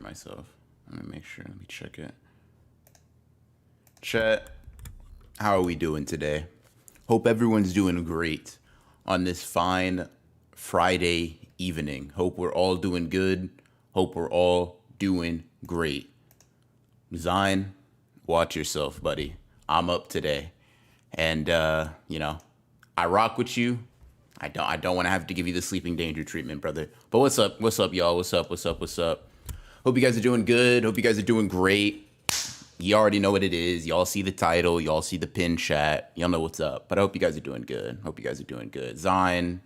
myself. Let me make sure. Let me check it. Chat, how are we doing today? Hope everyone's doing great on this fine Friday evening. Hope we're all doing good. Hope we're all doing great. Zion, watch yourself, buddy. I'm up today. And, you know, I rock with you. I don't want to have to give you the sleeping danger treatment, brother. But what's up? What's up, y'all? What's up? What's up? What's up? Hope you guys are doing good. Hope you guys are doing great. You already know what it is. Y'all see the title. Y'all see the pin chat. Y'all know what's up. But I hope you guys are doing good. Hope you guys are doing good. Zion,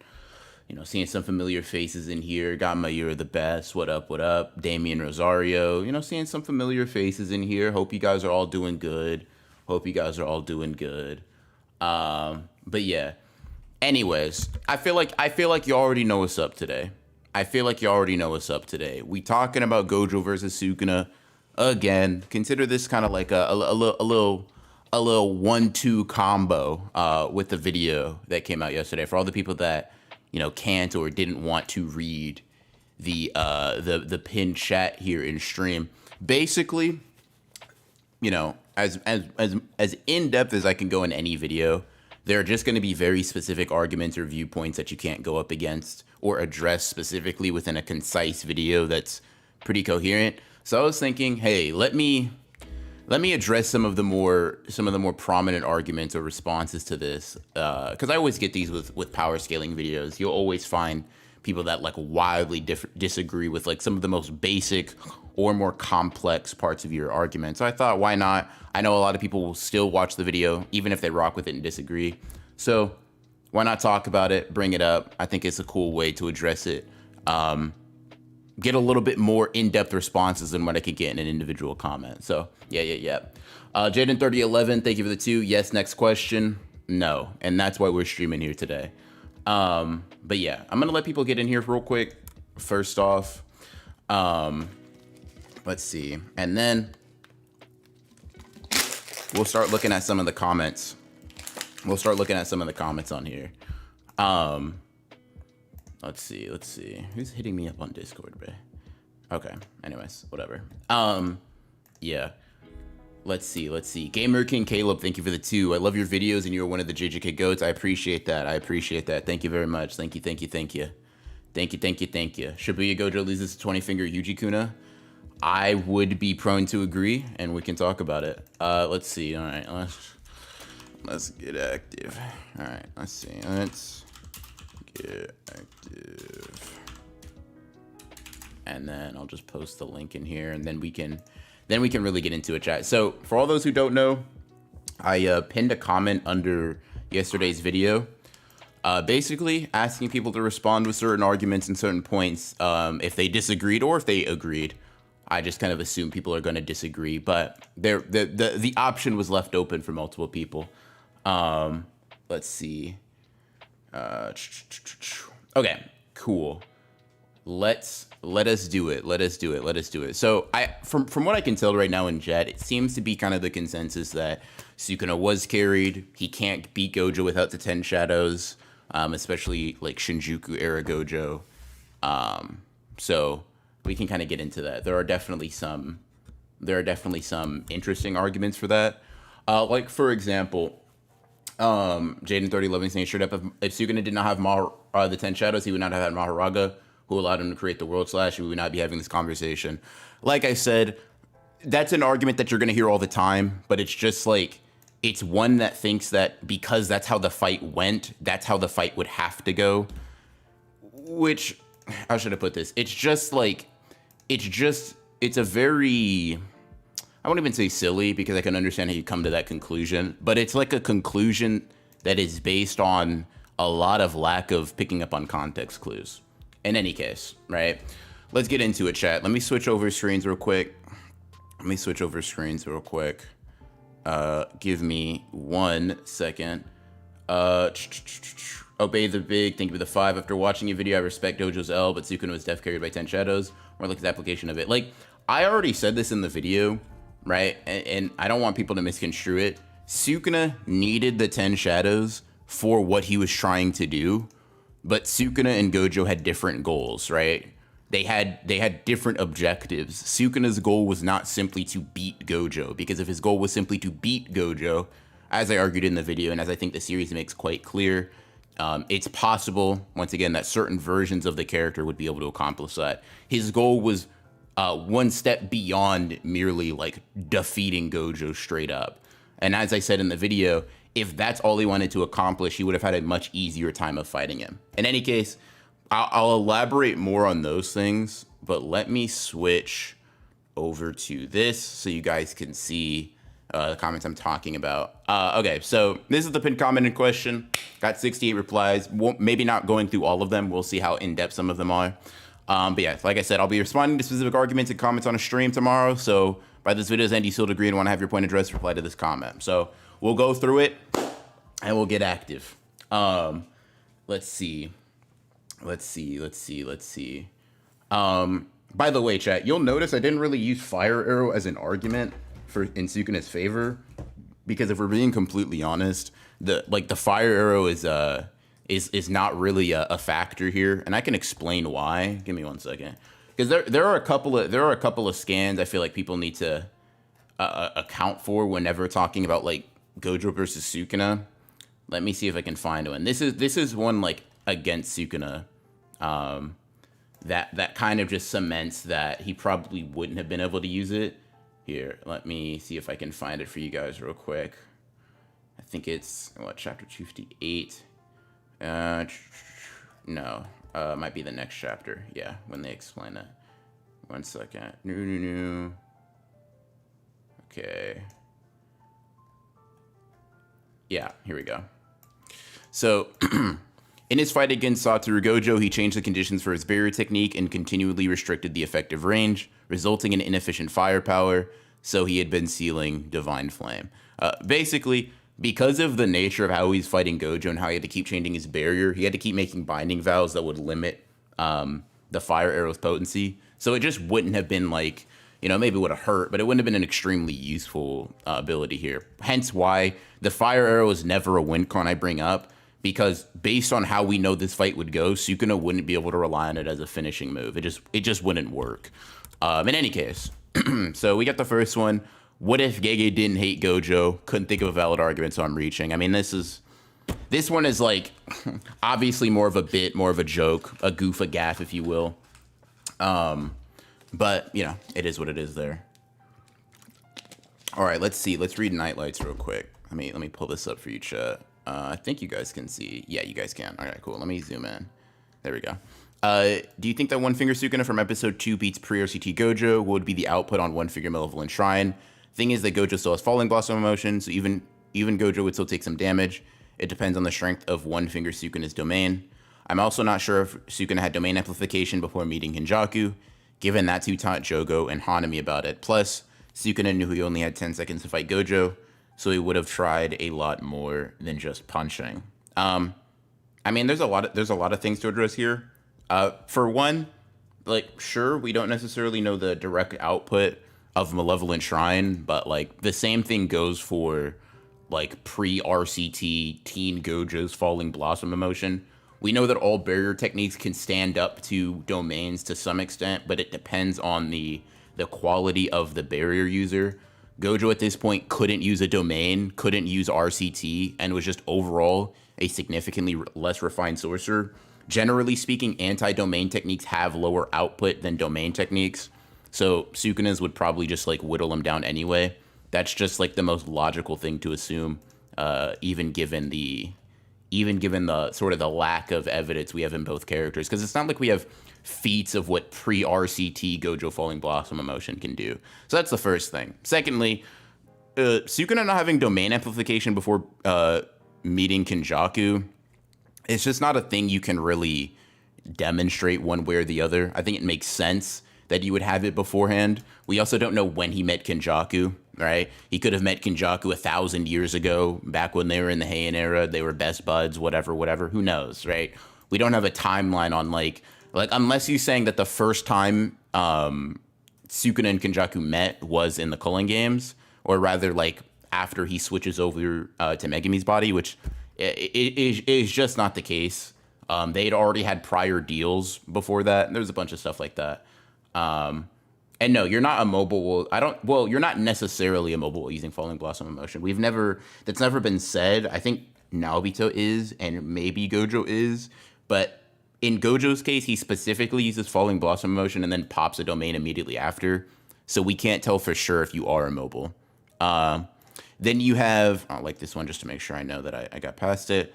you know, seeing some familiar faces in here. Gamma, you're the best. What up? What up? Damian Rosario, you know, seeing some familiar faces in here. Hope you guys are all doing good. Hope you guys are all doing good. But yeah. Anyways, I feel like you already know what's up today. We talking about Gojo versus Sukuna again. Consider this kind of like a little 1-2 combo with the video that came out yesterday. For all the people that, you know, can't or didn't want to read the pinned chat here in stream. Basically, you know, as in depth as I can go in any video, there are just going to be very specific arguments or viewpoints that you can't go up against or address specifically within a concise video that's pretty coherent. So I was thinking, hey, let me address some of the more prominent arguments or responses to this, because I always get these with power scaling videos. You'll always find people that like wildly disagree with like some of the most basic or more complex parts of your argument. So I thought, why not? I know a lot of people will still watch the video, even if they rock with it and disagree. So why not talk about it, bring it up? I think it's a cool way to address it. Get a little bit more in-depth responses than what I could get in an individual comment. So yeah. Jaden 3011, thank you for the 2. Yes, next question. No, and that's why we're streaming here today. But yeah, I'm gonna let people get in here real quick. First off, let's see, and then we'll start looking at some of the comments. On here. Let's see. Who's hitting me up on Discord, bro? Okay. Anyways, whatever. Yeah. Let's see. Gamer King Caleb, thank you for the 2. I love your videos and you're one of the JJK goats. I appreciate that. Thank you very much. Thank you. Shibuya Gojo loses to 20-finger Yuji Kuna. I would be prone to agree, and we can talk about it. Let's see. All right, let's get active. All right, let's see. Let's get active. And then I'll just post the link in here, and then we can really get into it, chat. So for all those who don't know, I pinned a comment under yesterday's video, basically asking people to respond with certain arguments and certain points if they disagreed or if they agreed. I just kind of assume people are going to disagree, but the option was left open for multiple people. Let's see. Okay, cool. Let us do it. So from what I can tell right now in chat, it seems to be kind of the consensus that Sukuna was carried. He can't beat Gojo without the 10 shadows, especially like Shinjuku era Gojo. So we can kind of get into that. There are definitely some interesting arguments for that. Like for example, Jaden 3011 saying straight up, if Sukuna did not have the 10 shadows, he would not have had Mahoraga, who allowed him to create the world slash. We would not be having this conversation. Like I said, that's an argument that you're going to hear all the time, but it's just like, it's one that thinks that because that's how the fight went, that's how the fight would have to go. Which, how should I put this? It's a very, I won't even say silly because I can understand how you come to that conclusion, but it's like a conclusion that is based on a lot of lack of picking up on context clues. In any case, right? Let's get into it, chat. Let me switch over screens real quick. Give me 1 second. Obey the big, thank you for the 5. After watching your video, I respect Dojo's L, but Sukuna was def carried by 10 shadows. Or like his application of it. Like, I already said this in the video, right? And I don't want people to misconstrue it. Sukuna needed the 10 shadows for what he was trying to do. But Sukuna and Gojo had different goals, right? they had different objectives. Sukuna's goal was not simply to beat Gojo, because if his goal was simply to beat Gojo, as I argued in the video, and as I think the series makes quite clear, it's possible, once again, that certain versions of the character would be able to accomplish that. His goal was one step beyond merely like defeating Gojo straight up. And as I said in the video, if that's all he wanted to accomplish, he would have had a much easier time of fighting him. In any case, I'll elaborate more on those things, but let me switch over to this so you guys can see the comments I'm talking about. Okay, so this is the pinned comment in question. Got 68 replies. Maybe not going through all of them. We'll see how in-depth some of them are. But yeah, like I said, I'll be responding to specific arguments and comments on a stream tomorrow. So by this video's end, you still agree and want to have your point addressed, reply to this comment. So we'll go through it and we'll get active. Let's see. By the way, chat, you'll notice I didn't really use Fire Arrow as an argument in Sukuna's favor, because if we're being completely honest, the Fire Arrow is not really a factor here, and I can explain why. Give me 1 second, because there are a couple of scans I feel like people need to account for whenever talking about like Gojo versus Sukuna. Let me see if I can find one. This is one like against Sukuna, that kind of just cements that he probably wouldn't have been able to use it. Here, let me see if I can find it for you guys real quick. I think it's chapter 258. No, might be the next chapter. Yeah, when they explain it. 1 second. No. Okay. Yeah, here we go. So, in his fight against Satoru Gojo, he changed the conditions for his barrier technique and continually restricted the effective range, resulting in inefficient firepower, so he had been sealing Divine Flame. Basically, because of the nature of how he's fighting Gojo and how he had to keep changing his barrier, he had to keep making binding vows that would limit the Fire Arrow's potency. So it just wouldn't have been like, maybe it would have hurt, but it wouldn't have been an extremely useful ability here. Hence why the Fire Arrow is never a win con I bring up, because based on how we know this fight would go, Sukuna wouldn't be able to rely on it as a finishing move. It just wouldn't work. In any case, so we got the first one. What if Gege didn't hate Gojo? Couldn't think of a valid argument, so I'm reaching. I mean, this one is like obviously more of a bit, more of a joke, a goof, a gaff, if you will. But it is what it is there. All right, let's see. Let's read Nightlights real quick. Let me pull this up for you, chat. I think you guys can see. Yeah, you guys can. All right, cool. Let me zoom in. There we go. Do you think that One Finger Sukuna from episode 2 beats Pre-RCT Gojo? What would be the output on One Finger Malevolent Shrine? Thing is that Gojo still has Falling Blossom emotion, so even Gojo would still take some damage. It depends on the strength of One Finger Sukuna's domain. I'm also not sure if Sukuna had domain amplification before meeting Kenjaku, given that's who taught Jogo and Hanami about it. Plus, Sukuna knew he only had 10 seconds to fight Gojo, so he would have tried a lot more than just punching. I mean, there's a lot of things to address here. For one, like, sure, we don't necessarily know the direct output of Malevolent Shrine, but like the same thing goes for like pre-RCT Teen Gojo's Falling Blossom emotion. We know that all barrier techniques can stand up to domains to some extent, but it depends on the quality of the barrier user. Gojo at this point couldn't use a domain, couldn't use RCT, and was just overall a significantly less refined sorcerer. Generally speaking, anti-domain techniques have lower output than domain techniques, so Sukuna's would probably just like whittle them down anyway. That's just like the most logical thing to assume, even given the sort of the lack of evidence we have in both characters, because it's not like we have feats of what pre-RCT Gojo Falling Blossom emotion can do. So that's the first thing. Secondly, Sukuna not having domain amplification before meeting Kenjaku, it's just not a thing you can really demonstrate one way or the other. I think it makes sense that you would have it beforehand. We also don't know when he met Kenjaku, right? He could have met Kenjaku 1,000 years ago, back when they were in the Heian era. They were best buds, whatever. Who knows, right? We don't have a timeline on like unless you're saying that the first time Sukuna and Kenjaku met was in the Culling games, or rather like after he switches over to Megami's body, which is just not the case. They'd already had prior deals before that. There's a bunch of stuff like that. And no, you're not immobile. You're not necessarily immobile using Falling Blossom Emotion. That's never been said. I think Naobito is, and maybe Gojo is, but in Gojo's case, he specifically uses Falling Blossom Emotion and then pops a domain immediately after. So we can't tell for sure if you are immobile. Then you have, I'll like this one just to make sure I know that I got past it.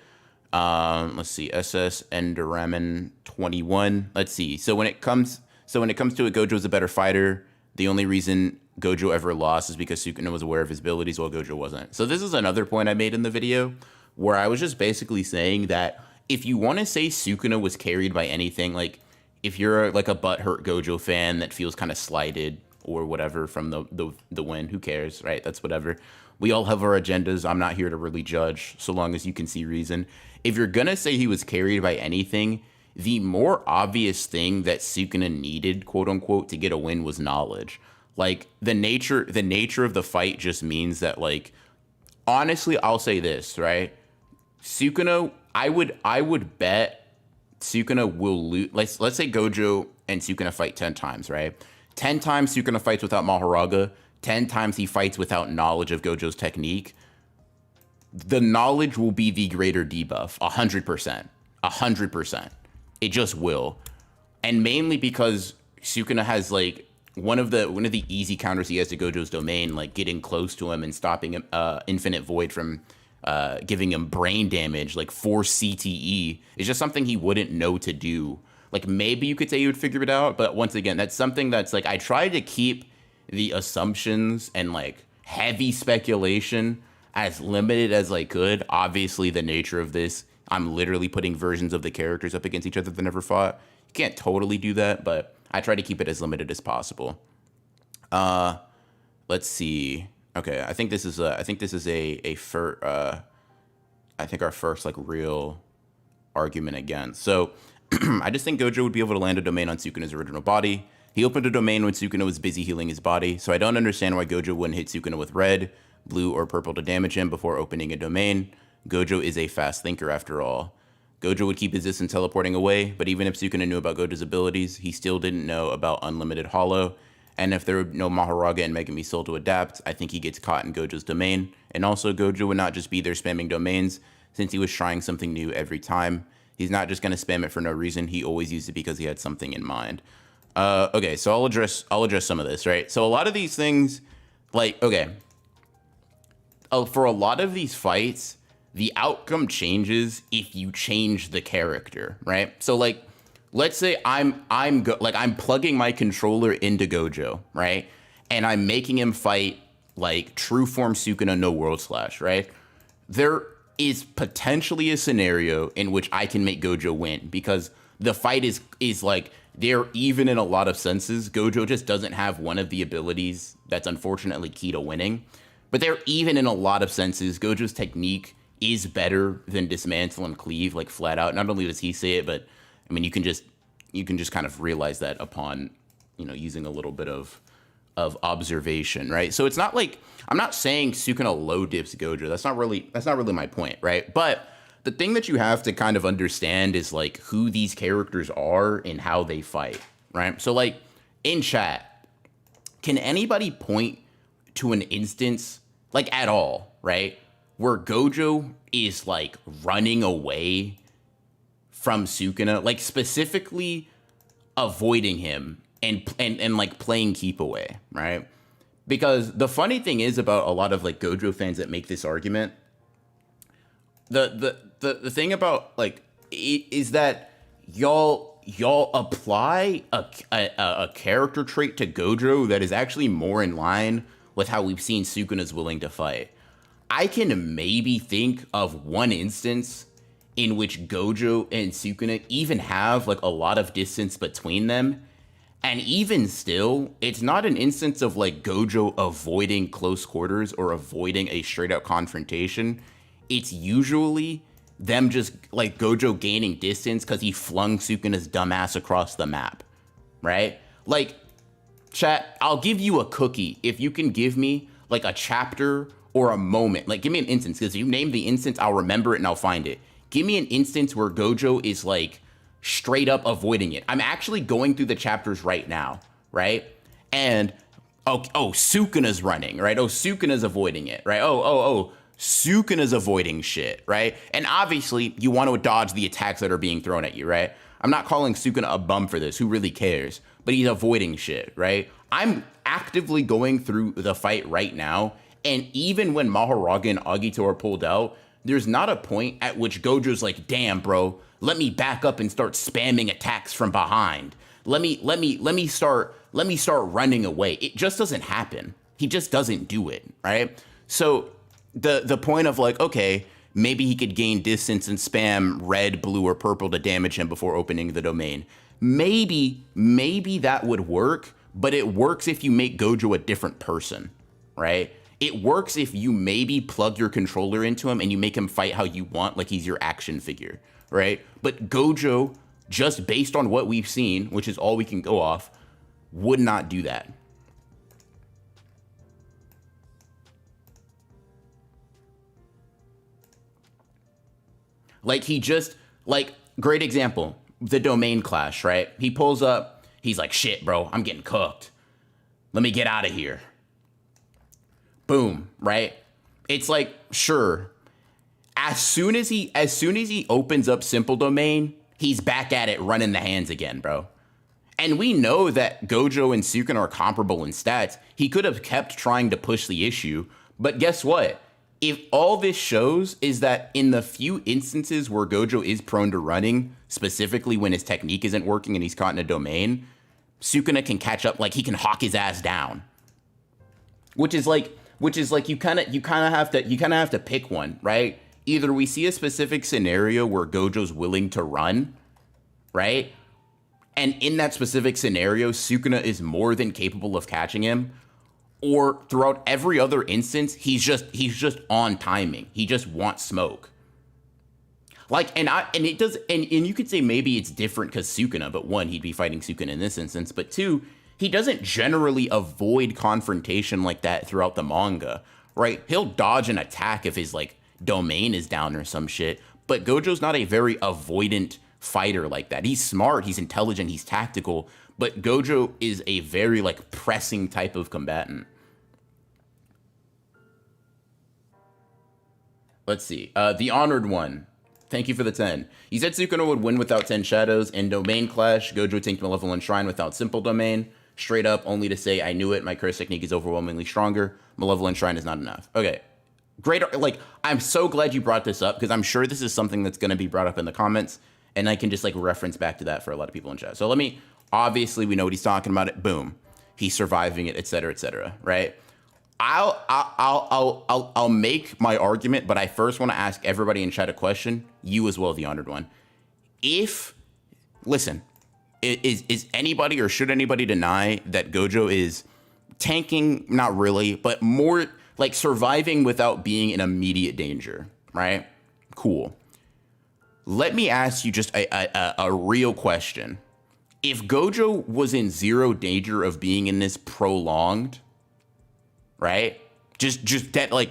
Let's see, SS Enderramen 21. Let's see. So when it comes to it, Gojo's a better fighter. The only reason Gojo ever lost is because Sukuna was aware of his abilities while Gojo wasn't. So this is another point I made in the video where I was just basically saying that if you want to say Sukuna was carried by anything, like if you're like a butthurt Gojo fan that feels kind of slighted or whatever from the win, who cares, right? That's whatever. We all have our agendas. I'm not here to really judge so long as you can see reason. If you're going to say he was carried by anything, the more obvious thing that Sukuna needed, quote unquote, to get a win was knowledge. Like the nature of the fight just means that, like, honestly, I'll say this, right? Sukuna, I would bet Sukuna will lose. Let's say Gojo and Sukuna fight 10 times, right? 10 times Sukuna fights without Mahoraga. 10 times he fights without knowledge of Gojo's technique. The knowledge will be the greater debuff, 100%. 100%. It just will. And mainly because Sukuna has, like, one of the easy counters he has to Gojo's domain, like getting close to him and stopping him, Infinite Void from giving him brain damage, like 4 CTE, is just something he wouldn't know to do. Like, maybe you could say you would figure it out, but once again, that's something that's, like, I try to keep the assumptions and, like, heavy speculation as limited as I could. Obviously, the nature of this, I'm literally putting versions of the characters up against each other that never fought. You can't totally do that, but I try to keep it as limited as possible. Let's see. Okay, I think this is our first, like, real argument again. So I just think Gojo would be able to land a domain on Sukuna's original body. He opened a domain when Sukuna was busy healing his body, so I don't understand why Gojo wouldn't hit Sukuna with red, blue, or purple to damage him before opening a domain. Gojo is a fast thinker after all. Gojo would keep his distance teleporting away, but even if Sukuna knew about Gojo's abilities, he still didn't know about Unlimited Hollow. And if there were no Mahoraga and Megami Soul to adapt, I think he gets caught in Gojo's domain. And also, Gojo would not just be there spamming domains, since he was trying something new every time. He's not just going to spam it for no reason. He always used it because he had something in mind. Okay, so I'll address some of this, right? So a lot of these things, like, okay. For a lot of these fights, the outcome changes if you change the character, right? So, like, let's say I'm plugging my controller into Gojo, right? And I'm making him fight, like, true form Sukuna, no world slash, right? There is potentially a scenario in which I can make Gojo win because the fight is like, they're even in a lot of senses. Gojo just doesn't have one of the abilities that's unfortunately key to winning. But they're even in a lot of senses. Gojo's technique is better than Dismantle and Cleave, like, flat out. Not only does he say it, but I mean, you can just kind of realize that upon, you know, using a little bit of observation, right? So it's not like, I'm not saying Sukuna low dips Gojo. That's not really my point, right? But the thing that you have to kind of understand is, like, who these characters are and how they fight, right? So, like, in chat, can anybody point to an instance, like, at all, right, where Gojo is, like, running away from Sukuna, like, specifically avoiding him and like playing keep away, right? Because the funny thing is about a lot of, like, Gojo fans that make this argument, the thing about, like, is that y'all apply a character trait to Gojo that is actually more in line with how we've seen Sukuna's willing to fight. I can maybe think of one instance in which Gojo and Sukuna even have, like, a lot of distance between them. And even still, it's not an instance of, like, Gojo avoiding close quarters or avoiding a straight up confrontation. It's usually them just, like, Gojo gaining distance because he flung Sukuna's dumbass across the map, right? Like, chat, I'll give you a cookie if you can give me, like, a chapter or a moment. Like, give me an instance, because if you name the instance, I'll remember it and I'll find it. Give me an instance where Gojo is like straight up avoiding it. I'm actually going through the chapters right now, right? And Sukuna's running, right? Sukuna's avoiding it, right? Sukuna's avoiding shit, right? And obviously, you want to dodge the attacks that are being thrown at you, right? I'm not calling Sukuna a bum for this. Who really cares? But he's avoiding shit, right? I'm actively going through the fight right now, and even when Mahoraga and Agito are pulled out, there's not a point at which Gojo's like, damn, bro, let me back up and start spamming attacks from behind. Let me start running away. It just doesn't happen. He just doesn't do it, right? So the point of like, okay, maybe he could gain distance and spam red, blue, or purple to damage him before opening the domain. Maybe that would work, but it works if you make Gojo a different person, right? It works if you maybe plug your controller into him and you make him fight how you want, like he's your action figure, right? But Gojo, just based on what we've seen, which is all we can go off, would not do that. Like, he just, like, great example, the domain clash, right? He pulls up, he's like, shit, bro, I'm getting cooked. Let me get out of here. Boom, right? It's like, sure. As soon as he opens up simple domain, he's back at it running the hands again, bro. And we know that Gojo and Sukuna are comparable in stats. He could have kept trying to push the issue, but guess what? If all this shows is that in the few instances where Gojo is prone to running, specifically when his technique isn't working and he's caught in a domain, Sukuna can catch up, like he can hawk his ass down. Which is like you kind of have to pick one, right? Either we see a specific scenario where Gojo's willing to run, right? And in that specific scenario, Sukuna is more than capable of catching him, or throughout every other instance, he's just on timing. He just wants smoke. Like, and you could say maybe it's different because Sukuna, but one, he'd be fighting Sukuna in this instance, but two, he doesn't generally avoid confrontation like that throughout the manga, right? He'll dodge an attack if his like domain is down or some shit, but Gojo's not a very avoidant fighter like that. He's smart, he's intelligent, he's tactical, but Gojo is a very like pressing type of combatant. Let's see. The Honored One. Thank you for the 10. He said Sukuna would win without 10 shadows. In Domain Clash, Gojo tanked Malevolent Shrine without Simple Domain. Straight up, only to say, I knew it. My curse technique is overwhelmingly stronger. Malevolent Shrine is not enough. Okay. Great. Like, I'm so glad you brought this up because I'm sure this is something that's going to be brought up in the comments. And I can just like reference back to that for a lot of people in chat. So obviously we know what he's talking about it. Boom. He's surviving it, et cetera, right? I'll make my argument, but I first want to ask everybody in chat a question. You as well, the Honored One. Listen, is anybody or should anybody deny that Gojo is tanking? Not really, but more like surviving without being in immediate danger, right? Cool. Let me ask you just a real question. If Gojo was in zero danger of being in this prolonged, right? Just that, like,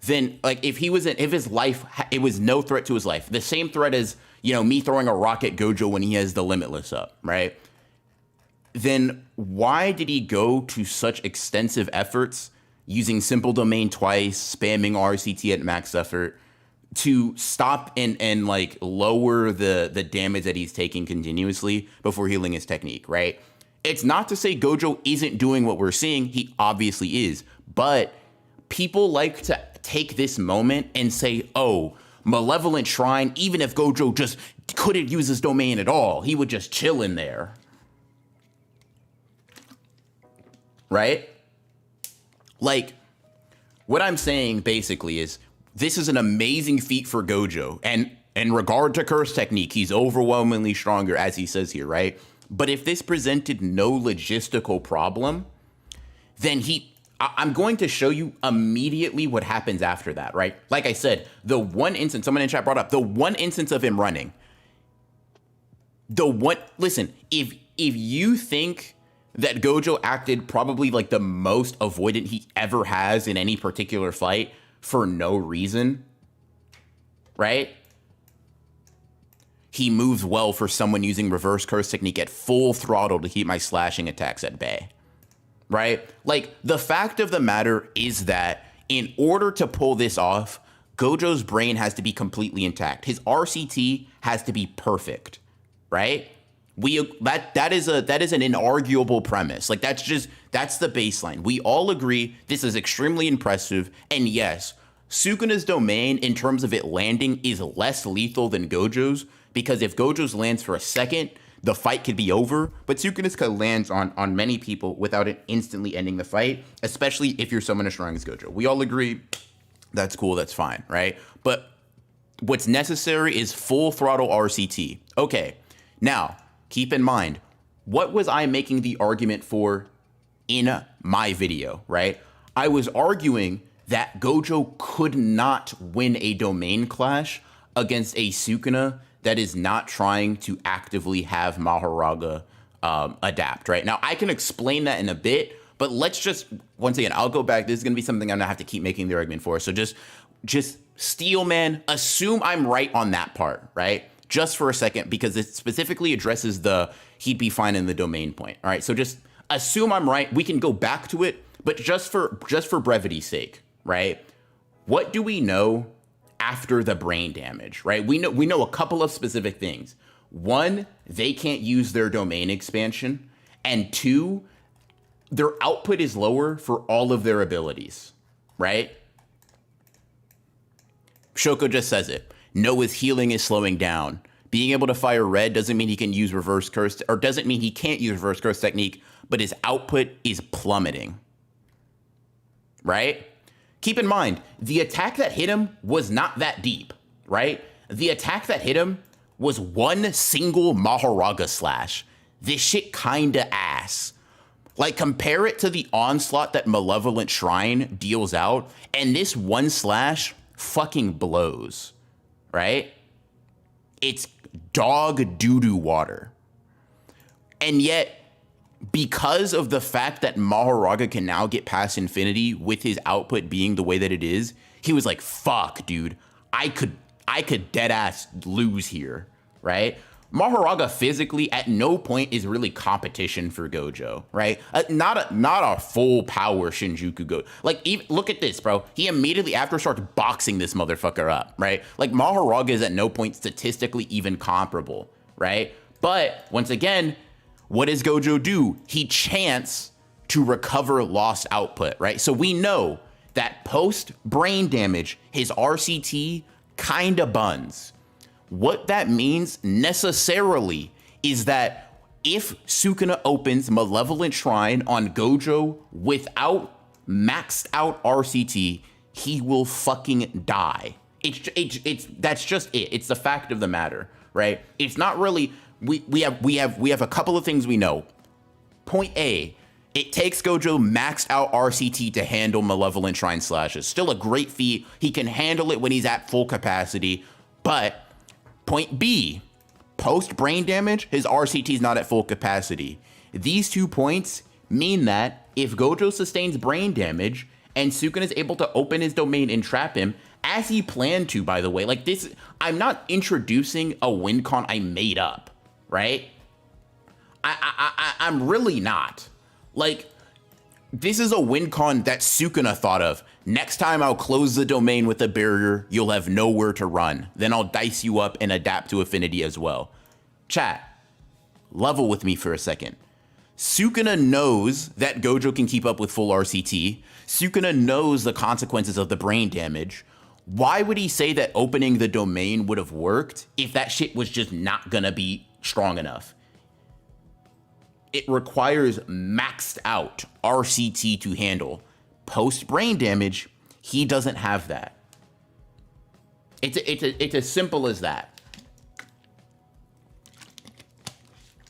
then, like, if his life, it was no threat to his life. The same threat as, me throwing a rock at Gojo when he has the Limitless up, right? Then why did he go to such extensive efforts, using Simple Domain twice, spamming RCT at max effort, to stop and like lower the damage that he's taking continuously before healing his technique, right? It's not to say Gojo isn't doing what we're seeing. He obviously is. But people like to take this moment and say, oh, Malevolent Shrine, even if Gojo just couldn't use his domain at all, he would just chill in there. Right? Like, what I'm saying basically is this is an amazing feat for Gojo. And in regard to curse technique, he's overwhelmingly stronger, as he says here, right? But if this presented no logistical problem, then I'm going to show you immediately what happens after that, right? Like I said, the one instance, someone in chat brought up, the one instance of him running. Listen, if you think that Gojo acted probably like the most avoidant he ever has in any particular fight for no reason, right? he moves well for someone using reverse curse technique at full throttle to keep my slashing attacks at bay, right? Like, the fact of the matter is that in order to pull this off, Gojo's brain has to be completely intact. His RCT has to be perfect, right? That is an inarguable premise. Like, that's the baseline. We all agree this is extremely impressive. And yes, Sukuna's domain in terms of it landing is less lethal than Gojo's, because if Gojo's lands for a second, the fight could be over. But Sukuna's lands on many people without it instantly ending the fight, especially if you're someone as strong as Gojo. We all agree that's cool, that's fine, right? But what's necessary is full throttle RCT. Okay, now, keep in mind, what was I making the argument for in my video, right? I was arguing that Gojo could not win a domain clash against a Sukuna that is not trying to actively have Mahoraga adapt, right? Now, I can explain that in a bit, but let's just, once again, I'll go back. This is going to be something I'm going to have to keep making the argument for. So just Steelman, assume I'm right on that part, right? Just for a second, because it specifically addresses the he'd be fine in the domain point. All right, so just assume I'm right. We can go back to it, but just for brevity's sake, right? What do we know after the brain damage, right? We know a couple of specific things. One, they can't use their domain expansion, and two, their output is lower for all of their abilities, right? Shoko just says it. Noah's healing is slowing down. Being able to fire red doesn't mean he can use reverse curse, or doesn't mean he can't use reverse curse technique, but his output is plummeting, right? Keep in mind, the attack that hit him was not that deep, right? The attack that hit him was one single Mahoraga slash. This shit kinda ass. Like, compare it to the onslaught that Malevolent Shrine deals out, and this one slash fucking blows, right? It's dog doo-doo water. And yet, because of the fact that Mahoraga can now get past infinity with his output being the way that it is, he was like, fuck, dude, I could dead ass lose here, right? Mahoraga physically at no point is really competition for Gojo, right? Not a full power Shinjuku Gojo. Like, even, look at this, bro. He immediately after starts boxing this motherfucker up, right? Like, Mahoraga is at no point statistically even comparable, right? But once again, what does Gojo do? He chants to recover lost output, right? So we know that post brain damage, his RCT kinda buns. What that means necessarily is that if Sukuna opens Malevolent Shrine on Gojo without maxed out RCT, he will fucking die. That's just it. It's the fact of the matter, right? It's not really. We have a couple of things we know. Point A, it takes Gojo maxed out RCT to handle Malevolent Shrine slashes. Still a great feat. He can handle it when he's at full capacity, but point B, post brain damage, his RCT is not at full capacity. These 2 points mean that if Gojo sustains brain damage and Sukuna is able to open his domain and trap him, as he planned to, by the way, like this, I'm not introducing a win con I made up, right? I'm really not. Like, this is a win con that Sukuna thought of. Next time I'll close the domain with a barrier, you'll have nowhere to run. Then I'll dice you up and adapt to affinity as well. Chat, level with me for a second. Sukuna knows that Gojo can keep up with full RCT. Sukuna knows the consequences of the brain damage. Why would he say that opening the domain would have worked if that shit was just not gonna be strong enough? It requires maxed out RCT to handle. Post brain damage, he doesn't have that. It's as simple as that.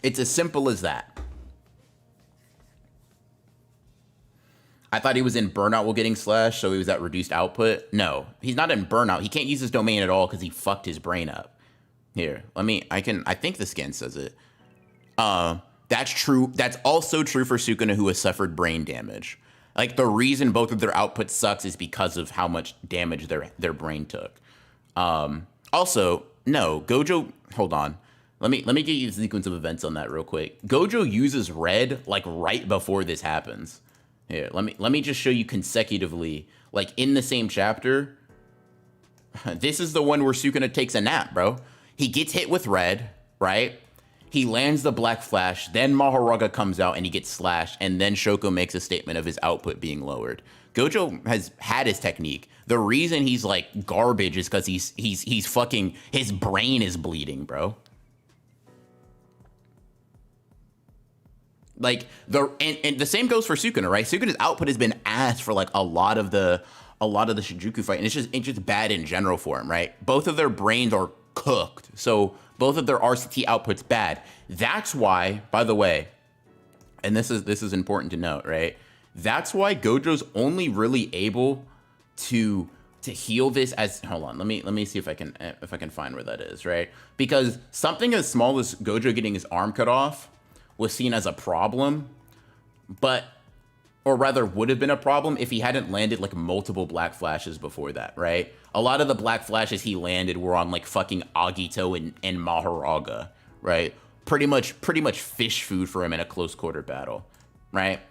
It's as simple as that. I thought he was in burnout while getting slashed, so he was at reduced output. No, he's not in burnout. He can't use his domain at all because he fucked his brain up. Here, I think the skin says it. That's true. That's also true for Sukuna, who has suffered brain damage. Like, the reason both of their output sucks is because of how much damage their brain took. Also, No, Gojo, hold on. Let me get you the sequence of events on that real quick. Gojo uses red like right before this happens. Here, let me just show you consecutively, like in the same chapter. This is the one where Sukuna takes a nap, bro. He gets hit with red, right? He lands the black flash, then Mahoraga comes out and he gets slashed, and then Shoko makes a statement of his output being lowered. Gojo has had his technique. The reason he's like garbage is because he's fucking, his brain is bleeding, bro. Like and the same goes for Sukuna, right? Sukuna's output has been ass for like a lot of the Shinjuku fight, and it's just bad in general for him, right? Both of their brains are cooked, so both of their RCT outputs bad. That's why, by the way, and this is important to note, right? That's why Gojo's only really able to heal this as, hold on, let me see if I can find where that is, right? Because something as small as Gojo getting his arm cut off was seen as a problem, or rather would have been a problem if he hadn't landed like multiple black flashes before that, right? A lot of the black flashes he landed were on like fucking Agito and Mahoraga, right? Pretty much fish food for him in a close quarter battle, right?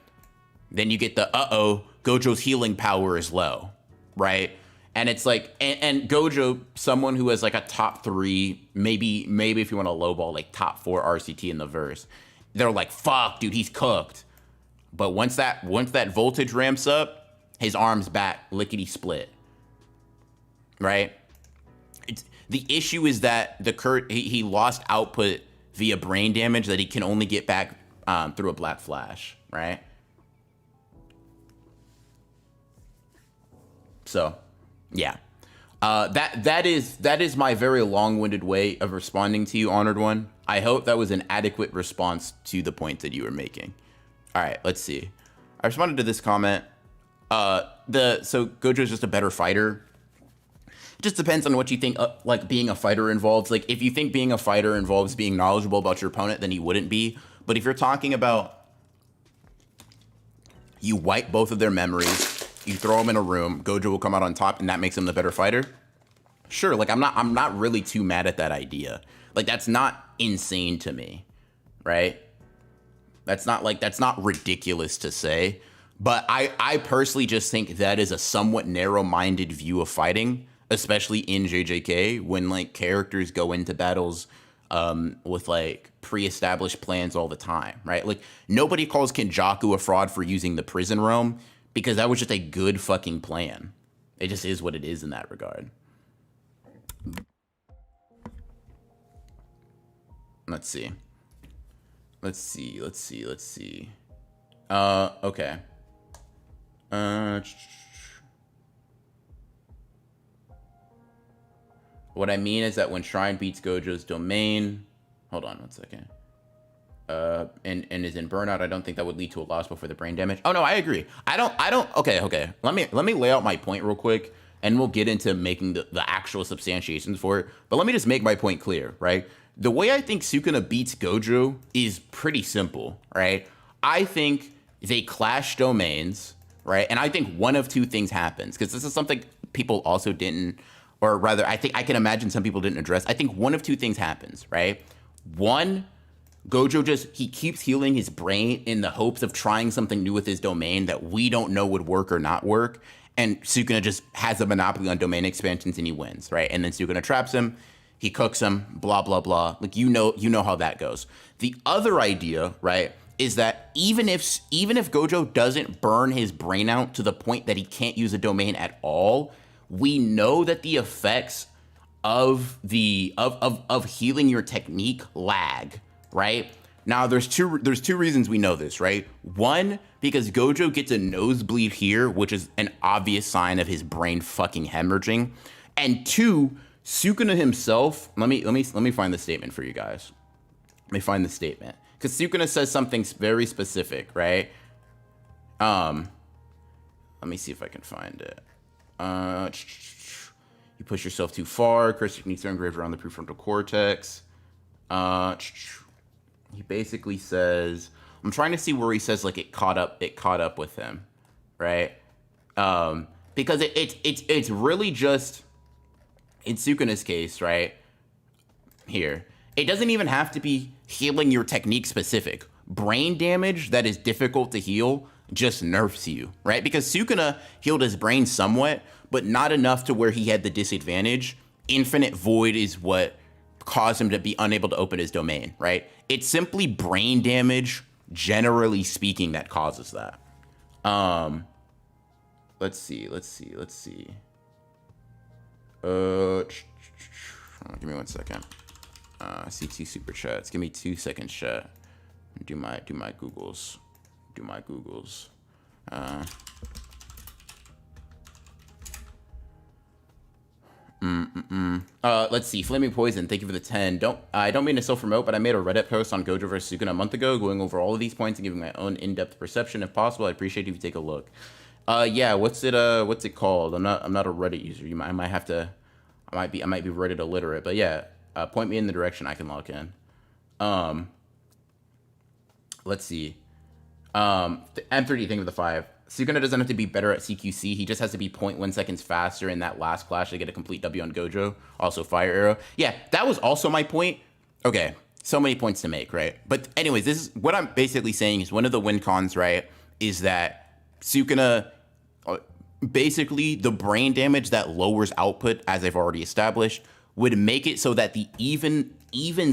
Then you get the Gojo's healing power is low, right? And it's like, and Gojo, someone who has like a top 3, maybe if you want to lowball, like top 4 RCT in the verse, they're like, fuck, dude, he's cooked. But once that voltage ramps up, his arm's back, lickety split, right? The issue is that he lost output via brain damage that he can only get back through a black flash, right? So, yeah, that is my very long-winded way of responding to you, Honored One. I hope that was an adequate response to the point that you were making. All right, let's see. I responded to this comment. So Gojo's just a better fighter. It just depends on what you think like being a fighter involves. Like if you think being a fighter involves being knowledgeable about your opponent, then he wouldn't be. But if you're talking about you wipe both of their memories, you throw them in a room, Gojo will come out on top and that makes him the better fighter. Sure, like I'm not really too mad at that idea. Like that's not insane to me, right? That's not ridiculous to say, but I personally just think that is a somewhat narrow-minded view of fighting, especially in JJK when like characters go into battles with like pre-established plans all the time, right? Like nobody calls Kenjaku a fraud for using the prison realm because that was just a good fucking plan. It just is what it is in that regard. Let's see. Okay. What I mean is that when Shrine beats Gojo's domain, hold on one second. And is in burnout, I don't think that would lead to a loss before the brain damage. Oh no, I agree. I don't, okay. Let me lay out my point real quick and we'll get into making the actual substantiations for it. But let me just make my point clear, right? The way I think Sukuna beats Gojo is pretty simple, right? I think they clash domains, right? And I think one of two things happens, because this is something people also didn't, or rather, I think I can imagine some people didn't address. I think one of two things happens, right? One, Gojo he keeps healing his brain in the hopes of trying something new with his domain that we don't know would work or not work. And Sukuna just has a monopoly on domain expansions and he wins, right? And then Sukuna traps him. He cooks him, blah, blah, blah. Like, you know how that goes. The other idea, right, is that even if Gojo doesn't burn his brain out to the point that he can't use a domain at all, we know that the effects of healing your technique lag, right? Now, there's two reasons we know this, right? One, because Gojo gets a nosebleed here, which is an obvious sign of his brain fucking hemorrhaging. And two, Sukuna himself, let me find the statement for you guys. Let me find the statement. Because Sukuna says something very specific, right? Let me see if I can find it. You push yourself too far. Cursor techniques are engraved around the prefrontal cortex. He basically says, I'm trying to see where he says like it caught up with him, right? Because it's really just, in Sukuna's case, right? here. It doesn't even have to be healing your technique specific. Brain damage that is difficult to heal just nerfs you, right? Because Sukuna healed his brain somewhat, but not enough to where he had the disadvantage. Infinite Void is what caused him to be unable to open his domain, right? It's simply brain damage, generally speaking, that causes that. Let's see. Give me 1 second. CT super chats. Give me 2 seconds, chat. Do my Googles. Let's see. Flaming Poison, thank you for the 10. I don't mean to self-promote, but I made a Reddit post on Gojo versus Sukuna a month ago, going over all of these points and giving my own in-depth perception. If possible, I'd appreciate if you take a look. Yeah. What's it called? I'm not a Reddit user. I might be Reddit illiterate, but yeah. Point me in the direction I can log in. Let's see. M30, think of the 5. Sukuna doesn't have to be better at CQC. He just has to be 0.1 seconds faster in that last clash to get a complete W on Gojo. Also, Fire Arrow. Yeah, that was also my point. Okay, so many points to make, right? But anyways, this is what I'm basically saying is one of the win cons, right, is that Sukuna, basically the brain damage that lowers output, as I've already established, would make it so that the even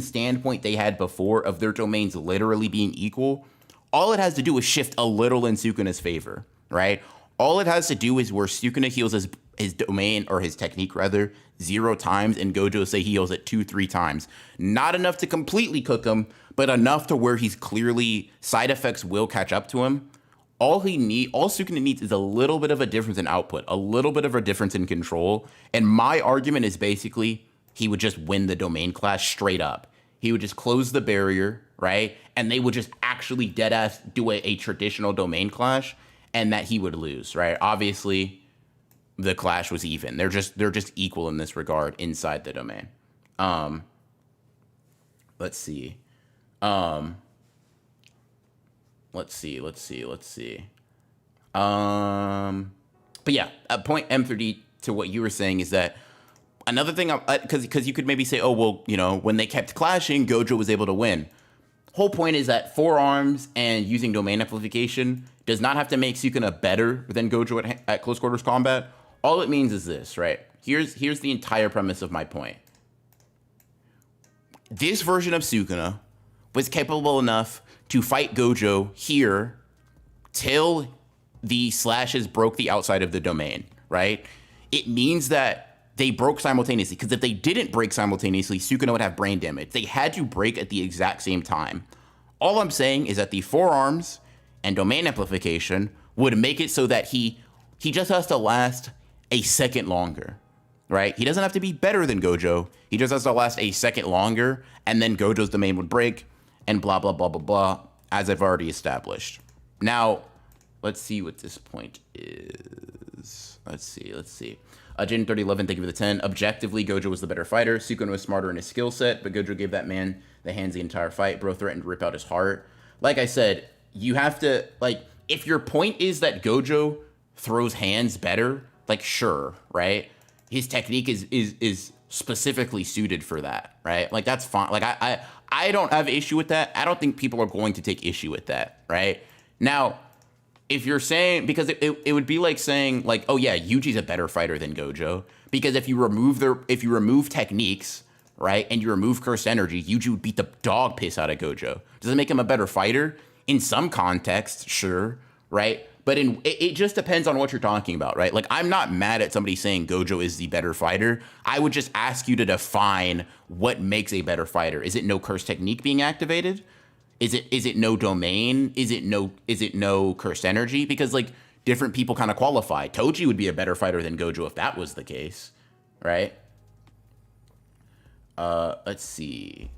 standpoint they had before of their domains literally being equal, all it has to do is shift a little in Sukuna's favor, right? All it has to do is where Sukuna heals his domain, or his technique rather, 0 times, and Gojo say he heals it 2-3 times. Not enough to completely cook him, but enough to where he's clearly, side effects will catch up to him. All Sukuna needs is a little bit of a difference in output, a little bit of a difference in control. And my argument is basically he would just win the domain clash straight up. He would just close the barrier, right? And they would just actually deadass do a traditional domain clash, and that he would lose, right? Obviously, the clash was even. They're just equal in this regard inside the domain. Let's see. Let's see. But yeah, point M3D to what you were saying is that another thing, because you could maybe say, oh, well, you know, when they kept clashing, Gojo was able to win. Whole point is that forearms and using domain amplification does not have to make Sukuna better than Gojo at close quarters combat. All it means is this, right? Here's the entire premise of my point. This version of Sukuna was capable enough to fight Gojo here till the slashes broke the outside of the domain, right? It means that they broke simultaneously, because if they didn't break simultaneously, Sukuna would have brain damage. They had to break at the exact same time. All I'm saying is that the forearms and domain amplification would make it so that he just has to last a second longer, right? He doesn't have to be better than Gojo. He just has to last a second longer, and then Gojo's domain would break, and blah, blah, blah, blah, blah, as I've already established. Now, let's see what this point is. Let's see. Jin 3011, thank you for the 10. Objectively, Gojo was the better fighter. Sukuna was smarter in his skill set, but Gojo gave that man the hands the entire fight. Bro threatened to rip out his heart. Like I said, you have to, like, if your point is that Gojo throws hands better, like, sure, right? His technique is specifically suited for that, right? Like, that's fine. Like, I don't have issue with that. I don't think people are going to take issue with that, right? Now, if you're saying, because it would be like saying, like, oh yeah, Yuji's a better fighter than Gojo, because if you remove techniques, right, and you remove cursed energy, Yuji would beat the dog piss out of Gojo. Does it make him a better fighter? In some contexts, sure, right? But it just depends on what you're talking about, right? Like, I'm not mad at somebody saying Gojo is the better fighter. I would just ask you to define what makes a better fighter. Is it no cursed technique being activated? Is it no domain? Is it no cursed energy? Because, like, different people kind of qualify. Toji would be a better fighter than Gojo if that was the case, right? Let's see.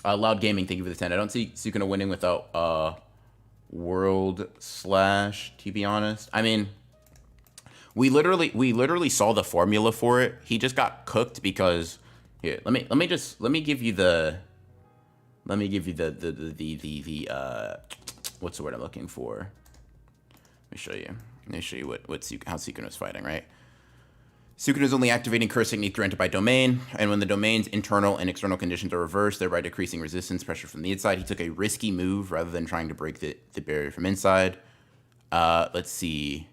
Loud Gaming, thank you for the 10. I don't see Sukuna winning without World Slash, to be honest. I mean, we literally saw the formula for it. He just got cooked because here, let me give you the what's the word I'm looking for? Let me show you. Let me show you how Sukuna is fighting, right? Sukuna is only activating curse technique through enter by domain, and when the domain's internal and external conditions are reversed, thereby decreasing resistance pressure from the inside. He took a risky move rather than trying to break the barrier from inside. Let's see.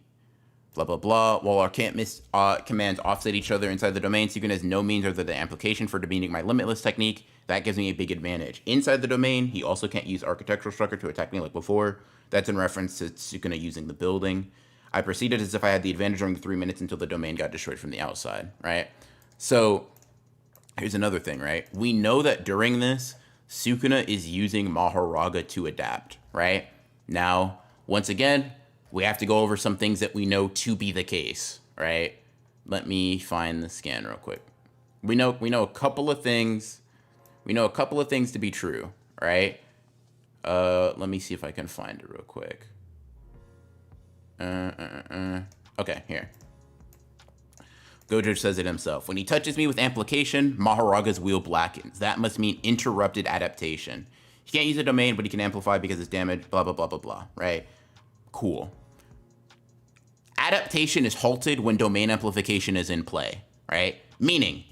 Blah, blah, blah. While our commands offset each other inside the domain, Sukuna has no means other than amplification for demeaning my limitless technique. That gives me a big advantage. Inside the domain, he also can't use architectural structure to attack me like before. That's in reference to Sukuna using the building. I proceeded as if I had the advantage during the 3 minutes until the domain got destroyed from the outside, right? So here's another thing, right? We know that during this, Sukuna is using Mahoraga to adapt, right? Now, once again, we have to go over some things that we know to be the case, right? Let me find the scan real quick. We know a couple of things. We know a couple of things to be true, right? Let me see if I can find it real quick. Okay, here. Gojo says it himself. When he touches me with amplification, Mahoraga's wheel blackens. That must mean interrupted adaptation. He can't use a domain, but he can amplify because it's damaged, blah, blah, blah, blah, blah, right? Cool. Adaptation is halted when domain amplification is in play, right? Meaning,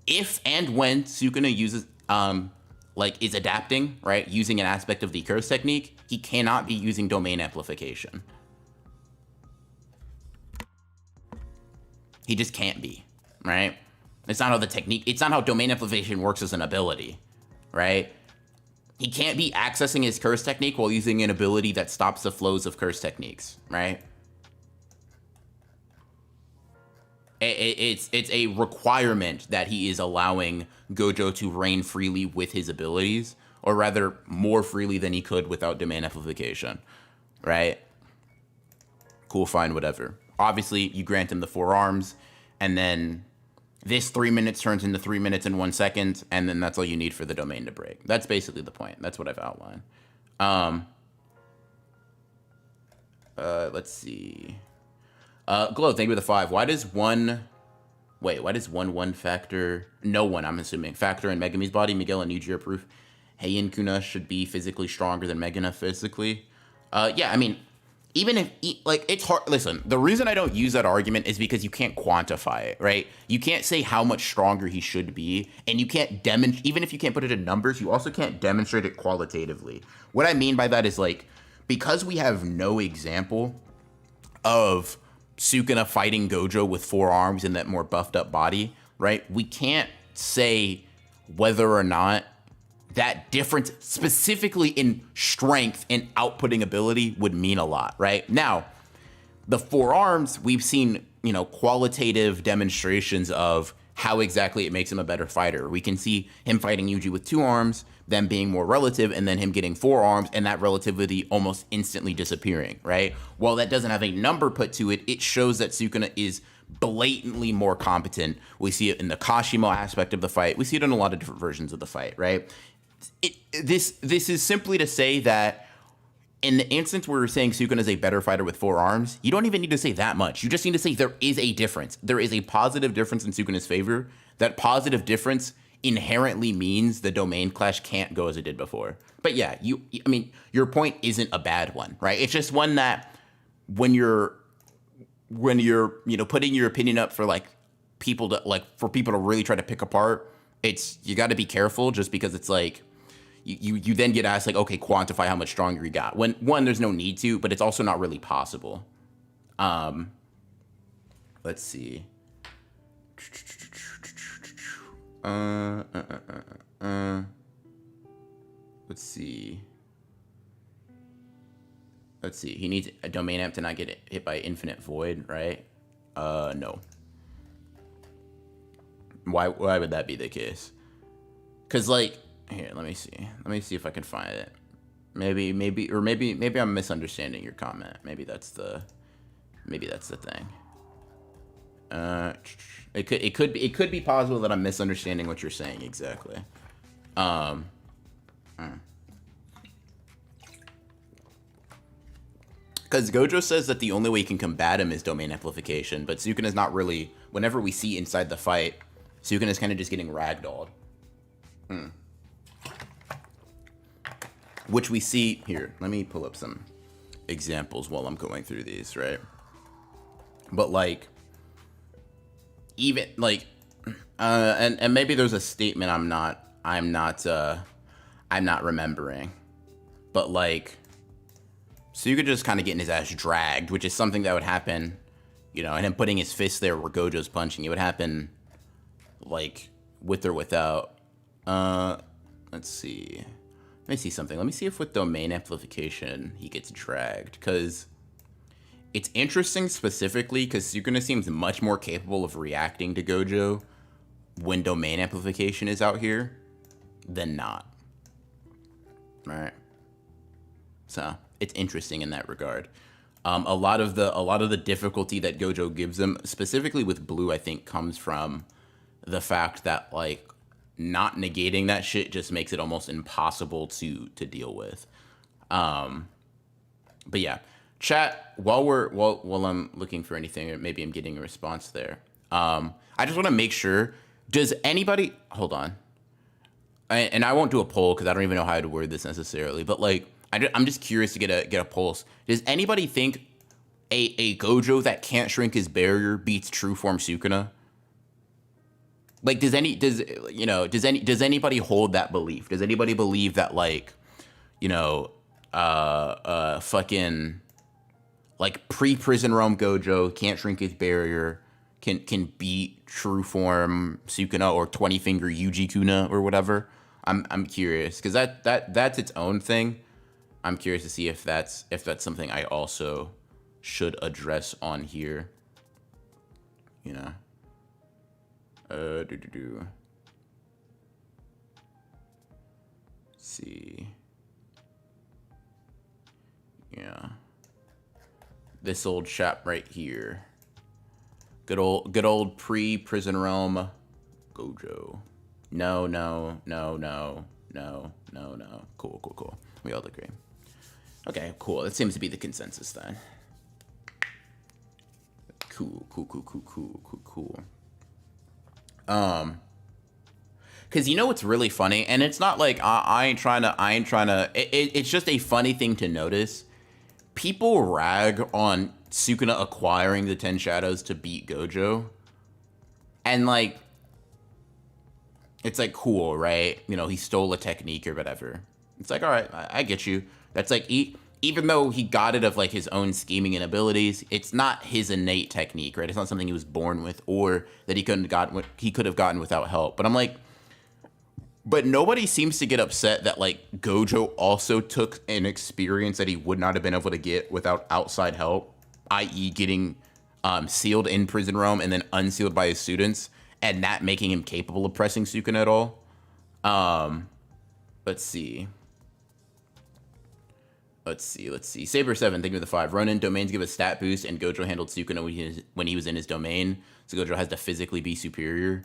if and when Sukuna uses, is adapting, right, using an aspect of the curse technique, he cannot be using domain amplification. He just can't be, right? It's not how it's not how domain amplification works as an ability, right? He can't be accessing his curse technique while using an ability that stops the flows of curse techniques, right? It's a requirement that he is allowing Gojo to reign freely with his abilities, or rather more freely than he could without domain amplification, right? Cool, fine, whatever. Obviously, you grant him the 4 arms, and then this 3 minutes turns into 3 minutes and 1 second, and then that's all you need for the domain to break. That's basically the point. That's what I've outlined. Let's see. Glow, thank you for the 5. Why does one factor? No one, I'm assuming. Factor in Megami's body. Miguel and Yuji are proof. Heian Kuna should be physically stronger than Megana physically. Yeah, I mean, even if, it's hard. Listen, the reason I don't use that argument is because you can't quantify it, right? You can't say how much stronger he should be, and you can't demonstrate, even if you can't put it in numbers, you also can't demonstrate it qualitatively. What I mean by that is, because we have no example of Sukuna fighting Gojo with 4 arms and that more buffed up body, right? We can't say whether or not that difference specifically in strength and outputting ability would mean a lot, right? Now, the 4 arms, we've seen, qualitative demonstrations of how exactly it makes him a better fighter. We can see him fighting Yuji with 2 arms, them being more relative, and then him getting 4 arms, and that relativity almost instantly disappearing, right? While that doesn't have a number put to it, it shows that Sukuna is blatantly more competent. We see it in the Kashimo aspect of the fight. We see it in a lot of different versions of the fight, right? This is simply to say that in the instance where we're saying Sukuna is a better fighter with 4 arms, you don't even need to say that much. You just need to say there is a difference. There is a positive difference in Sukuna's favor. That positive difference inherently means the domain clash can't go as it did before. But yeah, your point isn't a bad one, right? It's just one that when you're putting your opinion up for people to really try to pick apart, you got to be careful, just because it's you then get asked okay, quantify how much stronger you got. When one, there's no need to, but it's also not really possible. Let's see. Let's see. He needs a domain amp to not get hit by infinite void, right? No. Why would that be the case? Because here, let me see. Let me see if I can find it. Maybe I'm misunderstanding your comment. Maybe that's the thing. It could be possible that I'm misunderstanding what you're saying exactly. Because Gojo says that the only way you can combat him is domain amplification, but Sukuna's not really. Whenever we see inside the fight, Sukuna's kind of just getting ragdolled. Which we see here. Let me pull up some examples while I'm going through these, right? But like, even like, and maybe there's a statement I'm not remembering, but like, so you could just kind of getting his ass dragged, which is something that would happen, you know, and him putting his fist there where Gojo's punching, it would happen like with or without. Let's see. Let me see something. Let me see if with domain amplification he gets dragged, because it's interesting specifically because Sukuna seems much more capable of reacting to Gojo when domain amplification is out here than not. Right? So it's interesting in that regard. A lot of the difficulty that Gojo gives him, specifically with Blue, I think comes from the fact that like not negating that shit just makes it almost impossible to deal with. But yeah, chat, while I'm looking for anything, maybe I'm getting a response there. I just want to make sure, does anybody, hold on. And I won't do a poll because I don't even know how to word this necessarily, but like, I'm just curious to get a pulse. Does anybody think a Gojo that can't shrink his barrier beats true form Sukuna? Like, does anybody hold that belief? Does anybody believe that, like, you know, fucking like pre-prison realm Gojo can't shrink his barrier, can beat true form Sukuna or 20 finger Yuji Kuna or whatever? I'm curious because that's its own thing. I'm curious to see if that's something I also should address on here. You know. See. Yeah. This old chap right here. Good old pre-prison realm Gojo. No. Cool. We all agree. Okay, cool. That seems to be the consensus then. Cool. Cause you know what's really funny, and it's not like I ain't trying to. It's just a funny thing to notice. People rag on Sukuna acquiring the 10 shadows to beat Gojo, and like, it's like cool, right? You know, he stole a technique or whatever. It's like, all right, I get you. That's like, even though he got it of like his own scheming and abilities, it's not his innate technique, right? It's not something he was born with or that he could have gotten without help. But I'm like, but nobody seems to get upset that like Gojo also took an experience that he would not have been able to get without outside help, i.e. getting sealed in prison realm and then unsealed by his students, and not making him capable of pressing Sukuna at all. Let's see. Saber 7, thank you for the 5. Ronin, domains give a stat boost, and Gojo handled Sukuna when he was in his domain, so Gojo has to physically be superior.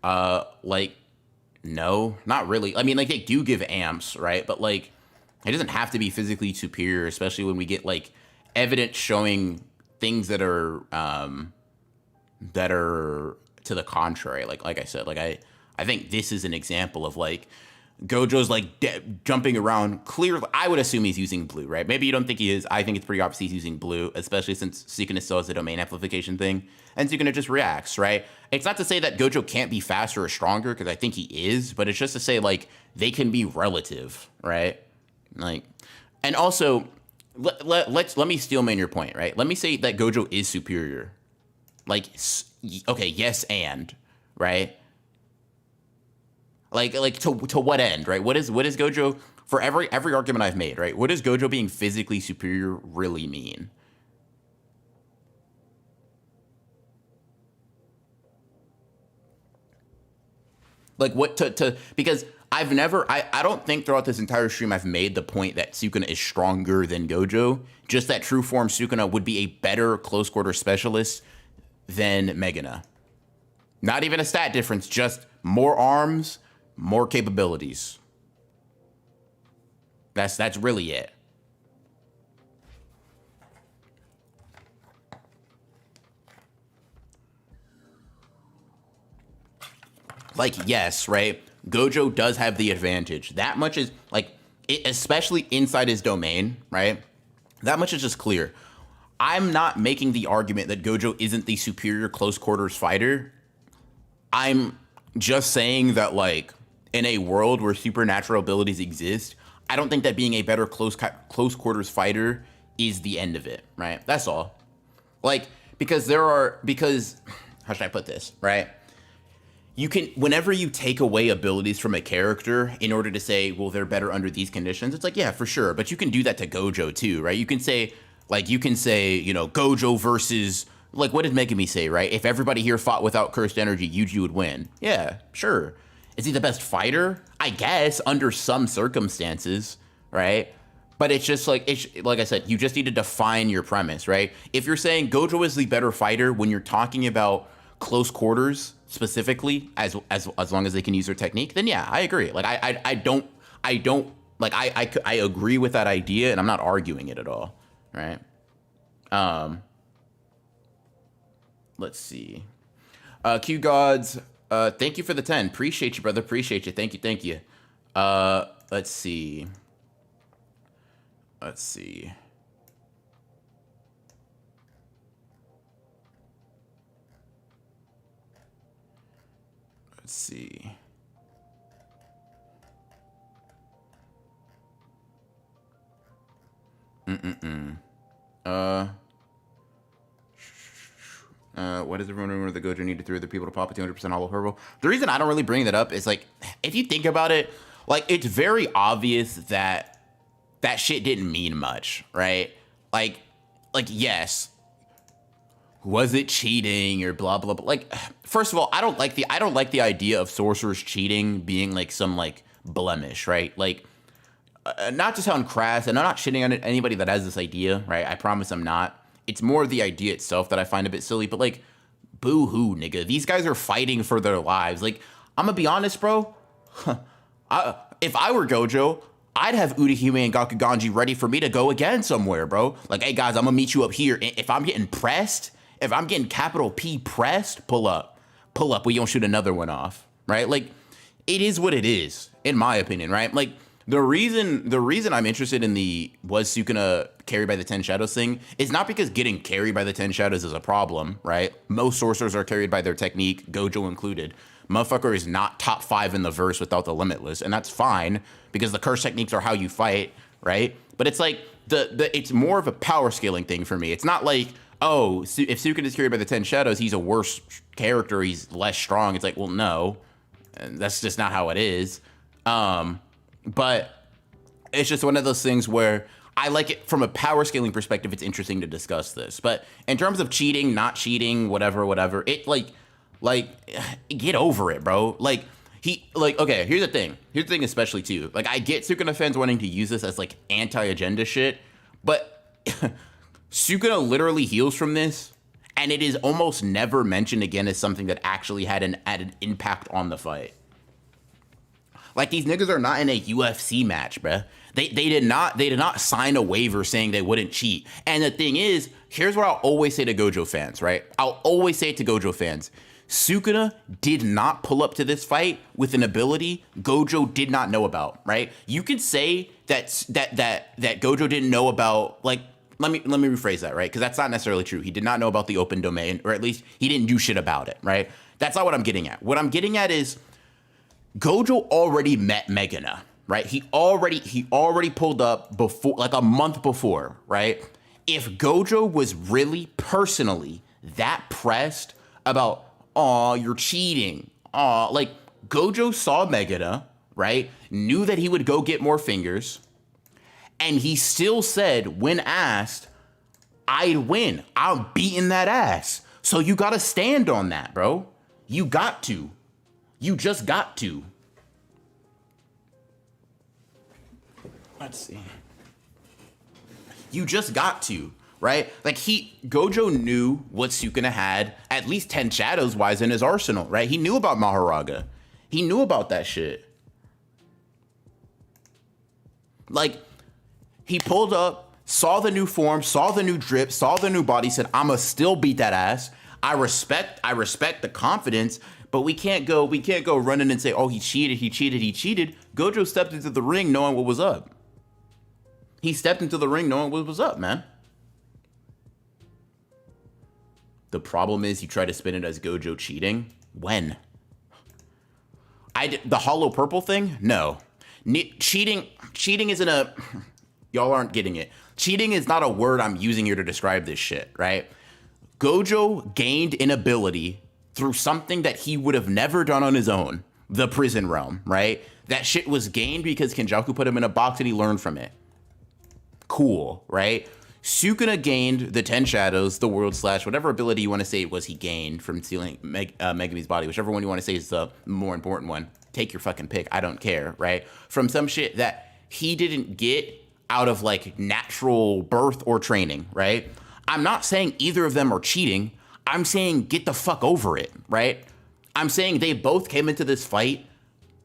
Like, no, not really. I mean, like, they do give amps, right? But, like, it doesn't have to be physically superior, especially when we get, like, evidence showing things that are to the contrary. Like I said, like, I think this is an example of, like, Gojo's like jumping around. Clearly, I would assume he's using blue, right? Maybe you don't think he is. I think it's pretty obvious he's using blue, especially since Sukuna still has the domain amplification thing, and Sukuna just reacts, right? It's not to say that Gojo can't be faster or stronger, because I think he is, but it's just to say like they can be relative, right? Like, and also let me steel man your point, right? Let me say that Gojo is superior. Like, okay, yes, and right. Like to what end, right? What is Gojo, for every argument I've made, right? What does Gojo being physically superior really mean? Like what because I don't think throughout this entire stream I've made the point that Sukuna is stronger than Gojo, just that true form Sukuna would be a better close quarter specialist than Megana. Not even a stat difference, just more arms, more capabilities. That's really it. Like, yes, right? Gojo does have the advantage. That much is, like, especially inside his domain, right? That much is just clear. I'm not making the argument that Gojo isn't the superior close quarters fighter. I'm just saying that, like, in a world where supernatural abilities exist, I don't think that being a better close quarters fighter is the end of it, right? That's all. Like, because how should I put this, right? You can, whenever you take away abilities from a character in order to say, well, they're better under these conditions, it's like, yeah, for sure. But you can do that to Gojo too, right? You can say, you know, Gojo versus, like, what did Megami say, right? If everybody here fought without cursed energy, Yuji would win. Yeah, sure. Is he the best fighter? I guess, under some circumstances, right? But it's just like, like I said, you just need to define your premise, right? If you're saying Gojo is the better fighter when you're talking about close quarters specifically, as long as they can use their technique, then yeah, I agree. Like, I don't like, I agree with that idea, and I'm not arguing it at all, right? Let's see. Q Gods, thank you for the 10. Appreciate you, brother. Appreciate you. Thank you. Let's see. Let's see. What does everyone remember the Gojo needed 3 other people to pop a 200% hollow purple? The reason I don't really bring that up is, like, if you think about it, like, it's very obvious that that shit didn't mean much, right? Like, yes, was it cheating or blah blah blah? Like, first of all, I don't like the idea of sorcerers cheating being like some, like, blemish, right? Like, not to sound crass, and I'm not shitting on anybody that has this idea, right? I promise I'm not. It's more the idea itself that I find a bit silly, but, like, boo-hoo, nigga. These guys are fighting for their lives. Like, I'm gonna be honest, bro. If I were Gojo, I'd have Urahime and Gakuganji ready for me to go again somewhere, bro. Like, hey, guys, I'm gonna meet you up here. If I'm getting pressed, if I'm getting capital P pressed, pull up. We don't shoot another one off, right? Like, it is what it is, in my opinion, right? Like, the reason I'm interested in the was Sukuna carried by the 10 Shadows thing is not because getting carried by the 10 Shadows is a problem, right? Most sorcerers are carried by their technique, Gojo included. Motherfucker is not top 5 in the verse without the Limitless, and that's fine because the curse techniques are how you fight, right? But it's like it's more of a power scaling thing for me. It's not like, oh, if Sukuna is carried by the 10 Shadows, he's a worse character, he's less strong. It's like, well, no, that's just not how it is. But it's just one of those things where I like it from a power scaling perspective. It's interesting to discuss this, but in terms of cheating, not cheating, whatever, it like get over it, bro. Like, okay, here's the thing especially too. Like, I get Sukuna fans wanting to use this as, like, anti-agenda shit, but Sukuna literally heals from this, and it is almost never mentioned again as something that actually had an added impact on the fight. Like, these niggas are not in a UFC match, bruh. They did not sign a waiver saying they wouldn't cheat. And the thing is, here's what I'll always say to Gojo fans, right? I'll always say it to Gojo fans. Sukuna did not pull up to this fight with an ability Gojo did not know about, right? You could say that Gojo didn't know about, like, let me rephrase that, right? Because that's not necessarily true. He did not know about the open domain, or at least he didn't do shit about it, right? That's not what I'm getting at. What I'm getting at is Gojo already met Megana, right? He already pulled up before, like, a month before, right? If Gojo was really personally that pressed about, oh, you're cheating, oh, like, Gojo saw Megana, right? Knew that he would go get more fingers, and he still said, when asked, I'd win. I'm beating that ass. So you gotta stand on that, bro. You got to. You just got to. Let's see. You just got to, right? Like, Gojo knew what Sukuna had, at least 10 Shadows wise, in his arsenal, right? He knew about Mahoraga. He knew about that shit. Like, he pulled up, saw the new form, saw the new drip, saw the new body, said, I'ma still beat that ass. I respect the confidence, but we can't go running and say, oh, he cheated. Gojo stepped into the ring knowing what was up. He stepped into the ring knowing what was up, man. The problem is you try to spin it as Gojo cheating. When? The hollow purple thing? No. Cheating isn't a... Y'all aren't getting it. Cheating is not a word I'm using here to describe this shit, right? Gojo gained an ability through something that he would have never done on his own. The prison realm, right? That shit was gained because Kenjaku put him in a box and he learned from it. Cool, right? Sukuna gained the 10 shadows, the world slash, whatever ability you want to say it was he gained from stealing Megumi's body, whichever one you want to say is the more important one. Take your fucking pick. I don't care, right? From some shit that he didn't get out of like natural birth or training, right? I'm not saying either of them are cheating. I'm saying get the fuck over it, right? I'm saying they both came into this fight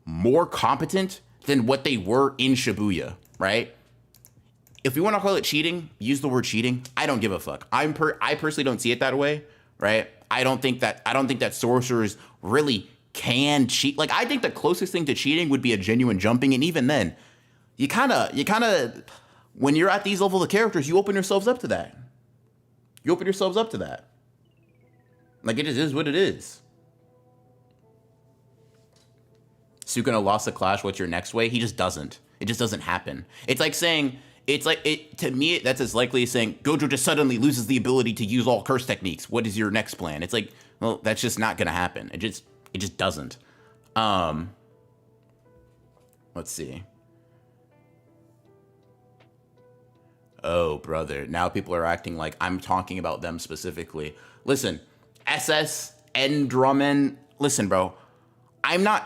more competent than what they were in Shibuya, right? If you want to call it cheating, use the word cheating. I don't give a fuck. I personally don't see it that way, right? I don't think that sorcerers really can cheat. Like, I think the closest thing to cheating would be a genuine jumping, and even then, you kind of, when you're at these levels of characters, you open yourselves up to that. You open yourselves up to that. Like, it just is what it is. Sukuna lost the clash. What's your next way? He just doesn't. It just doesn't happen. It's like saying. To me, that's as likely as saying Gojo just suddenly loses the ability to use all curse techniques. What is your next plan? It's like, well, that's just not gonna happen. It just doesn't. Let's see. Oh, brother. Now people are acting like I'm talking about them specifically. Listen, SS and Drummond. Listen, bro.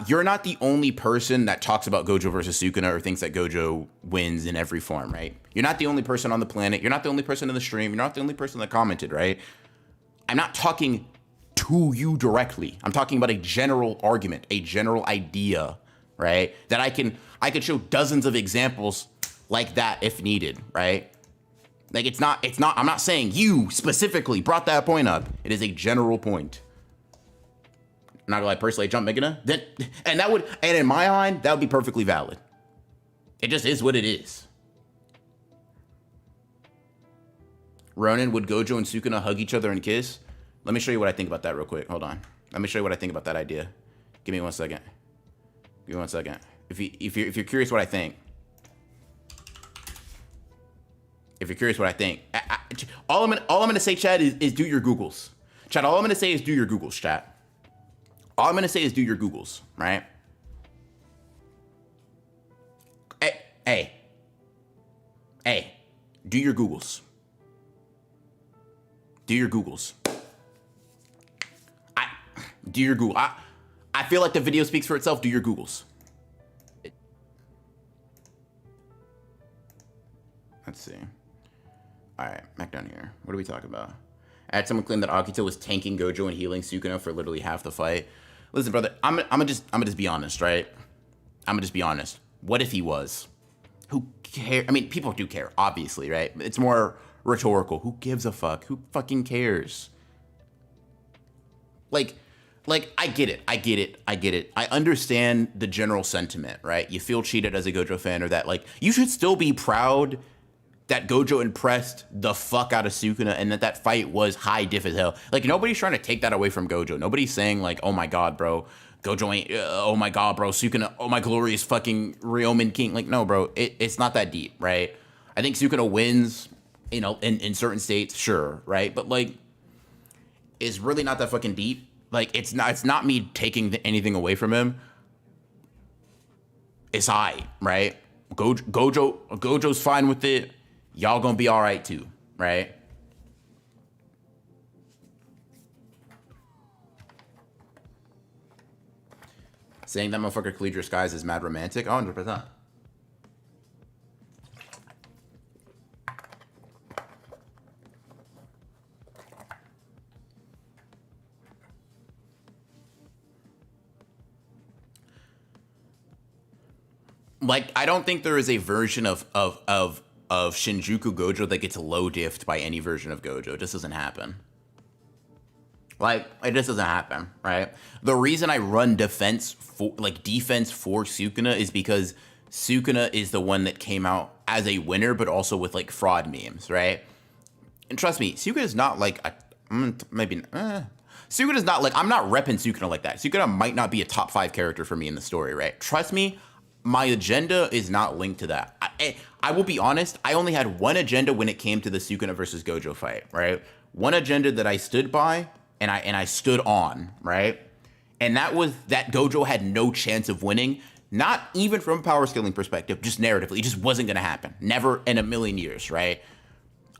You're not the only person that talks about Gojo versus Sukuna or thinks that Gojo wins in every form, right? You're not the only person on the planet. You're not the only person in the stream. You're not the only person that commented, right? I'm not talking to you directly. I'm talking about a general argument, a general idea, right? That I could show dozens of examples like that if needed, right? Like I'm not saying you specifically brought that point up. It is a general point. I'm not gonna lie, personally, I jump Megana, and in my mind, that would be perfectly valid. It just is what it is. Ronin, would Gojo and Sukuna hug each other and kiss? Let me show you what I think about that real quick. Hold on. Let me show you what I think about that idea. Give me 1 second. Give me 1 second. If you're curious what I think. If you're curious what I think. All I'm gonna say, Chad, is do your Googles. Chad, all I'm gonna say is do your Googles, chat. All I'm gonna say is do your Googles, right? Hey, do your Googles. Do your Googles. Do your Google. I feel like the video speaks for itself. Do your Googles. Let's see. All right, back down here. What are we talking about? I had someone claim that Akito was tanking Gojo and healing Sukuna for literally half the fight. Listen, brother, I'm gonna just be honest, right? I'm gonna just be honest. What if he was? Who cares? I mean, people do care, obviously, right? It's more rhetorical. Who gives a fuck? Who fucking cares? Like, I get it. I understand the general sentiment, right? You feel cheated as a Gojo fan, or that, like, you should still be proud that Gojo impressed the fuck out of Sukuna and that fight was high diff as hell. Like, nobody's trying to take that away from Gojo. Nobody's saying, like, oh my god, bro, Gojo ain't, oh my god, bro, Sukuna, oh my glorious fucking Ryomen King. Like, no, bro, it's not that deep, right? I think Sukuna wins, you know, in certain states, sure, right? But, like, it's really not that fucking deep. Like, it's not me taking anything away from him. It's high, right? Gojo's fine with it. Y'all gonna be all right too, right? Saying that motherfucker cleared your skies is mad romantic. 100%. Like, I don't think there is a version of Shinjuku Gojo that gets low diffed by any version of Gojo. It just doesn't happen. Like, it just doesn't happen, right? The reason I run defense for Sukuna is because Sukuna is the one that came out as a winner, but also with like fraud memes, right? And trust me, Sukuna is not like Sukuna is not like, I'm not repping Sukuna like that. Sukuna might not be a top 5 character for me in the story, right? Trust me, my agenda is not linked to that. I will be honest, I only had one agenda when it came to the Sukuna versus Gojo fight, right? One agenda that I stood by and I stood on, right? And that was that Gojo had no chance of winning, not even from a power scaling perspective, just narratively. It just wasn't gonna happen. Never in a million years, right?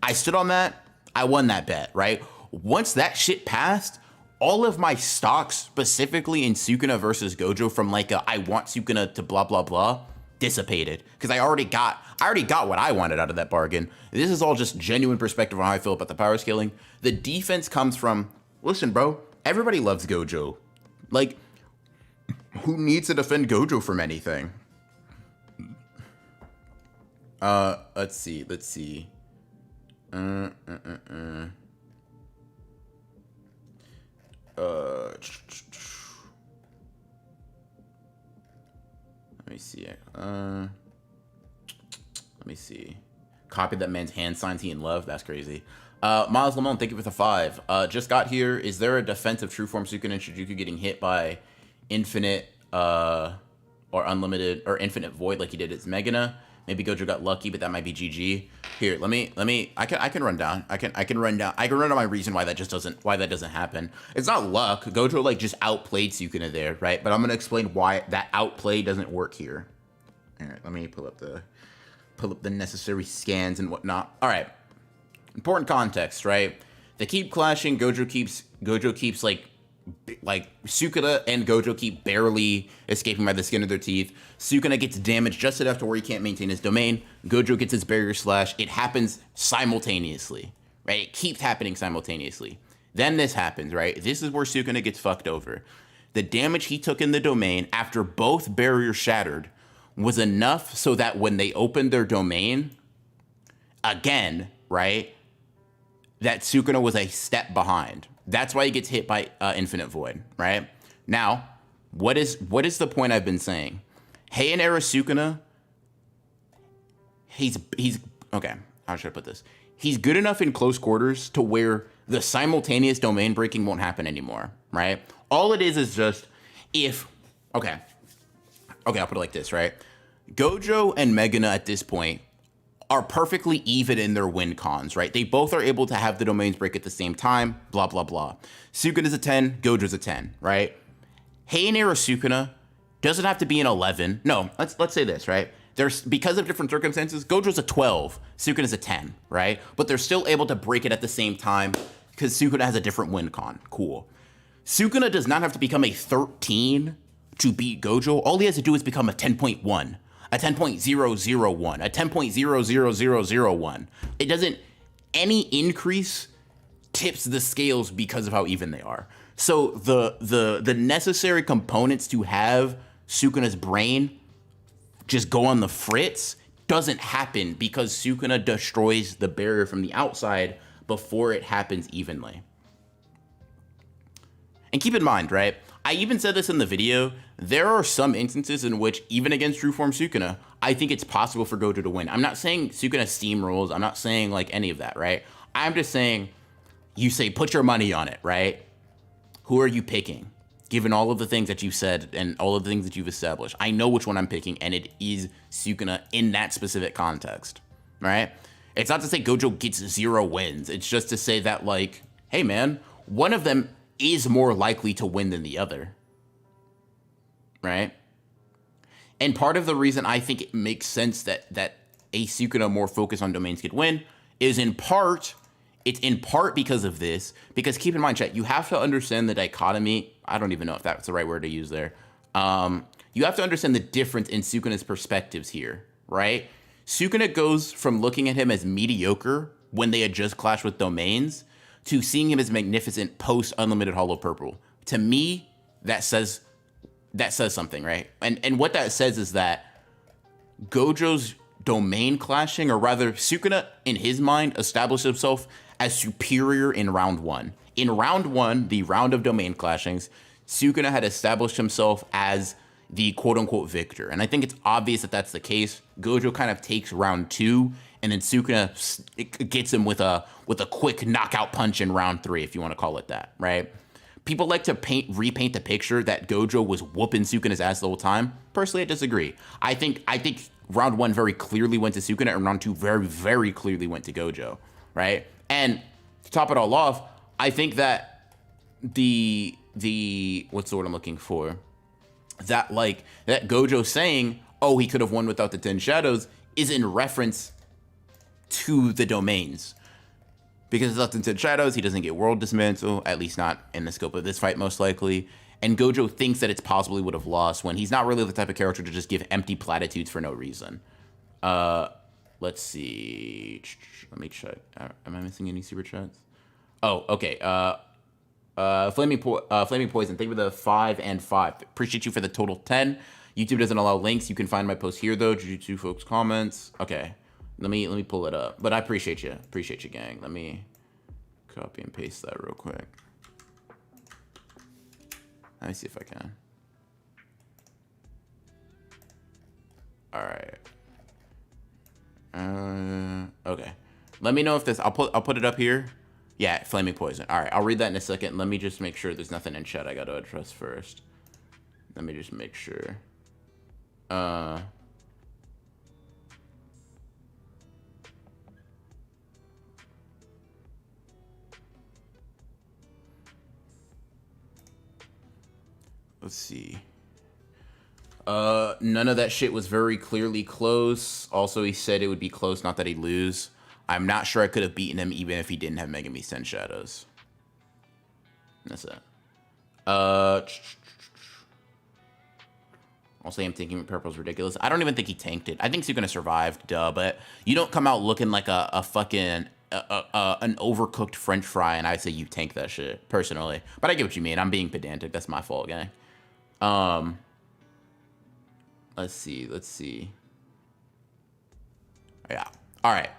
I stood on that, I won that bet, right? Once that shit passed, all of my stocks, specifically in Sukuna versus Gojo, from like I want Sukuna to blah, blah, blah, dissipated. Because I already got what I wanted out of that bargain. This is all just genuine perspective on how I feel about the power scaling. The defense comes from, listen, bro, everybody loves Gojo. Like, who needs to defend Gojo from anything? Let's see. Let me see. Let me see. Copy that man's hand signs he in love. That's crazy. Miles Lamone, thank you for the 5. Just got here. Is there a defense of true form Sukuna and Shinjuku getting hit by infinite or unlimited or infinite void like he did at Megana? Maybe Gojo got lucky, but that might be GG. Here, let me. I can run down. I can run down my reason why that doesn't happen. It's not luck. Gojo like just outplayed Sukuna there, right? But I'm gonna explain why that outplay doesn't work here. All right, let me pull up the necessary scans and whatnot. All right, important context, right? They keep clashing. Gojo keeps like Sukuna and Gojo keep barely escaping by the skin of their teeth. Sukuna gets damaged just enough to where he can't maintain his domain. Gojo gets his barrier slash. It happens simultaneously, right? It keeps happening simultaneously. Then this happens, right? This is where Sukuna gets fucked over. The damage he took in the domain after both barriers shattered was enough so that when they opened their domain again, right, that Sukuna was a step behind. That's why he gets hit by Infinite Void, right? Now, what is the point I've been saying? Heian era Sukuna, he's okay, how should I put this? He's good enough in close quarters to where the simultaneous domain breaking won't happen anymore, right? All it is just if, okay, I'll put it like this, right? Gojo and Megana at this point are perfectly even in their win cons, right? They both are able to have the domains break at the same time, blah, blah, blah. Sukuna's a 10, Gojo's a 10, right? Heian era Sukuna doesn't have to be an 11. No, let's say this, right? There's, because of different circumstances, Gojo's a 12, Sukuna's a 10, right? But they're still able to break it at the same time because Sukuna has a different win con. Cool. Sukuna does not have to become a 13 to beat Gojo. All he has to do is become a 10.1. A 10.001, a 10.00001. It doesn't, any increase tips the scales because of how even they are. So the necessary components to have Sukuna's brain just go on the fritz doesn't happen because Sukuna destroys the barrier from the outside before it happens evenly. And keep in mind, right? I even said this in the video, there are some instances in which, even against true form Sukuna, I think it's possible for Gojo to win. I'm not saying Sukuna steamrolls, I'm not saying like any of that, right? I'm just saying, you say put your money on it, right? Who are you picking? Given all of the things that you've said and all of the things that you've established, I know which one I'm picking, and it is Sukuna in that specific context, right? It's not to say Gojo gets 0 wins. It's just to say that, like, hey man, one of them is more likely to win than the other, right? And part of the reason I think it makes sense that a Sukuna more focused on domains could win is it's in part because of this, because keep in mind, chat, you have to understand the dichotomy. I don't even know if that's the right word to use there. You have to understand the difference in Sukuna's perspectives here, right? Sukuna goes from looking at him as mediocre when they had just clashed with domains to seeing him as magnificent post Unlimited Hollow Purple. To me, that says something, right? And what that says is that Gojo's domain clashing, or rather Sukuna in his mind established himself as superior in round 1. In round 1, the round of domain clashings, Sukuna had established himself as the quote-unquote victor. And I think it's obvious that that's the case. Gojo kind of takes round 2, and then Sukuna gets him with a quick knockout punch in round 3, if you want to call it that, right? People like to repaint the picture that Gojo was whooping Sukuna's ass the whole time. Personally, I disagree. I think round 1 very clearly went to Sukuna, and round 2 very, very clearly went to Gojo, right? And to top it all off, I think that the what's the word I'm looking for? That Gojo saying, oh, he could have won without the 10 shadows is in reference to the domains. Because without the 10 shadows, he doesn't get world dismantle, at least not in the scope of this fight, most likely. And Gojo thinks that it's possible he would have lost when he's not really the type of character to just give empty platitudes for no reason. Let's see. Let me check. Am I missing any super chats? Oh, okay. Flaming Poison, thank you for the 5 and 5. Appreciate you for the total 10. YouTube doesn't allow links. You can find my post here, though. Jujutsu folks' comments. Okay. Let me pull it up. But I appreciate you. Appreciate you, gang. Let me copy and paste that real quick. Let me see if I can. All right. Okay. Let me know if this. I'll put it up here. Yeah, Flaming Poison. All right. I'll read that in a second. Let me just make sure there's nothing in chat I got to address first. Let me just make sure. Let's see. None of that shit was very clearly close. Also, he said it would be close, not that he'd lose. I'm not sure I could have beaten him even if he didn't have Mega Beast 10 Shadows. That's it. I'll say I'm thinking Purple's ridiculous. I don't even think he tanked it. I think Sukuna survived, duh, but you don't come out looking like a fucking an overcooked French fry, and I say you tank that shit, personally. But I get what you mean. I'm being pedantic. That's my fault, gang. Let's see. Yeah. All right.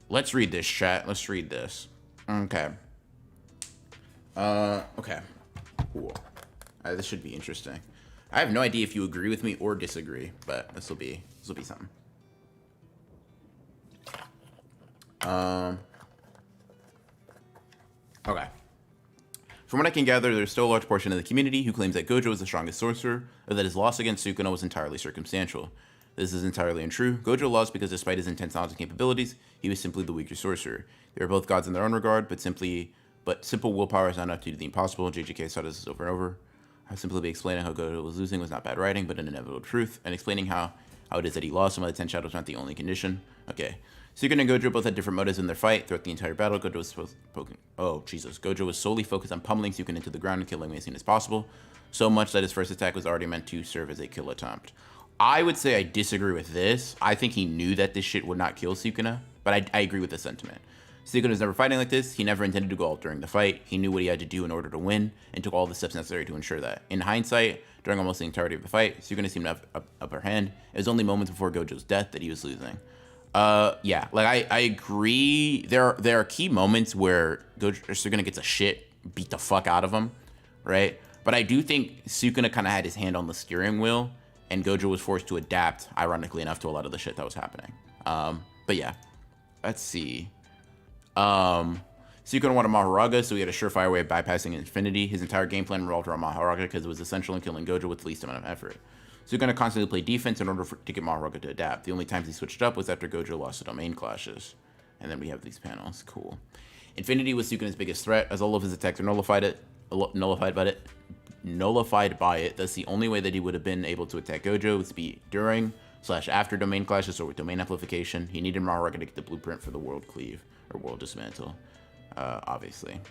Let's read this, chat. Let's read this. Okay. Okay. Cool. This should be interesting. I have no idea if you agree with me or disagree, but this will be something. Okay. From what I can gather, there's still a large portion of the community who claims that Gojo is the strongest sorcerer, or that his loss against Sukuna was entirely circumstantial. This is entirely untrue. Gojo lost because despite his intense knowledge and capabilities, he was simply the weaker sorcerer. They are both gods in their own regard, but simple willpower is not enough to do the impossible. JJK saw this over and over. I'll simply be explaining how Gojo was losing was not bad writing, but an inevitable truth, and explaining how it is that he lost. Some of the 10 shadows not the only condition. Okay. Sukuna and Gojo both had different motives in their fight. Throughout the entire battle, Gojo was solely focused on pummeling Sukuna into the ground and killing him as soon as possible, so much that his first attack was already meant to serve as a kill attempt. I would say I disagree with this. I think he knew that this shit would not kill Sukuna, but I agree with the sentiment. Sukuna was never fighting like this. He never intended to go out during the fight. He knew what he had to do in order to win, and took all the steps necessary to ensure that. In hindsight, during almost the entirety of the fight, Sukuna seemed to have upper hand. It was only moments before Gojo's death that he was losing. Yeah, like I agree. There are key moments where Sukuna gets a shit beat the fuck out of him, right? But I do think Sukuna kind of had his hand on the steering wheel, and Gojo was forced to adapt, ironically enough, to a lot of the shit that was happening. But yeah, let's see. Sukuna wanted Mahoraga, so he had a surefire way of bypassing Infinity. His entire game plan revolved around Mahoraga because it was essential in killing Gojo with the least amount of effort. Sukuna constantly played defense in order to get Mahoraga to adapt. The only times he switched up was after Gojo lost the domain clashes. And then we have these panels. Cool. Infinity was Sukuna's biggest threat, as all of his attacks are nullified by it. Thus, the only way that he would have been able to attack Gojo was to be during/after domain clashes or with domain amplification. He needed Mahoraga to get the blueprint for the world cleave, or world dismantle, obviously.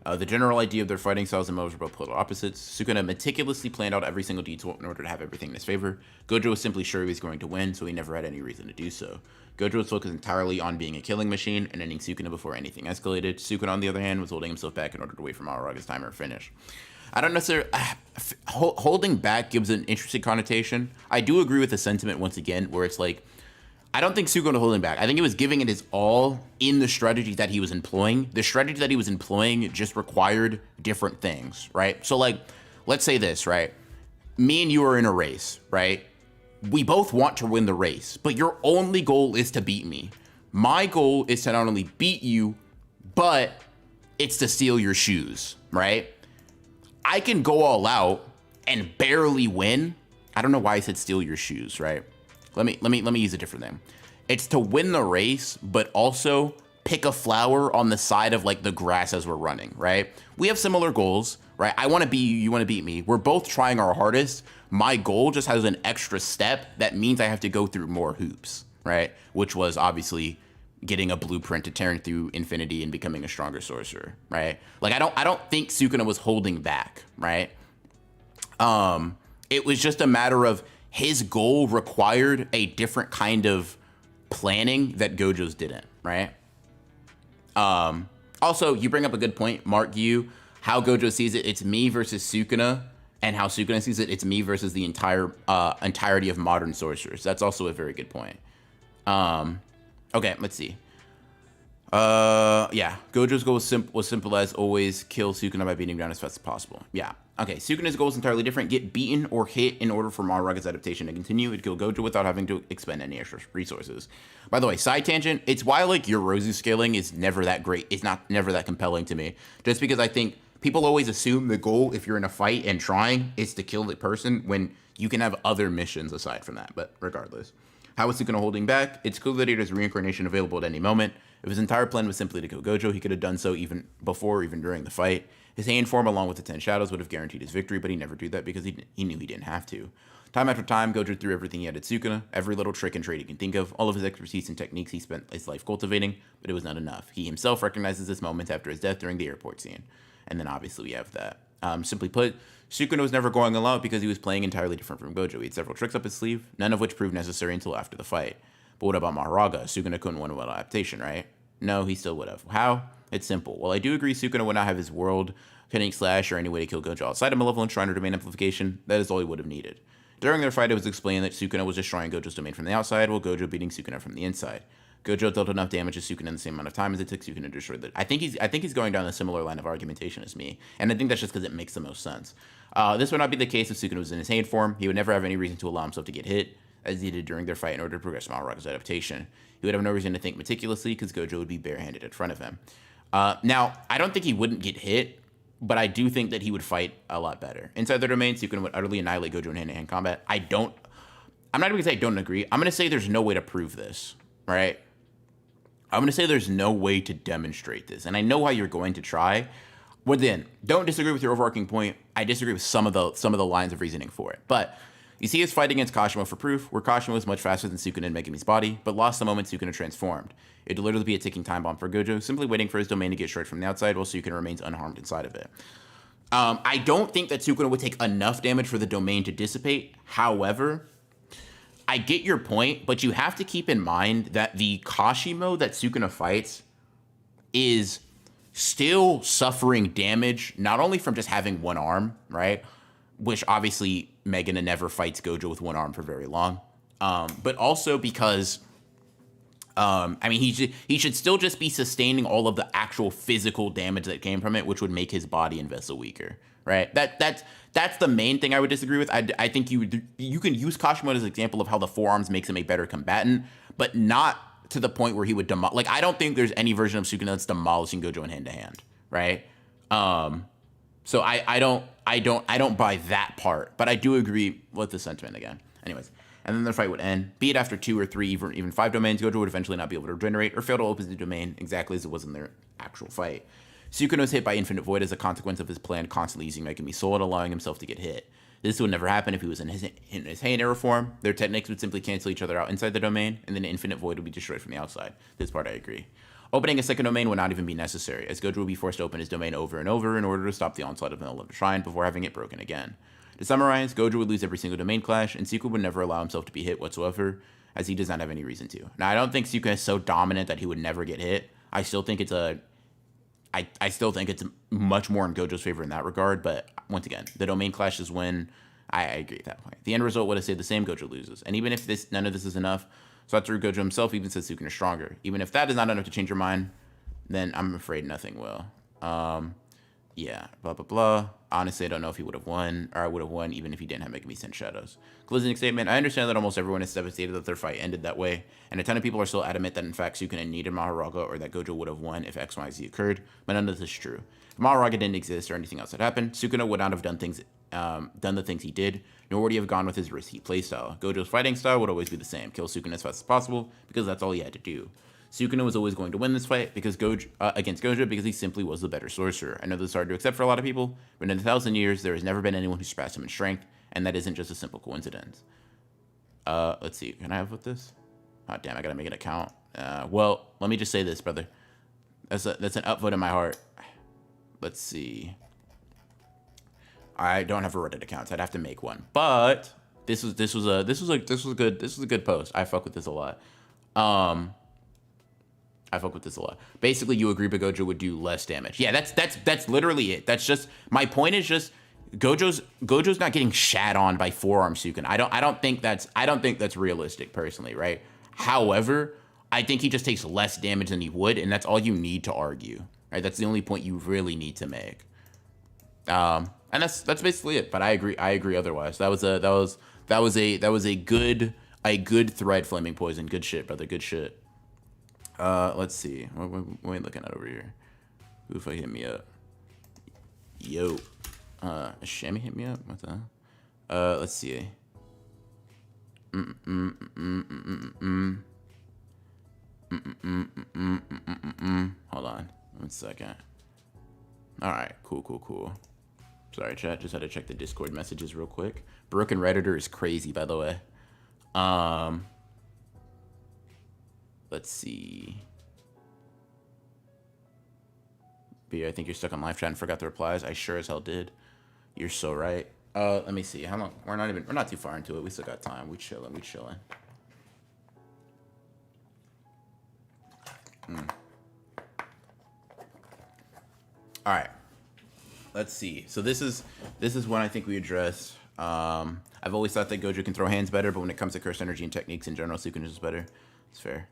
The general idea of their fighting styles and moves were both polar opposites. Sukuna meticulously planned out every single detail in order to have everything in his favor. Gojo was simply sure he was going to win, so he never had any reason to do so. Gojo was focused entirely on being a killing machine and ending Sukuna before anything escalated. Sukuna, on the other hand, was holding himself back in order to wait for Mahoraga's timer to finish. I don't necessarily... holding back gives an interesting connotation. I do agree with the sentiment once again, where it's like, I don't think Sukuna was holding back. I think he was giving it his all in the strategy that he was employing. The strategy that he was employing just required different things, right? So, like, let's say this, right? me and you are in a race, right? We both want to win the race, but your only goal is to beat me. My goal is to not only beat you, but it's to steal your shoes, right? I can go all out and barely win. I don't know why I said steal your shoes, right? Let me use a different thing. It's to win the race, but also pick a flower on the side of like the grass as we're running, right? We have similar goals, right? I want to beat you, you want to beat me. We're both trying our hardest. My goal just has an extra step that means I have to go through more hoops, right? Which was obviously getting a blueprint to tearing through infinity and becoming a stronger sorcerer, right? Like I don't think Sukuna was holding back, right? It was just a matter of his goal required a different kind of planning that Gojo's didn't, right? Also, you bring up a good point, Mark Yu, how Gojo sees it, it's me versus Sukuna, and how Sukuna sees it, it's me versus the entirety of modern sorcerers. That's also a very good point. Okay, let's see. Yeah, Gojo's goal was simple as always, kill Sukuna by beating him down as fast as possible. Yeah. Okay, Sukuna's goal is entirely different. Get beaten or hit in order for Mahoraga's adaptation to continue. It'd kill Gojo without having to expend any extra resources. By the way, side tangent, it's why like Yorozu scaling is never that great. It's never that compelling to me. Just because I think people always assume the goal, if you're in a fight and trying, is to kill the person when you can have other missions aside from that. But regardless. How is Sukuna holding back? It's clear that he has reincarnation available at any moment. If his entire plan was simply to kill Gojo, he could have done so even before, even during the fight. His hand form along with the 10 shadows would have guaranteed his victory, but he never did that because he knew he didn't have to. Time after time, Gojo threw everything he had at Sukuna, every little trick and trade he can think of, all of his expertise and techniques he spent his life cultivating, but it was not enough. He himself recognizes this moment after his death during the airport scene. And then obviously we have that. Simply put, Sukuna was never going all out because he was playing entirely different from Gojo. He had several tricks up his sleeve, none of which proved necessary until after the fight. But what about Mahoraga? Sukuna couldn't win without adaptation, right? No, he still would have. How? It's simple. While I do agree Sukuna would not have his world cutting slash or any way to kill Gojo outside of Malevolent Shrine or Domain Amplification, that is all he would have needed. During their fight, it was explained that Sukuna was destroying Gojo's domain from the outside, while Gojo beating Sukuna from the inside. Gojo dealt enough damage to Sukuna in the same amount of time as it took Sukuna to destroy the... I think he's going down a similar line of argumentation as me, and I think that's just because it makes the most sense. This would not be the case if Sukuna was in his hand form. He would never have any reason to allow himself to get hit, as he did during their fight in order to progress Mahoraga's adaptation. He would have no reason to think meticulously, because Gojo would be barehanded in front of him. Now, I don't think he wouldn't get hit, but I do think that he would fight a lot better. Inside their domain, Sukuna would utterly annihilate Gojo in hand-to-hand combat. I'm not even going to say I don't agree. I'm going to say there's no way to prove this, right? I'm going to say there's no way to demonstrate this. And I know how you're going to try. Well, then, don't disagree with your overarching point. I disagree with some of the lines of reasoning for it. But you see his fight against Kashimo for proof, where Kashimo was much faster than Sukuna in Megami's body, but lost the moment Sukuna transformed. It'd literally be a ticking time bomb for Gojo, simply waiting for his domain to get destroyed from the outside while Sukuna remains unharmed inside of it. I don't think that Sukuna would take enough damage for the domain to dissipate. However, I get your point, but you have to keep in mind that the Kashimo that Sukuna fights is still suffering damage, not only from just having one arm, right? Which obviously Megana never fights Gojo with one arm for very long. But also because, he should still just be sustaining all of the actual physical damage that came from it, which would make his body and vessel weaker, right? That's the main thing I would disagree with. I think you can use Kashimo as an example of how the forearms makes him a better combatant, but not to the point where he would I don't think there's any version of Sukuna that's demolishing Gojo in hand-to-hand, right? So I don't buy that part, but I do agree with the sentiment again. Anyways, and then the fight would end. Be it after 2 or 3, even 5 domains, Gojo would eventually not be able to regenerate or fail to open the domain exactly as it was in their actual fight. Sukuna was hit by Infinite Void as a consequence of his plan constantly using Megami Soul and allowing himself to get hit. This would never happen if he was in his hand error form. Their techniques would simply cancel each other out inside the domain, and then Infinite Void would be destroyed from the outside. This part I agree. Opening a second domain would not even be necessary, as Gojo would be forced to open his domain over and over in order to stop the onslaught of the Malevolent Shrine before having it broken again. To summarize, Gojo would lose every single domain clash, and Sukuna would never allow himself to be hit whatsoever, as he does not have any reason to. Now, I don't think Sukuna is so dominant that he would never get hit. I still think it's much more in Gojo's favor in that regard, but once again, the domain clashes win. I agree at that point. The end result would have stayed the same, Gojo loses. And even if none of this is enough, Satoru Gojo himself even says Sukuna is stronger. Even if that is not enough to change your mind, then I'm afraid nothing will. yeah, blah, blah, blah. Honestly, I don't know if he would have won, or I would have won even if he didn't have Make Me Send Shadows. Closing statement, I understand that almost everyone is devastated that their fight ended that way, and a ton of people are still adamant that in fact Sukuna needed Mahoraga or that Gojo would have won if X, Y, Z occurred, but none of this is true. If Mahoraga didn't exist or anything else had happened, Sukuna would not have done the things he did, nor would he have gone with his risky playstyle. Gojo's fighting style would always be the same, kill Sukuna as fast as possible, because that's all he had to do. Sukuna was always going to win this fight because against Gojo because he simply was the better sorcerer. I know this is hard to accept for a lot of people, but in 1,000 years, there has never been anyone who surpassed him in strength, and that isn't just a simple coincidence. Let's see. Can I have with this? Oh, damn, I gotta make an account. Well, let me just say this, brother. That's an upvote in my heart. Let's see. I don't have a Reddit account, so I'd have to make one. But this was a good post. I fuck with this a lot. I fuck with this a lot. Basically, you agree, but Gojo would do less damage. Yeah, that's literally it. That's just my point. Is just Gojo's not getting shat on by forearm Sukuna. I don't think that's realistic personally, right? However, I think he just takes less damage than he would, and that's all you need to argue, right? That's the only point you really need to make. And that's basically it. But I agree otherwise. That was a good thread, Flaming Poison. Good shit, brother. Good shit. Let's see. What are we looking at over here? Who if I hit me up? Yo. Shammy hit me up? What the hell? Let's see. Hold on. 1 second. Alright, cool. Sorry, chat. Just had to check the Discord messages real quick. Broken Redditor is crazy, by the way. Let's see. B, I think you're stuck on live chat and forgot the replies. I sure as hell did. You're so right. Let me see. How long? We're not too far into it. We still got time. We chilling. All right. Let's see. So this is one I think we addressed. I've always thought that Gojo can throw hands better, but when it comes to curse energy and techniques in general, Sukuna is better. It's fair.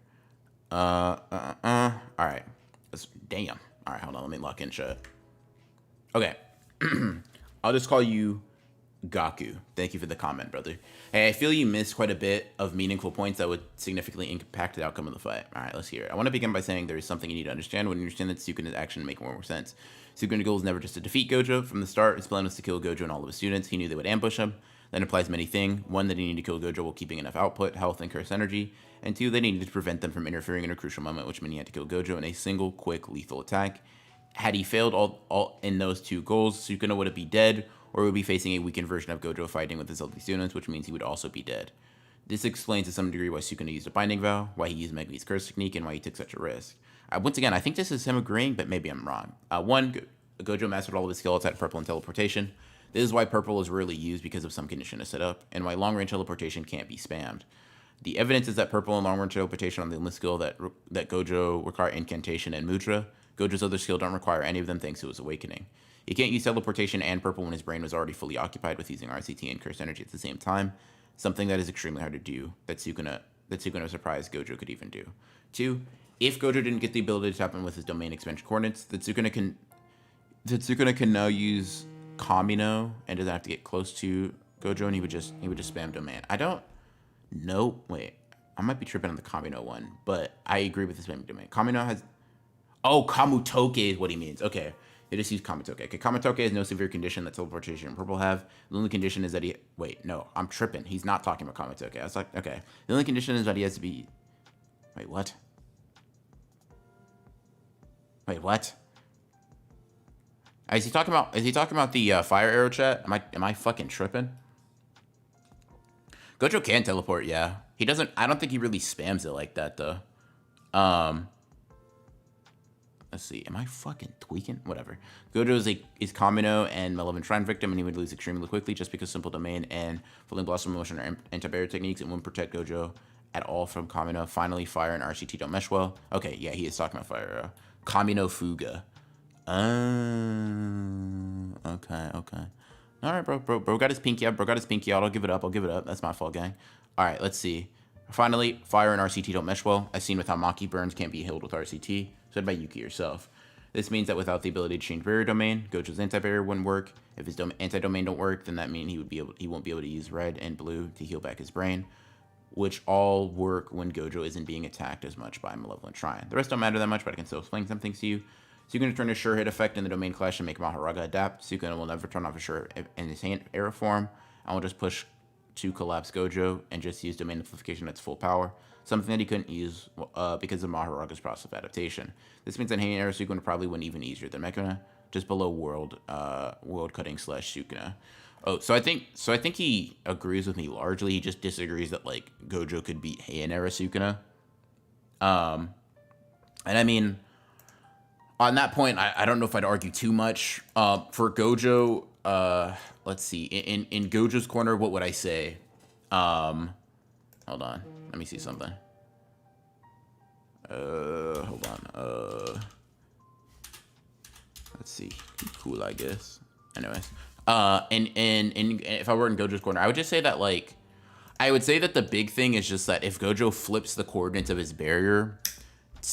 All right. Damn. All right, hold on. Let me lock in chat. Okay. I'll just call you Gaku. Thank you for the comment, brother. Hey, I feel you missed quite a bit of meaningful points that would significantly impact the outcome of the fight. All right, let's hear it. I want to begin by saying there is something you need to understand when you understand that Sukuna's action make more sense. Sukuna's goal is never just to defeat Gojo. From the start, his plan was to kill Gojo and all of his students. He knew they would ambush him. That implies many things. One, that he needed to kill Gojo while keeping enough output, health, and curse energy. And two, that he needed to prevent them from interfering in a crucial moment, which meant he had to kill Gojo in a single, quick, lethal attack. Had he failed all in those two goals, Sukuna would be dead, or would be facing a weakened version of Gojo fighting with his healthy students, which means he would also be dead. This explains to some degree why Sukuna used a binding vow, why he used Megami's curse technique, and why he took such a risk. Once again, I think this is him agreeing, but maybe I'm wrong. Gojo mastered all of his skills at purple and teleportation. This is why purple is rarely used because of some condition to set up, and why long-range teleportation can't be spammed. The evidence is that purple and long-range teleportation are the only skill that Gojo require incantation and mudra. Gojo's other skill don't require any of them thanks to his awakening. He can't use teleportation and purple when his brain was already fully occupied with using RCT and curse energy at the same time, something that is extremely hard to do, that Sukuna surprised Gojo could even do. 2, if Gojo didn't get the ability to tap in with his domain expansion coordinates, that Sukuna can now use Kamino and doesn't have to get close to Gojo, and he would just spam domain. I don't know. Wait, I might be tripping on the Kamino one, but I agree with the spamming domain. Kamino has. Oh, Kamutoke is what he means. Okay. He just used Kamutoke. Okay, Kamutoke has no severe condition that teleportation and purple have. The only condition is that he... Wait, no, I'm tripping. He's not talking about Kamutoke. I was like, okay. The only condition is that he has to be... Wait, what? Is he talking about the fire arrow chat? Am I fucking tripping? Gojo can teleport, yeah. He doesn't... I don't think he really spams it like that, though. Let's see. Am I fucking tweaking? Whatever. Gojo is Kamino and Malevolent Shrine victim, and he would lose extremely quickly just because Simple Domain and Falling Blossom Motion are anti-barrier techniques and wouldn't protect Gojo at all from Kamino. Finally, Fire and RCT don't mesh well. Okay, yeah, he is talking about Fire. Kamino Fuga. Okay. All right, bro got his pinky out. I'll give it up. That's my fault, gang. All right, let's see. Finally, Fire and RCT don't mesh well, as seen with how Maki burns can't be healed with RCT. Said by Yuki herself. This means that without the ability to change barrier domain, Gojo's anti-barrier wouldn't work. If his anti-domain don't work, then that means he won't be able to use red and blue to heal back his brain, which all work when Gojo isn't being attacked as much by Malevolent Shrine. The rest don't matter that much, but I can still explain some things to you. Sukuna turn a sure hit effect in the domain clash and make Mahoraga adapt. Sukuna will never turn off a sure in his arrow form, and will just push to collapse Gojo and just use domain amplification at its full power, something that he couldn't use because of Mahoraga's process of adaptation. This means that hanging arrow Sukuna probably went even easier than Mechana, just below world cutting / Sukuna. Oh, so I think he agrees with me largely. He just disagrees that like Gojo could beat Heian era Sukuna. And I mean, on that point, I don't know if I'd argue too much. For Gojo, let's see. In Gojo's corner, what would I say? Hold on. Let me see something. Hold on. Let's see. Cool, I guess. Anyways. And if I were in Gojo's corner, I would just say that, like, I would say that the big thing is just that if Gojo flips the coordinates of his barrier,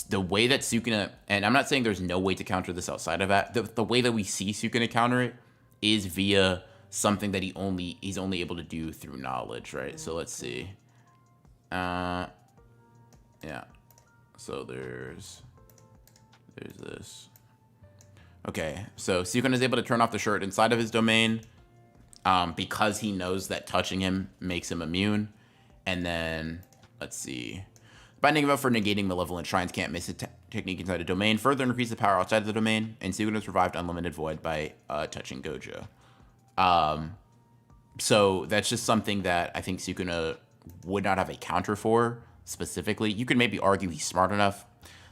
the way that Sukuna, and I'm not saying there's no way to counter this outside of that, the way that we see Sukuna counter it is via something that he's only able to do through knowledge, right? So let's see. Yeah. So there's this. Okay, so Sukuna is able to turn off the shirt inside of his domain because he knows that touching him makes him immune. And then, let's see. Binding about for negating Malevolent Shrines can't miss a technique inside a domain. Further increase the power outside of the domain. And Sukuna has revived Unlimited Void by touching Gojo. So that's just something that I think Sukuna would not have a counter for specifically. You could maybe argue he's smart enough.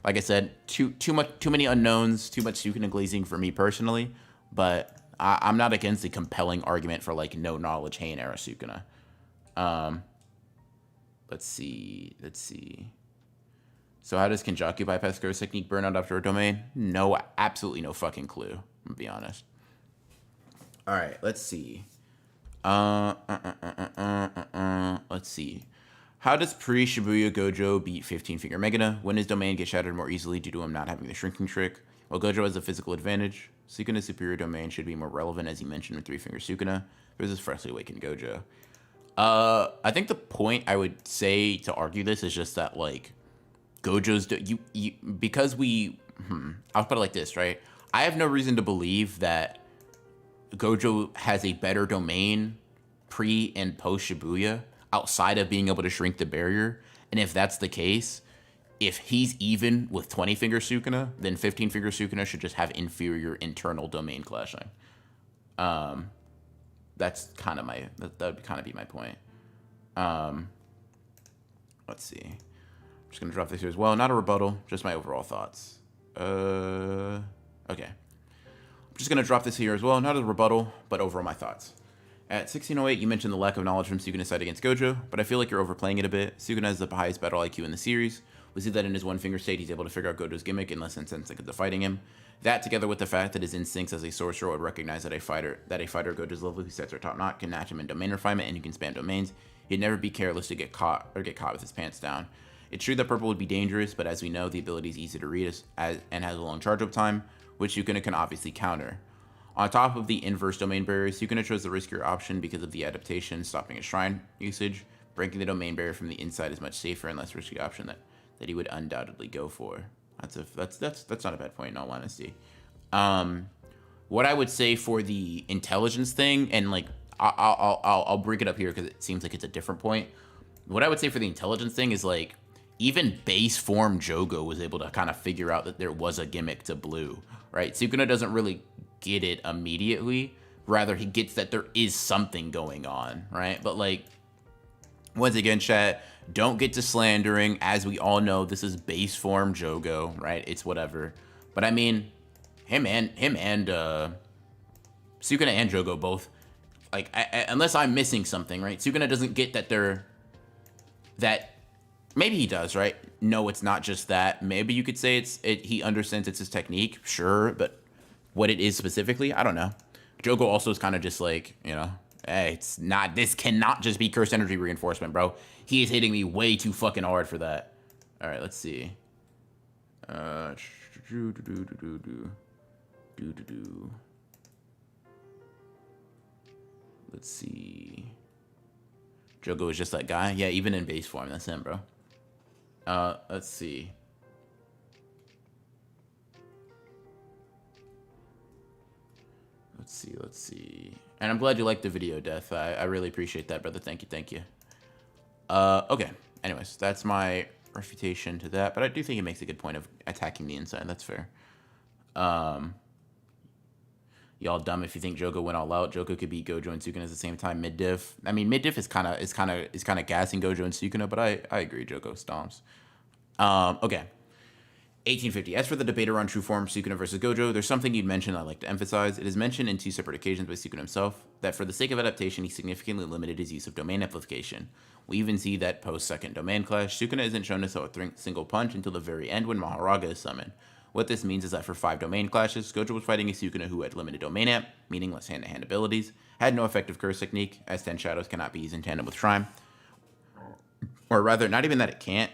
Like I said, too many unknowns, too much Sukuna glazing for me personally, but I'm not against the compelling argument for like no knowledge Heian era Sukuna. Let's see. So how does Kenjaku bypass Gojo's technique burn out after a domain? No, absolutely no fucking clue. I'm gonna be honest. All right, let's see. Let's see. How does pre-Shibuya Gojo beat 15-finger Megana? When his domain gets shattered more easily due to him not having the shrinking trick? Well, Gojo has a physical advantage. Sukuna's superior domain should be more relevant, as he mentioned with 3-finger Sukuna versus freshly awakened Gojo. I think the point I would say to argue this is just that, like, Gojo's... because we... I'll put it like this, right? I have no reason to believe that Gojo has a better domain pre- and post-Shibuya outside of being able to shrink the barrier. And if that's the case, if he's even with 20-finger Sukuna, then 15-finger Sukuna should just have inferior internal domain clashing. That's kind of that would kind of be my point. Let's see. I'm just gonna drop this here as well. Not a rebuttal, just my overall thoughts. Okay. I'm just gonna drop this here as well. Not a rebuttal, but overall my thoughts. At 1608, you mentioned the lack of knowledge from Sukuna's side against Gojo, but I feel like you're overplaying it a bit. Sukuna has the highest battle IQ in the series. We see that in his one-finger state, he's able to figure out Gojo's gimmick in less than 10 seconds of fighting him. That, together with the fact that his instincts as a sorcerer would recognize that a fighter Gojo's level who sets are top knot can match him in domain refinement and who can spam domains, he'd never be careless to get caught with his pants down. It's true that purple would be dangerous, but as we know, the ability is easy to read and has a long charge-up time, which Sukuna can obviously counter. On top of the inverse domain barriers, Sukuna chose the riskier option because of the adaptation, stopping his shrine usage. Breaking the domain barrier from the inside is much safer and less risky option that he would undoubtedly go for. That's not a bad point in all honesty. What I would say for the intelligence thing, and like I'll bring it up here because it seems like it's a different point. What I would say for the intelligence thing is like even base form Jogo was able to kind of figure out that there was a gimmick to blue, right? Sukuna doesn't really get it immediately. Rather, he gets that there is something going on, right? But like, once again, chat, don't get to slandering. As we all know, this is base form Jogo, right? It's whatever. But I mean, him and Sukuna and Jogo both, like, unless I'm missing something, right? Sukuna doesn't get that maybe he does, right? No, it's not just that. Maybe you could say he understands it's his technique, sure, but what it is specifically, I don't know. Jogo also is kind of just like, you know, hey, this cannot just be cursed energy reinforcement, bro. He is hitting me way too fucking hard for that. All right, let's see. Uh, do do do do do do do do. Let's see. Jogo is just that guy. Yeah, even in base form, that's him, bro. Let's see. Let's see. And I'm glad you liked the video, Death. I really appreciate that, brother. Thank you. Okay. Anyways, that's my refutation to that. But I do think it makes a good point of attacking the inside. That's fair. Y'all dumb if you think Jogo went all out. Jogo could beat Gojo and Sukuna at the same time mid diff. I mean, mid diff is kind of gassing Gojo and Sukuna, but I agree. Jogo stomps. Okay. 1850. As for the debate around true form Sukuna versus Gojo, there's something you'd mentioned I'd like to emphasize. It is mentioned in 2 separate occasions by Sukuna himself that for the sake of adaptation, he significantly limited his use of domain amplification. We even see that post-second domain clash, Sukuna isn't shown to throw a single punch until the very end when Mahoraga is summoned. What this means is that for 5 domain clashes, Gojo was fighting a Sukuna who had limited domain amp, meaning less hand-to-hand abilities, had no effective curse technique, as 10 shadows cannot be used in tandem with Shrine. Or rather, not even that it can't.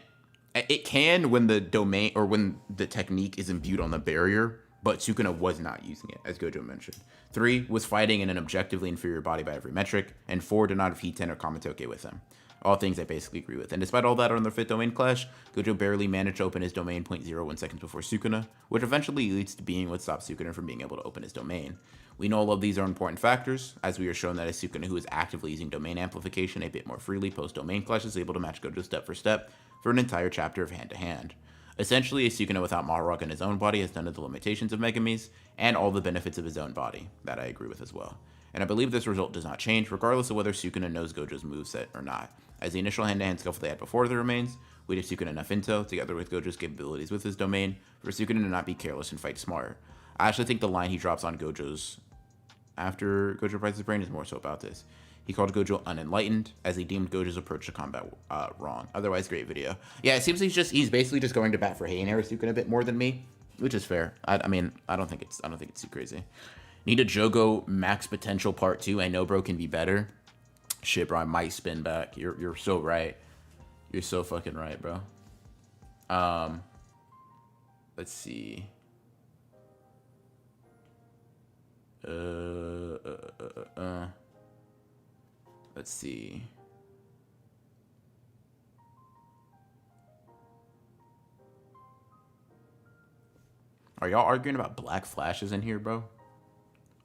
It can when the domain or when the technique is imbued on the barrier, but Sukuna was not using it, as Gojo mentioned. 3 was fighting in an objectively inferior body by every metric, and 4 did not have Heat 10 or Kamitoke with him. All things I basically agree with. And despite all that on their 5th domain clash, Gojo barely managed to open his domain 0.01 seconds before Sukuna, which eventually leads to being what stops Sukuna from being able to open his domain. We know all of these are important factors, as we are shown that a Sukuna who is actively using domain amplification a bit more freely post-domain clash is able to match Gojo step for step for an entire chapter of hand-to-hand. Essentially, a Sukuna without Mahoraga in his own body has none of the limitations of Megami's, and all the benefits of his own body. That I agree with as well. And I believe this result does not change, regardless of whether Sukuna knows Gojo's moveset or not. As the initial hand-to-hand scuffle they had before the remains, we give Sukuna enough intel, together with Gojo's capabilities with his domain, for Sukuna to not be careless and fight smart. I actually think the line he drops on Gojo's after Gojo prides his brain is more so about this. He called Gojo unenlightened, as he deemed Gojo's approach to combat wrong. Otherwise, great video. Yeah, it seems he's basically just going to bat for Heian Sukuna a bit more than me, which is fair. I mean, I don't think it's too crazy. Need a Jogo max potential part 2. I know, bro, can be better. Shit, bro, I might spin back. You're so right. You're so fucking right, bro. Let's see. Let's see. Are y'all arguing about black flashes in here, bro?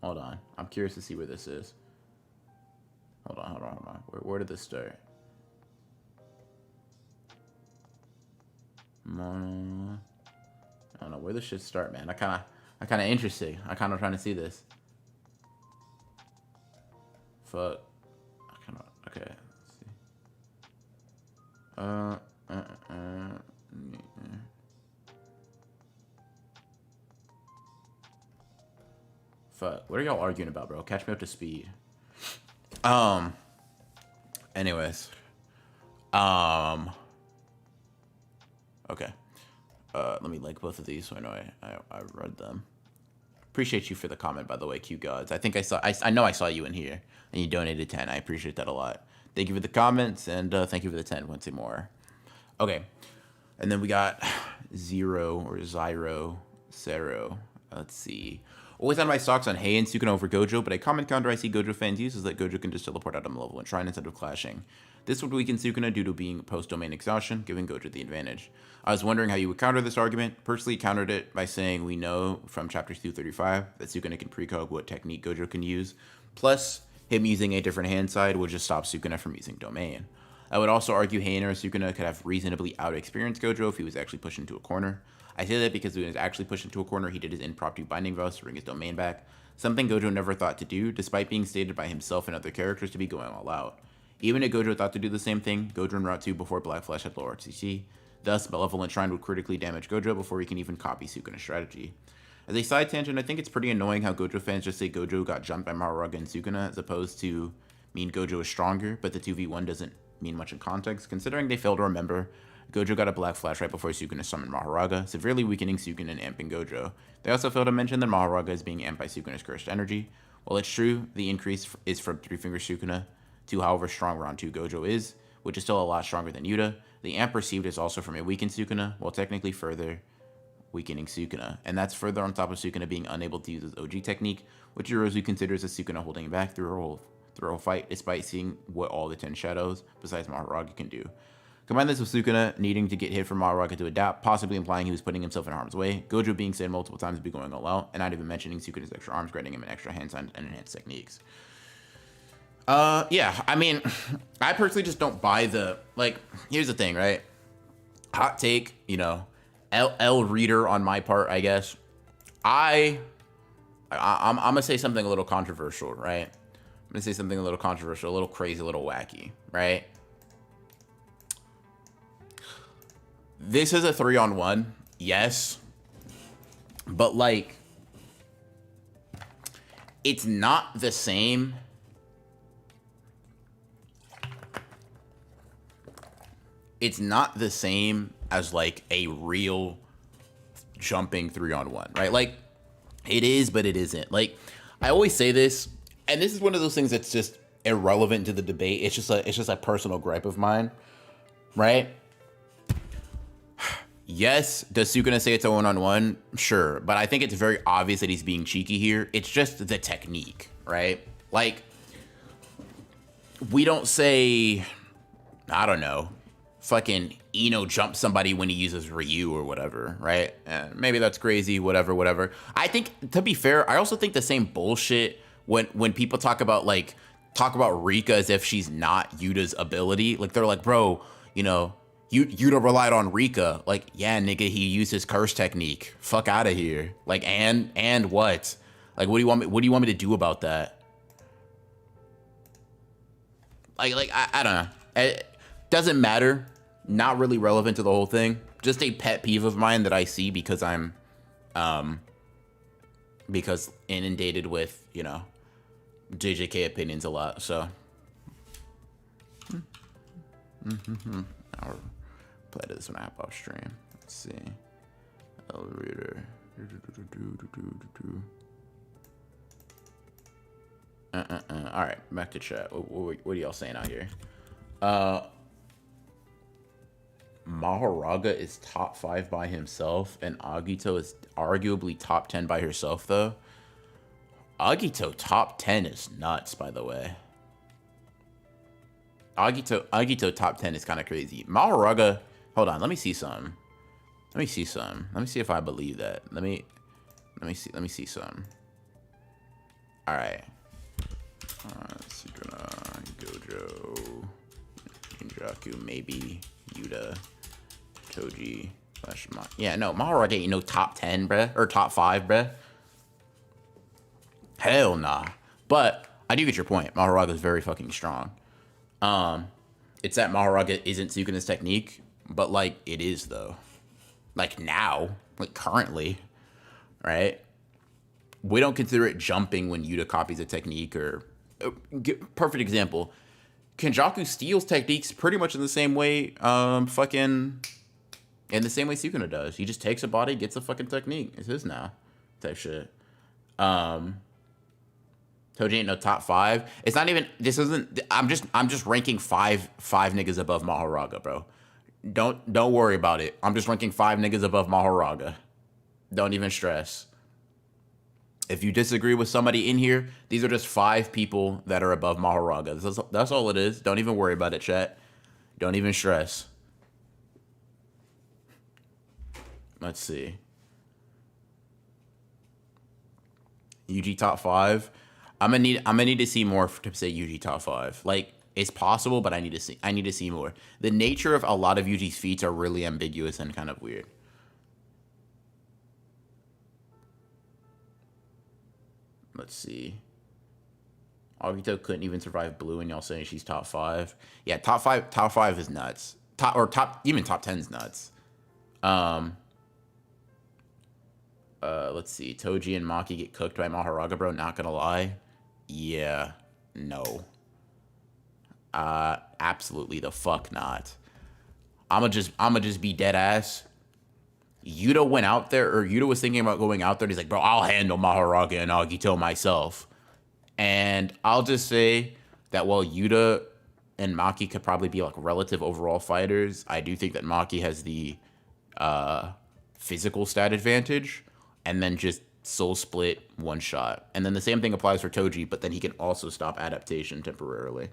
Hold on. I'm curious to see where this is. Hold on. Where did this start? I don't know where this should start, man. I kind of interested. I kind of trying to see this. Fuck. Okay. Let's see. Fuck. What are y'all arguing about, bro? Catch me up to speed. Anyways. Okay. Let me like both of these so I know I read them. Appreciate you for the comment, by the way, Q Gods. I think I know I saw you in here, and you donated 10. I appreciate that a lot. Thank you for the comments, and thank you for the 10 once more. Okay. And then we got Zero. Let's see. Always had my stocks on Heian Sukuna over Gojo, but a common counter I see Gojo fans use is that Gojo can just teleport out of level and Shrine instead of clashing. This would weaken Sukuna due to being post-domain exhaustion, giving Gojo the advantage. I was wondering how you would counter this argument. Personally countered it by saying we know from chapters 235 that Sukuna can precog what technique Gojo can use, plus him using a different hand side will just stop Sukuna from using domain. I would also argue Heian or Sukuna could have reasonably out-experienced Gojo if he was actually pushed into a corner. I say that because when he was actually pushed into a corner, he did his impromptu binding vows to bring his domain back, something Gojo never thought to do, despite being stated by himself and other characters to be going all out. Even if Gojo thought to do the same thing, Gojo in Route 2 before Black Flash had low RCT. Thus, Malevolent Shrine would critically damage Gojo before he can even copy Sukuna's strategy. As a side tangent, I think it's pretty annoying how Gojo fans just say Gojo got jumped by Mahoraga and Sukuna, as opposed to mean Gojo is stronger, but the 2v1 doesn't mean much in context, considering they fail to remember Gojo got a Black Flash right before Sukuna summoned Mahoraga, severely weakening Sukuna and amping Gojo. They also fail to mention that Mahoraga is being amped by Sukuna's cursed energy. While it's true, the increase is from 3-finger Sukuna to however strong round 2 Gojo is, which is still a lot stronger than Yuta. The amp received is also from a weakened Sukuna, while technically further weakening Sukuna. And that's further on top of Sukuna being unable to use his OG technique, which Yorozu considers as Sukuna holding back through a whole fight, despite seeing what all the 10 shadows, besides Mahoraga, can do. Combine this with Sukuna needing to get hit from Mahoraga to adapt, possibly implying he was putting himself in harm's way. Gojo being said multiple times to be going all out, and not even mentioning Sukuna's extra arms, granting him an extra hand sign and enhanced techniques. Yeah, I mean, I personally just don't buy the, like, here's the thing, right? Hot take, you know, L reader on my part, I guess. I'm gonna say something a little controversial, right? I'm gonna say something a little controversial, a little crazy, a little wacky, right? This is a 3-on-1, yes, but like, it's not the same. It's not the same as like a real jumping 3-on-1, right? Like, it is, but it isn't. Like, I always say this, and this is one of those things that's just irrelevant to the debate. It's just a personal gripe of mine, right? Yes, does Sukuna say it's a 1-on-1? Sure, but I think it's very obvious that he's being cheeky here. It's just the technique, right? Like, we don't say, I don't know, fucking Ino jump somebody when he uses Ryu or whatever, right? Maybe that's crazy, whatever. I think, to be fair, I also think the same bullshit when people talk about Rika as if she's not Yuta's ability. Like, they're like, bro, you know, Yuta relied on Rika. Like, yeah, nigga, he used his curse technique. Fuck out of here. Like, and what? Like, what do you want me to do about that? Like, I don't know. It doesn't matter. Not really relevant to the whole thing. Just a pet peeve of mine that I see because I'm, because inundated with, you know, JJK opinions a lot. So, I'll play this when I hop off stream. Let's see. L reader. All right, back to chat. What are y'all saying out here? Mahoraga is top 5 by himself, and Agito is arguably top 10 by herself, though. Agito top 10 is nuts, by the way. Agito top 10 is kind of crazy. Mahoraga, hold on, let me see some. Let me see if I believe that. Let me see some. All right. Sukuna, Gojo, Jinjaku, maybe Yuta, Toji, yeah, no, Mahoraga ain't no top 10, bruh, or top 5, bruh. Hell nah. But I do get your point. Mahoraga is very fucking strong. It's that Mahoraga isn't Sukuna's technique, but like it is though. Like now, like currently, right? We don't consider it jumping when Yuta copies a technique or perfect example. Kenjaku steals techniques pretty much in the same way, in the same way Sukuna does. He just takes a body, gets a fucking technique. It's his now, type shit. Toji ain't no top 5. It's not even. This isn't. I'm just ranking five niggas above Mahoraga, bro. Don't worry about it. I'm just ranking 5 niggas above Mahoraga. Don't even stress. If you disagree with somebody in here, these are just 5 people that are above Mahoraga. That's all it is. Don't even worry about it, chat. Don't even stress. Let's see. UG top 5. I'm gonna need to see more to say UG top 5. Like, it's possible, but I need to see more. The nature of a lot of UG's feats are really ambiguous and kind of weird. Let's see. Agito couldn't even survive blue, and y'all saying she's top 5. Yeah, top 5 is nuts. Even top 10 is nuts. Let's see. Toji and Maki get cooked by Mahoraga, bro. Not gonna lie. Yeah. No. Absolutely the fuck not. I'ma just be dead ass. Yuta went out there, or Yuta was thinking about going out there, and he's like, bro, I'll handle Mahoraga and Agito myself. And I'll just say that while Yuta and Maki could probably be like relative overall fighters, I do think that Maki has the physical stat advantage, and then just soul split one shot. And then the same thing applies for Toji, but then he can also stop adaptation temporarily.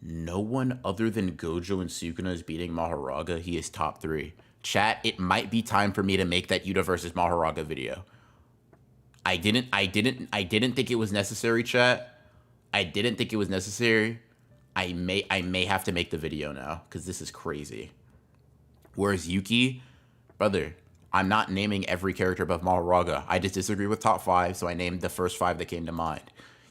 No one other than Gojo and Sukuna is beating Mahoraga. He is top 3. Chat, it might be time for me to make that Yuta versus Mahoraga video. I didn't think it was necessary, chat. I didn't think it was necessary. I may have to make the video now because this is crazy. Whereas Yuki, brother, I'm not naming every character above Mahoraga. I just disagree with top 5, so I named the first 5 that came to mind.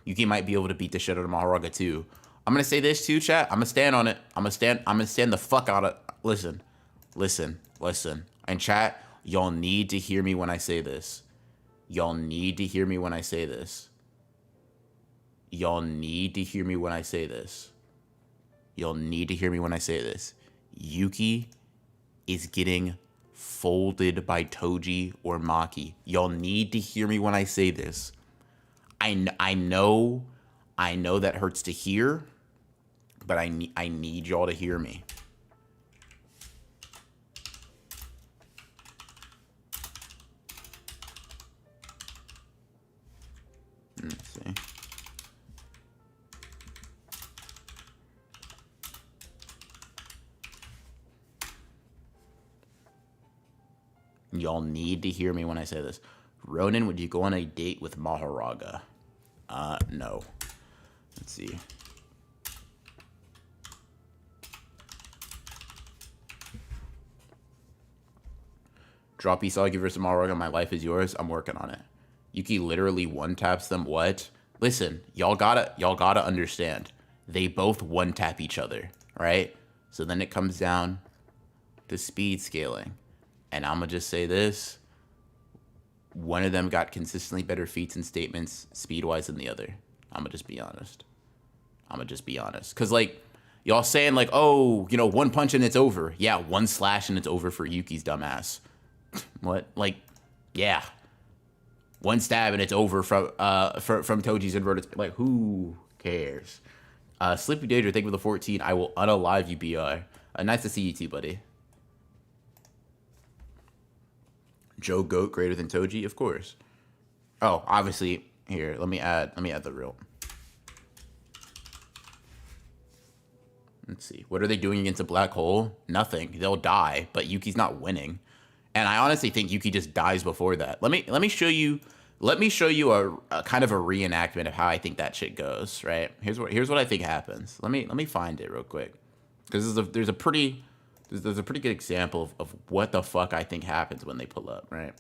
Yuki might be able to beat the shit out of Mahoraga too. I'm gonna say this too, chat. I'm gonna stand on it. I'm gonna stand the fuck out of. Listen. And chat, y'all need to hear me when I say this. Y'all need to hear me when I say this. Y'all need to hear me when I say this. Y'all need to hear me when I say this. Yuki is getting folded by Toji or Maki. Y'all need to hear me when I say this. I know that hurts to hear, but I need y'all to hear me. Let's see. Y'all need to hear me when I say this. Ronin, would you go on a date with Mahoraga? No. Let's see. Drop Isagi versus Mahoraga, my life is yours. I'm working on it. Yuki literally one-taps them. What? Listen, y'all gotta understand. They both one-tap each other, right? So then it comes down to speed scaling. And I'm gonna just say this. One of them got consistently better feats and statements speed-wise than the other. I'm gonna just be honest. Because, like, y'all saying, like, oh, you know, one punch and it's over. Yeah, one slash and it's over for Yuki's dumbass. What? Like, yeah. One stab and it's over from Toji's inverted. Like, who cares? Sleepy Danger, thank you for the 14. I will unalive you, BR. Nice to see you too, buddy. Joe Goat greater than Toji, of course. Oh, obviously. Here, let me add the real. Let's see. What are they doing against a black hole? Nothing. They'll die, but Yuki's not winning. And I honestly think Yuki just dies before that. Let me show you a kind of a reenactment of how I think that shit goes, right? Here's what I think happens. Let me find it real quick. Because there's a pretty good example of what the fuck I think happens when they pull up, right?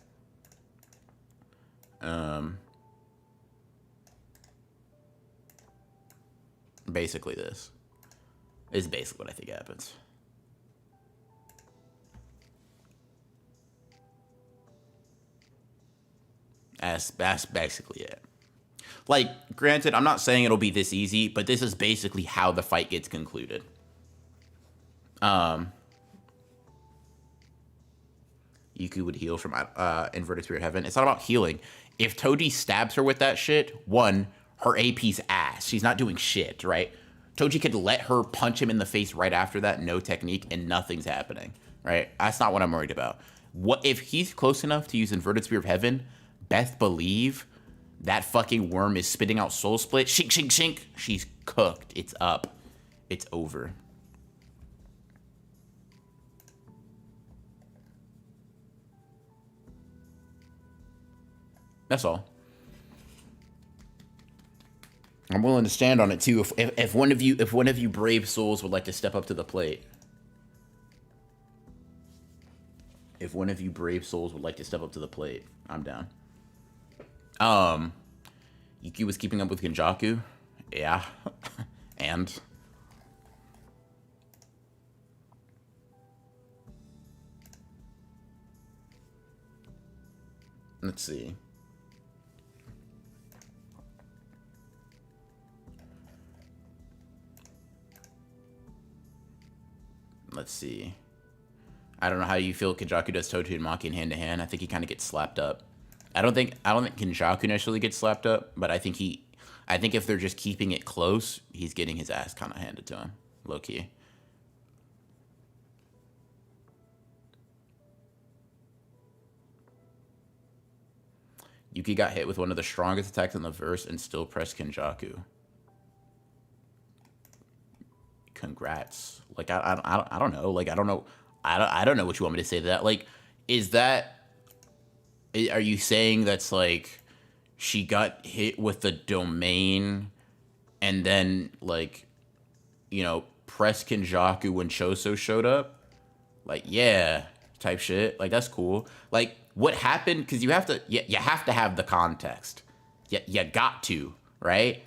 Basically this is basically what I think happens. That's basically it. Like, granted, I'm not saying it'll be this easy, but this is basically how the fight gets concluded. Yuki would heal from Inverted Spirit Heaven. It's not about healing. If Toji stabs her with that shit, one, her AP's ass. She's not doing shit, right? Toji could let her punch him in the face right after that, no technique, and nothing's happening, right? That's not what I'm worried about. What if he's close enough to use Inverted Spirit of Heaven? Best believe that fucking worm is spitting out Soul Split. Shink, shink, shink. She's cooked. It's up. It's over. That's all. I'm willing to stand on it too. If one of you brave souls would like to step up to the plate. If one of you brave souls would like to step up to the plate, I'm down. Yuki was keeping up with Kenjaku. Yeah. And let's see. Let's see. I don't know how you feel Kenjaku does Toji and Maki in hand-to-hand. I think he kind of gets slapped up. I don't think Kenjaku necessarily gets slapped up, but I think if they're just keeping it close, he's getting his ass kind of handed to him, low-key. Yuki got hit with one of the strongest attacks in the verse and still pressed Kenjaku. Congrats. Like, I don't know. Like, I don't know. I don't know what you want me to say to that. Like, is that... Are you saying that's, like, she got hit with the domain and then, like, you know, pressed Kenjaku when Choso showed up? Like, yeah, type shit. Like, that's cool. Like, what happened? Because you have to have the context. You got to, right?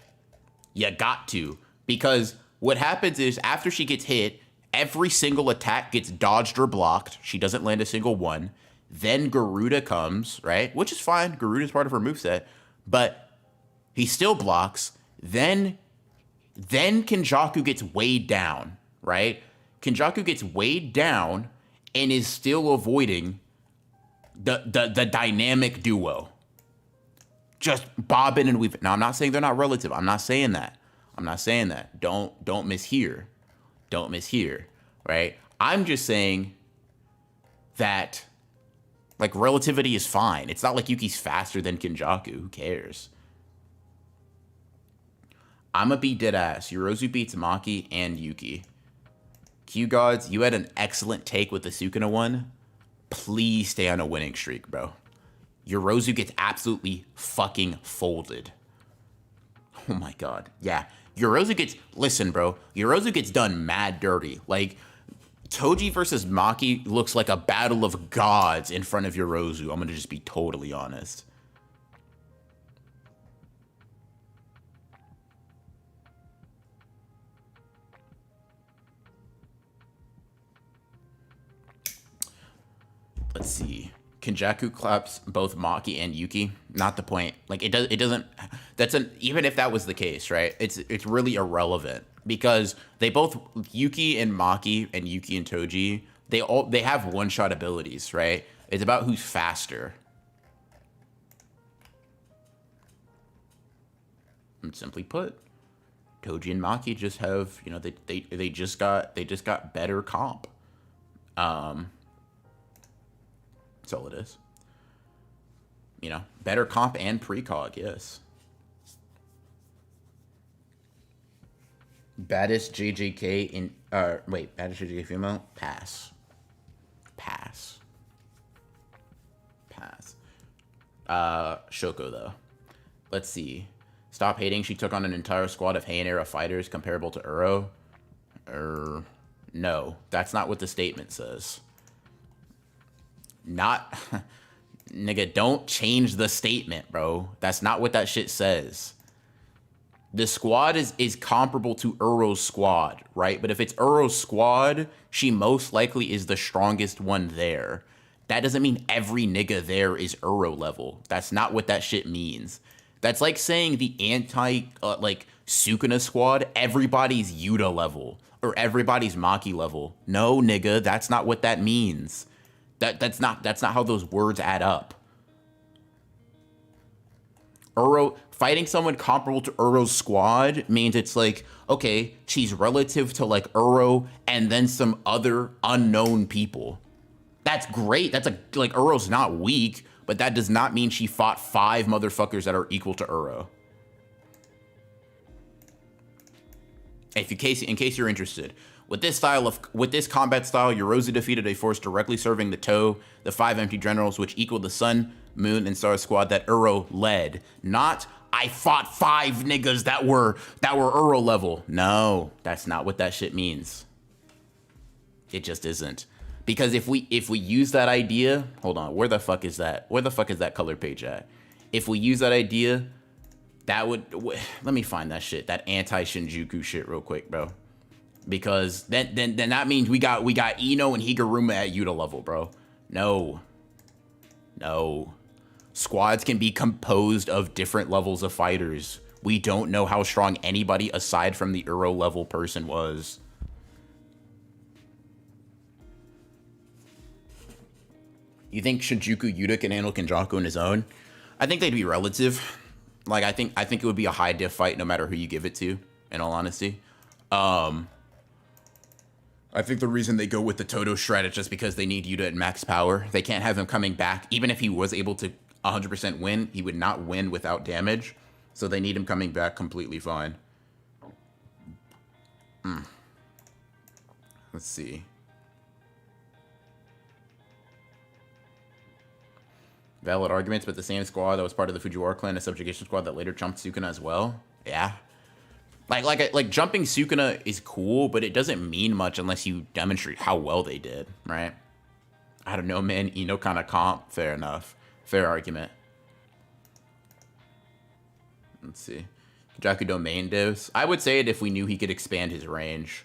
You got to. Because what happens is after she gets hit, every single attack gets dodged or blocked. She doesn't land a single one. Then Garuda comes, right? Which is fine. Garuda's part of her moveset. But he still blocks. Then Kenjaku gets weighed down, right? Kenjaku gets weighed down and is still avoiding the dynamic duo. Just bobbing and weaving. Now, I'm not saying they're not relative. I'm not saying that. Don't mishear. Don't mishear, right? I'm just saying that, like, relativity is fine. It's not like Yuki's faster than Kenjaku. Who cares? I'ma be dead ass. Yorozu beats Maki and Yuki. Q Gods, you had an excellent take with the Sukuna one. Please stay on a winning streak, bro. Yorozu gets absolutely fucking folded. Oh my god. Yeah. Yorozu gets... Listen, bro. Yorozu gets done mad dirty. Like, Toji versus Maki looks like a battle of gods in front of Yorozu. I'm gonna just be totally honest. Let's see. Kenjaku claps both Maki and Yuki. Not the point. Like, it doesn't. That's an... Even if that was the case, right? It's really irrelevant because they both, Yuki and Maki and Yuki and Toji, they have one-shot abilities, right? It's about who's faster. And simply put, Toji and Maki just have, you know, they just got better comp. That's all it is. You know, better comp and precog, yes. Baddest JJK in baddest JJK female? Pass. Shoko though. Let's see. Stop hating. She took on an entire squad of Heian era fighters comparable to Uro. No, that's not what the statement says. Not, nigga, don't change the statement, bro. That's not what that shit says. The squad is comparable to Uro's squad, right? But if it's Uro's squad, she most likely is the strongest one there. That doesn't mean every nigga there is Uro level. That's not what that shit means. That's like saying the Sukuna squad, everybody's Yuta level or everybody's Maki level. No, nigga, that's not what that means. That's not how those words add up. Fighting someone comparable to Uro's squad means it's like, okay, she's relative to like Uro and then some other unknown people. That's great. That's like Uro's not weak, but that does not mean she fought 5 motherfuckers that are equal to Uro. In case you're interested. With this combat style, Yorozu defeated a force directly serving the Toe, the 5 empty generals, which equaled the Sun, Moon, and Star squad that Uro led. Not, I fought 5 niggas that were Uro level. No, that's not what that shit means. It just isn't. Because if we use that idea, hold on, where the fuck is that? Where the fuck is that color page at? If we use that idea, that would, let me find that shit, that anti-Shinjuku shit real quick, bro. Because then that means we got Ino and Higuruma at Yuta level, bro. No. Squads can be composed of different levels of fighters. We don't know how strong anybody aside from the Uro level person was. You think Shinjuku Yuta can handle Kenjaku on his own? I think they'd be relative. Like, I think it would be a high diff fight no matter who you give it to, in all honesty. I think the reason they go with the Toto shred is just because they need Yuta at max power. They can't have him coming back, even if he was able to 100% win. He would not win without damage. So they need him coming back completely fine. Let's see. Valid arguments, but the same squad that was part of the Fujiwara clan, a subjugation squad that later jumped Sukuna as well. Yeah. Like jumping Sukuna is cool, but it doesn't mean much unless you demonstrate how well they did, right? I don't know, man. Ino kind of comp. Fair enough. Fair argument. Let's see. Jaku domain divs. I would say it if we knew he could expand his range.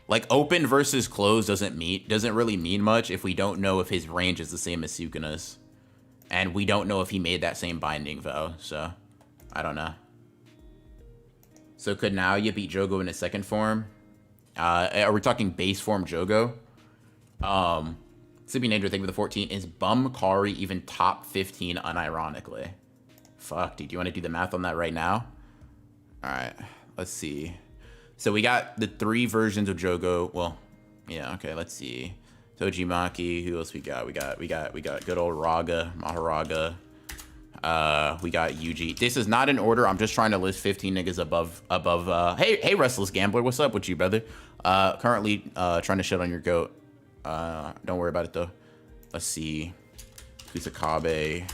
Like open versus closed doesn't really mean much if we don't know if his range is the same as Sukuna's. And we don't know if he made that same binding vow, so I don't know. So could Naoya beat Jogo in his second form? Are we talking base form Jogo? Sleeping Danger, thank you for the 14. Is Bum Kari even top 15 unironically? Fuck, dude, do you want to do the math on that right now? All right, let's see. So we got the 3 versions of Jogo. Well, yeah, okay, let's see. Tojimaki, who else we got? We got good old Raga, Mahoraga. We got Yuji. This is not in order. I'm just trying to list 15 niggas above. Hey, Restless Gambler, what's up with you, brother? Currently trying to shit on your goat. Don't worry about it though. Let's see. Kusakabe.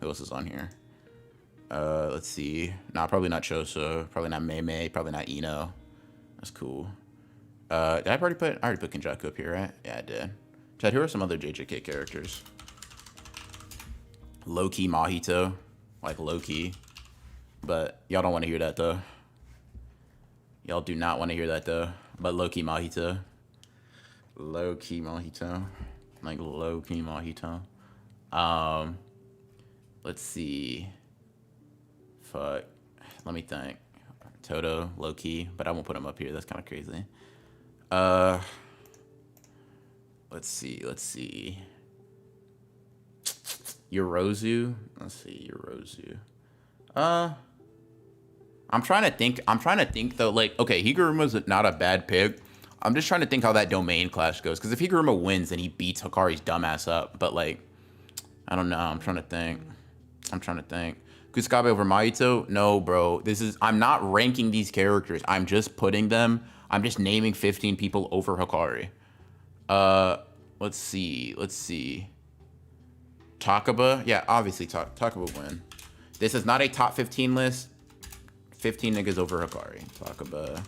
Who else is on here? Let's see. Nah, probably not Choso. Probably not Mei. Probably not Ino. That's cool. Did I already put Kenjaku up here, right? Yeah, I did. Chad, who are some other JJK characters? Low-key Mahito. Like, low-key. But y'all don't want to hear that, though. Y'all do not want to hear that, though. But low-key Mahito. Low-key Mahito. Like, low-key Mahito. Let's see. Fuck. Let me think. Toto, low-key. But I won't put him up here. That's kind of crazy. Let's see. Yorozu. Let's see, Yorozu. I'm trying to think though, like, okay, Higuruma's not a bad pick. I'm just trying to think how that domain clash goes. Because if Higuruma wins, then he beats Hikari's dumbass up. But like, I don't know. I'm trying to think. Kusakabe over Mahito? No, bro. I'm not ranking these characters. I'm just putting them. I'm just naming 15 people over Hikari. Let's see. Takaba? Yeah, obviously Takaba win. This is not a top 15 list. 15 niggas over Hikari. Takaba.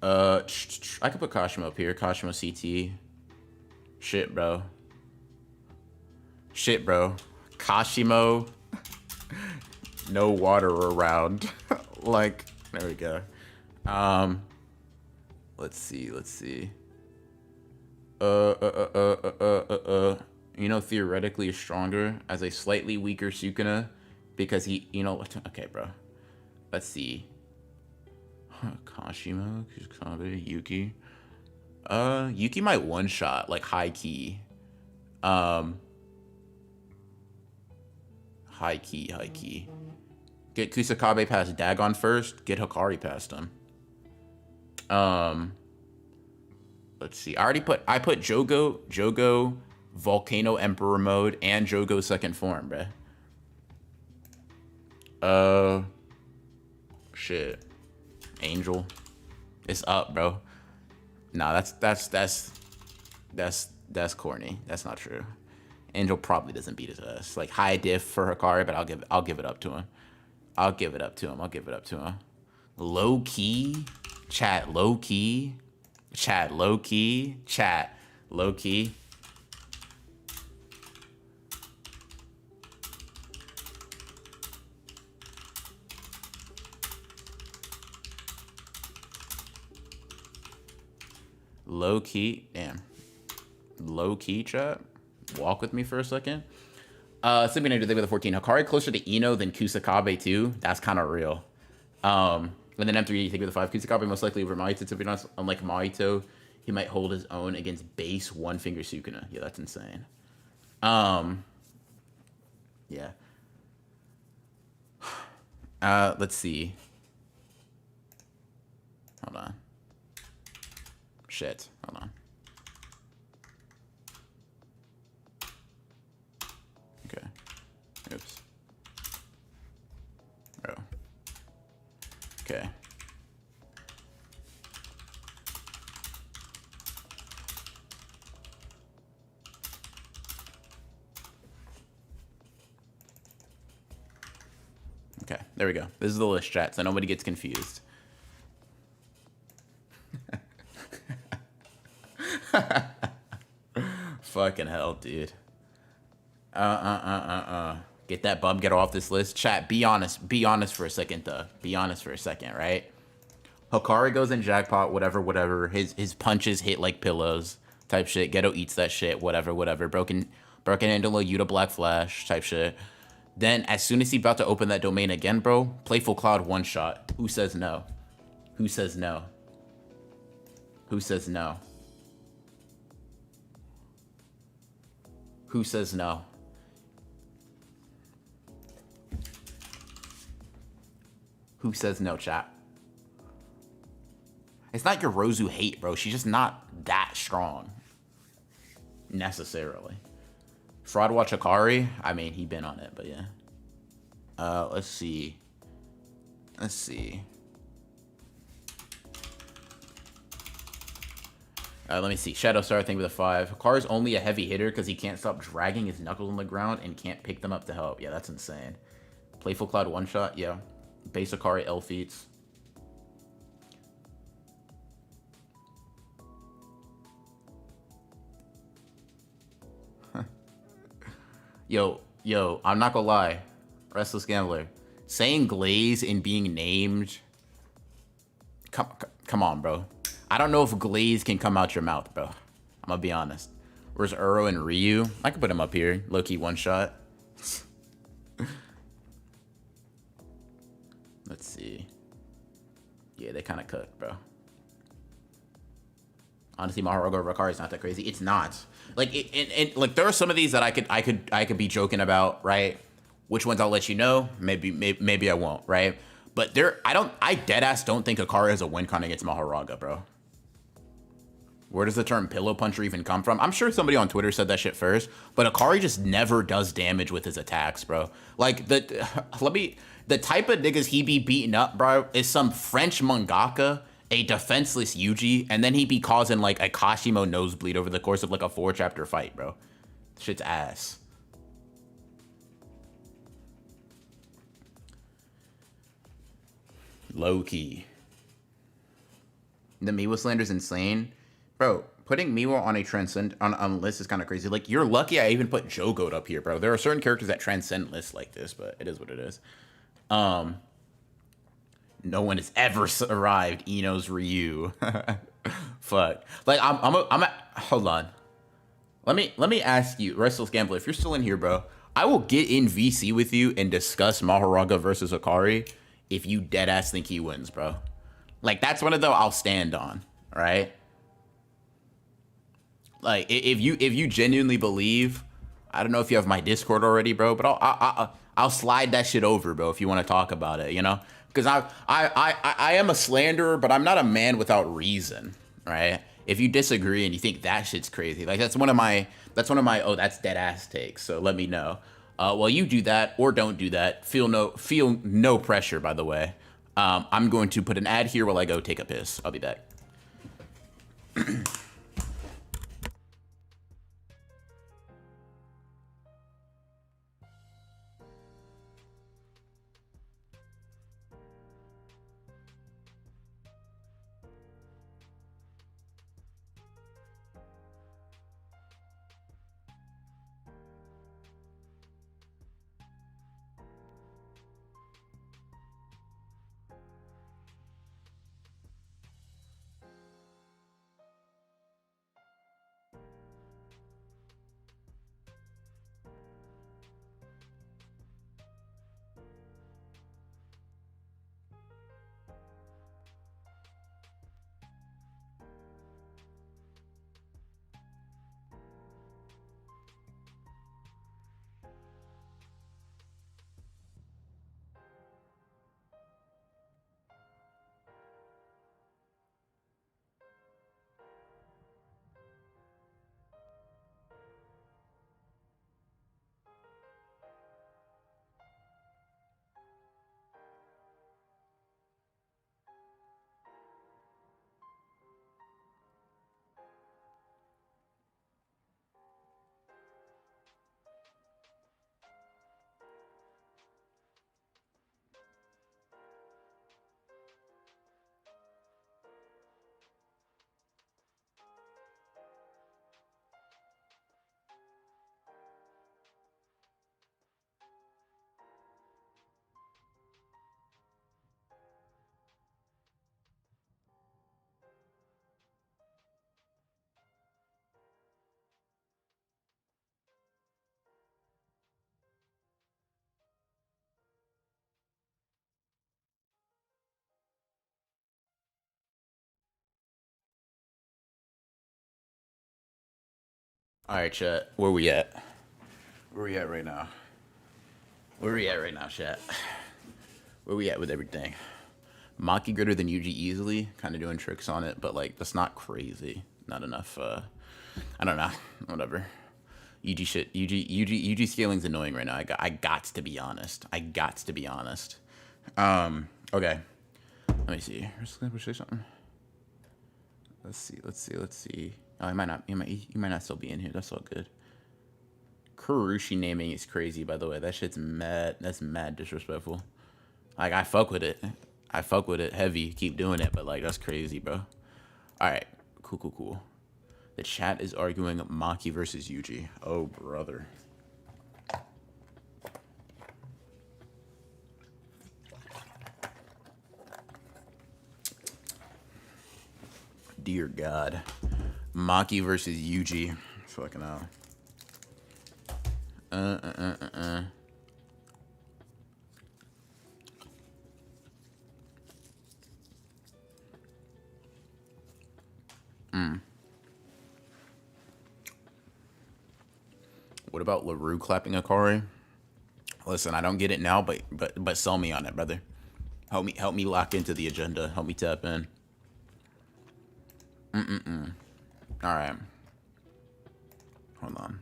I could put Kashimo up here. Kashimo CT. Shit, bro. Kashimo. No water around. Like, there we go. Let's see. Theoretically is stronger as a slightly weaker Sukuna because he, okay, bro. Let's see. Kashimo, Kusakabe, Yuki. Yuki might one-shot, like, high key. High key. Get Kusakabe past Dagon first. Get Hikari past him. Let's see. I put Jogo, Volcano Emperor mode, and Jogo second form, bruh. Shit. Angel. It's up, bro. Nah, that's corny. That's not true. Angel probably doesn't beat his ass. Like, high diff for Hikari, but I'll give it up to him. I'll give it up to him. Low key. Chat, low key. Low key. Low key. Damn. Low key, chat. Walk with me for a second. Sleeping Under with a 14. Hikari closer to Ino than Kusakabe too. That's kind of real. And then M3, you think with a 5. Kusakabe most likely over Mahito, to be honest. Unlike Mahito, he might hold his own against base one-finger Sukuna. Yeah, that's insane. Yeah. Let's see. Hold on. Shit. Hold on. Okay, there we go. This is the list, chat, so nobody gets confused. Fucking hell, dude. Get that bum getter off this list. Chat, be honest. Be honest for a second, though. Be honest for a second, right? Hikari goes in jackpot, whatever. His punches hit like pillows, type shit. Ghetto eats that shit, whatever. Broken handle, Yuta Black Flash, type shit. Then, as soon as he about to open that domain again, bro, Playful Cloud one shot. Who says no? Who says no? Who says no? Who says no? Who says no, chat? It's not your Rozu hate, bro. She's just not that strong. Necessarily. Fraud Watch Hikari? I mean, he been on it, but yeah. Let's see. Let's see. Let me see. Shadow Star, I think, with a 5. Hikari's only a heavy hitter because he can't stop dragging his knuckles on the ground and can't pick them up to help. Yeah, that's insane. Playful Cloud one shot? Yeah. Base Hikari L feats. Yo, I'm not gonna lie. Restless Gambler. Saying Glaze and being named... Come on, bro. I don't know if Glaze can come out your mouth, bro. I'm gonna be honest. Where's Uro and Ryu? I could put him up here. Low-key one shot. Let's see. Yeah, they kind of cooked, bro. Honestly, Mahoraga Hikari is not that crazy. It's not. Like, like there are some of these that I could be joking about, right? Which ones I'll let you know. Maybe I won't, right? But I deadass don't think Hikari has a win con against Mahoraga, bro. Where does the term pillow puncher even come from? I'm sure somebody on Twitter said that shit first, but Hikari just never does damage with his attacks, bro. Like, the type of niggas he be beating up, bro, is some French mangaka, a defenseless Yuji, and then he be causing, like, a Kashimo nosebleed over the course of, like, a 4-chapter fight, bro. Shit's ass. Low-key. The Miwa slander's insane. Bro, putting Miwa on a on list is kind of crazy. Like, you're lucky I even put Jogoat up here, bro. There are certain characters that transcend lists like this, but it is what it is. No one has ever survived Ino's Ryu. Fuck. Like, hold on. Let me ask you, Restless Gambler, if you're still in here, bro, I will get in VC with you and discuss Mahoraga versus Hikari if you deadass think he wins, bro. Like, that's one of those I'll stand on, right? Like, if you genuinely believe, I don't know if you have my Discord already, bro, but I'll slide that shit over, bro, if you want to talk about it, you know? Because I am a slanderer, but I'm not a man without reason, right? If you disagree and you think that shit's crazy, like that's one of my oh, that's dead ass takes. So let me know. Well, you do that or don't do that. Feel no pressure, by the way. I'm going to put an ad here while I go take a piss. I'll be back. All right, chat. Where we at? Where we at right now? Where we at right now, chat? Where we at with everything? Maki greater than Yuji easily, kind of doing tricks on it, but like that's not crazy. Not enough. I don't know. Whatever. Yuji shit. Yuji scaling's annoying right now. I got to be honest. I got to be honest. Okay. Let me see. Let's say something. Let's see. Oh, he might not still be in here. That's all good. Kurushi naming is crazy, by the way. That shit's mad. That's mad disrespectful. Like, I fuck with it. I fuck with it heavy. Keep doing it, but like, that's crazy, bro. All right. Cool. The chat is arguing Maki versus Yuji. Oh, brother. Dear God. Maki versus Yuji. Fucking hell. What about LaRue clapping Akari? Listen, I don't get it now, but sell me on it, brother. Help me lock into the agenda. Help me tap in. All right. Hold on.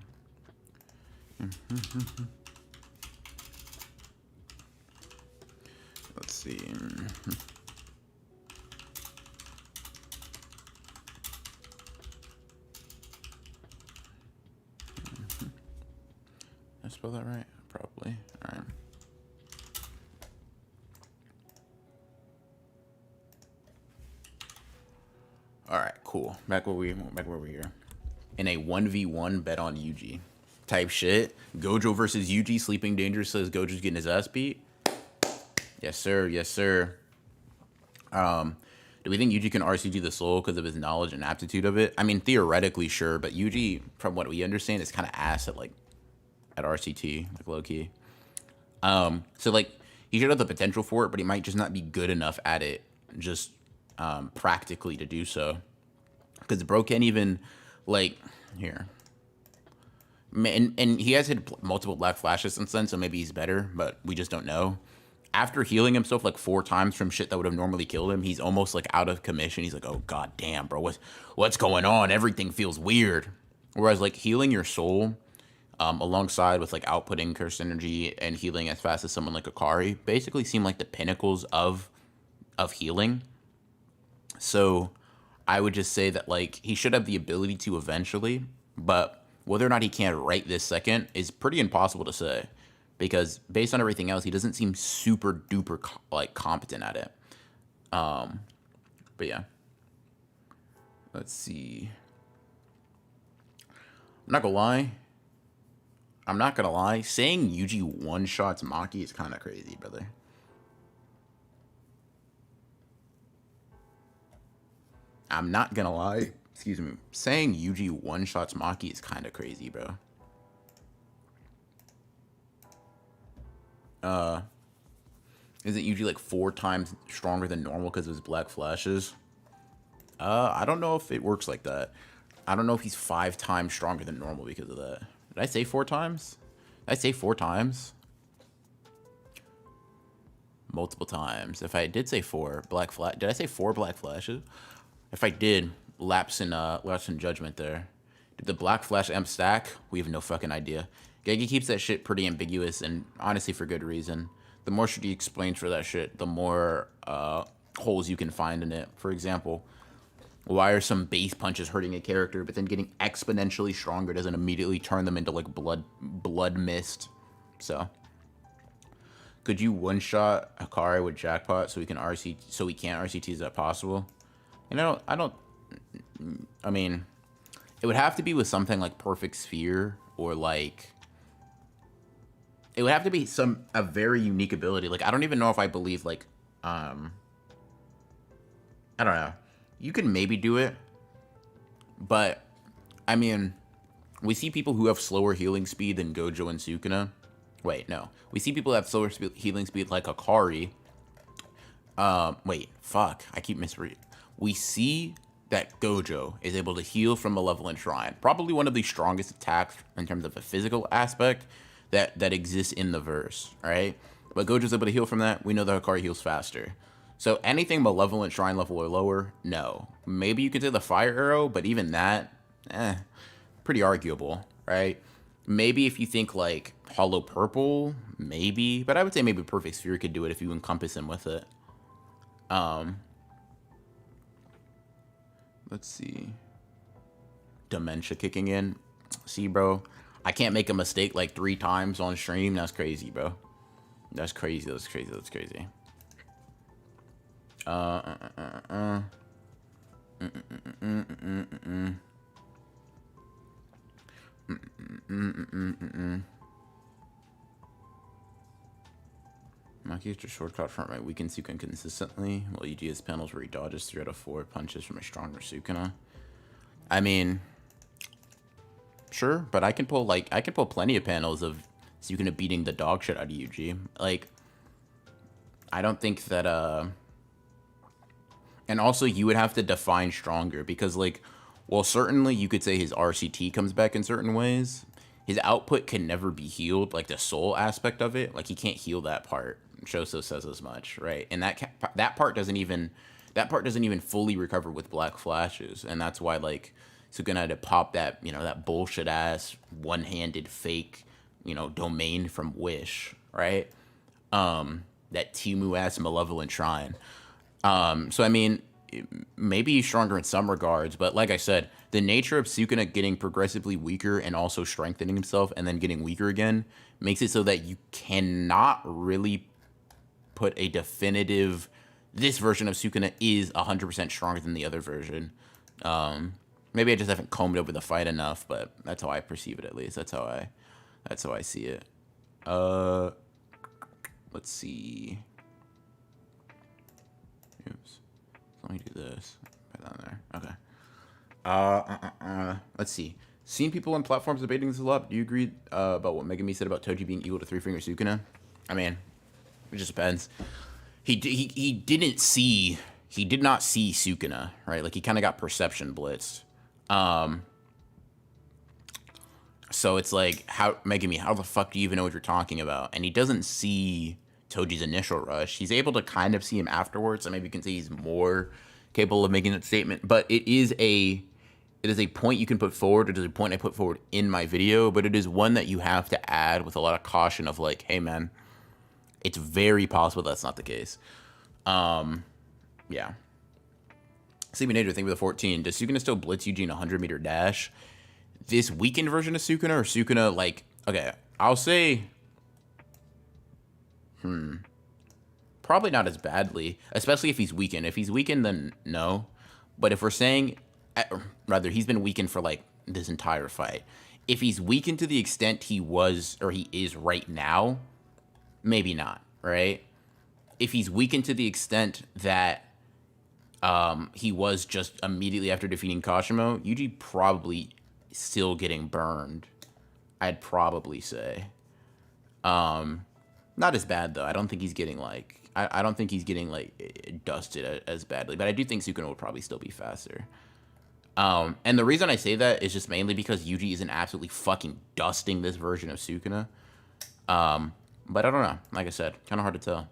Let's see. Did I spell that right? Probably. All right. All right, cool. Back where we here. In a 1v1 bet on Yuji type shit. Gojo versus Yuji. Sleeping Dangerous says Gojo's getting his ass beat. Yes, sir. Yes, sir. Do we think Yuji can RCG the soul because of his knowledge and aptitude of it? I mean, theoretically, sure, but Yuji, from what we understand, is kind of ass at RCT, like low key. So like he should have the potential for it, but he might just not be good enough at it, just practically to do so. Because bro can't even like here. And he has hit multiple black flashes since then, so maybe he's better, but we just don't know. After healing himself like 4 times from shit that would have normally killed him, he's almost like out of commission. He's like, oh god damn, bro, what's going on? Everything feels weird. Whereas like healing your soul, alongside with like outputting curse energy and healing as fast as someone like Akari, basically seem like the pinnacles of healing. So I would just say that like he should have the ability to eventually, but whether or not he can right this second is pretty impossible to say. Because based on everything else, he doesn't seem super duper competent at it. But yeah. Let's see. I'm not gonna lie. Saying Yuji one-shots Maki is kind of crazy, brother. I'm not gonna lie. Excuse me. Saying Yuji one-shots Maki is kind of crazy, bro. Isn't Yuji like 4 times stronger than normal because of his black flashes? I don't know if it works like that. I don't know if he's 5 times stronger than normal because of that. Did I say 4 times? Did I say 4 times? Multiple times. If I did say 4 black flash, did I say 4 black flashes? If I did, lapse in judgment there. Did the black flash amp stack? We have no fucking idea. Gegi keeps that shit pretty ambiguous, and honestly for good reason. The more shit he explains for that shit, the more holes you can find in it. For example, why are some base punches hurting a character, but then getting exponentially stronger doesn't immediately turn them into like blood mist? So, could you one-shot Akari with jackpot so we can RC so we can't RCT? Is that possible? And I mean, it would have to be with something like Perfect Sphere or like. It would have to be a very unique ability. Like, I don't even know if I believe, like, I don't know. You can maybe do it, but, I mean, we see people who have slower healing speed than Gojo and Sukuna. Wait, no. We see people who have slower healing speed like Akari. Wait, fuck. I keep misreading. We see that Gojo is able to heal from Malevolent Shrine. Probably one of the strongest attacks in terms of a physical aspect that exists in the verse, right? But Gojo's able to heal from that. We know that Hikari heals faster. So anything Malevolent Shrine level or lower, no. Maybe you could say the Fire Arrow, but even that, pretty arguable, right? Maybe if you think like Hollow Purple, maybe. But I would say maybe Perfect Sphere could do it if you encompass him with it. Let's see. Dementia kicking in. See, bro, I can't make a mistake like 3 times on stream. That's crazy, bro. That's crazy. That's crazy. That's crazy. Maki used a shortcut front right weaken Sukuna consistently, while UG has panels where he dodges 3 out of 4 punches from a stronger Sukuna. I mean, sure, but I can pull plenty of panels of Sukuna beating the dog shit out of UG. Like, I don't think that and also you would have to define stronger because like, well, certainly you could say his RCT comes back in certain ways. His output can never be healed, like the soul aspect of it. Like he can't heal that part. Shoso says as much, right? And that part doesn't even fully recover with Black Flashes, and that's why like Sukuna had to pop that, you know, that bullshit ass one-handed fake, you know, domain from Wish, right? That Timu ass Malevolent Shrine. So I mean, maybe he's stronger in some regards, but like I said, the nature of Sukuna getting progressively weaker and also strengthening himself and then getting weaker again makes it so that you cannot really put a definitive, this version of Sukuna is 100% stronger than the other version. Maybe I just haven't combed over the fight enough, but that's how I perceive it at least. That's how I see it. Let's see. Oops. Let me do this. Right down there. Okay. Let's see. Seen people on platforms debating this a lot. Do you agree about what Megami said about Toji being equal to 3-finger Sukuna? I mean, it just depends. He did not see Sukuna, right? Like he kind of got perception blitzed. So it's like, Megami, how the fuck do you even know what you're talking about? And he doesn't see Toji's initial rush. He's able to kind of see him afterwards, so maybe you can say he's more capable of making that statement. But it is a point you can put forward. It is a point I put forward in my video, but it is one that you have to add with a lot of caution of like, hey man, it's very possible that's not the case. Yeah. Sleepy Nader, thank you for the 14. Does Sukuna still blitz Eugene 100-meter dash? This weakened version of Sukuna or Sukuna, like, okay, I'll say, probably not as badly, especially if he's weakened. If he's weakened, then no. But if we're saying, rather, he's been weakened for, like, this entire fight. If he's weakened to the extent he was, or he is right now, maybe not, right? If he's weakened to the extent that he was just immediately after defeating Kashimo, Yuji probably still getting burned, I'd probably say. Not as bad, though. I don't think he's getting, like, I don't think he's getting, like, dusted as badly, but I do think Sukuna will probably still be faster. And the reason I say that is just mainly because Yuji isn't absolutely fucking dusting this version of Sukuna. But I don't know. Like I said, kind of hard to tell.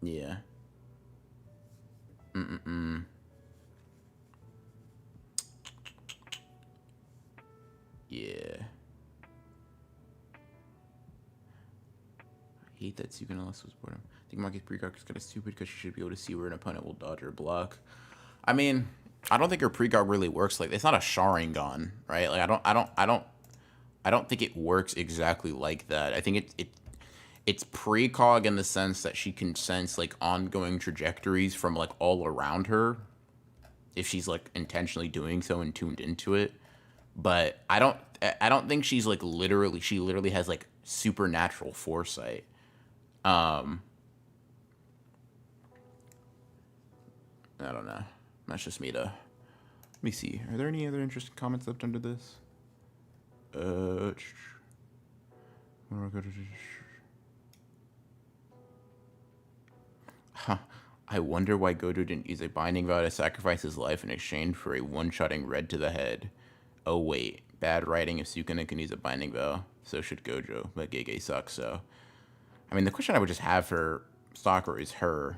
Yeah. Yeah. I hate that Sukuna less was boredom. I think Marcus Precog is kind of stupid because she should be able to see where an opponent will dodge or block. I mean, I don't think her precog really works like it's not a Sharingan, right? Like I don't think it works exactly like that. I think it's precog in the sense that she can sense like ongoing trajectories from like all around her if she's like intentionally doing so and tuned into it. But I don't think she's like she literally has like supernatural foresight. I don't know. That's just me to. Let me see. Are there any other interesting comments left under this? I wonder why Gojo didn't use a binding vow to sacrifice his life in exchange for a one-shotting red to the head. Oh wait, bad writing. If Sukuna can use a binding vow, so should Gojo, but Gege sucks, so. I mean, the question I would just have for Sakura is her,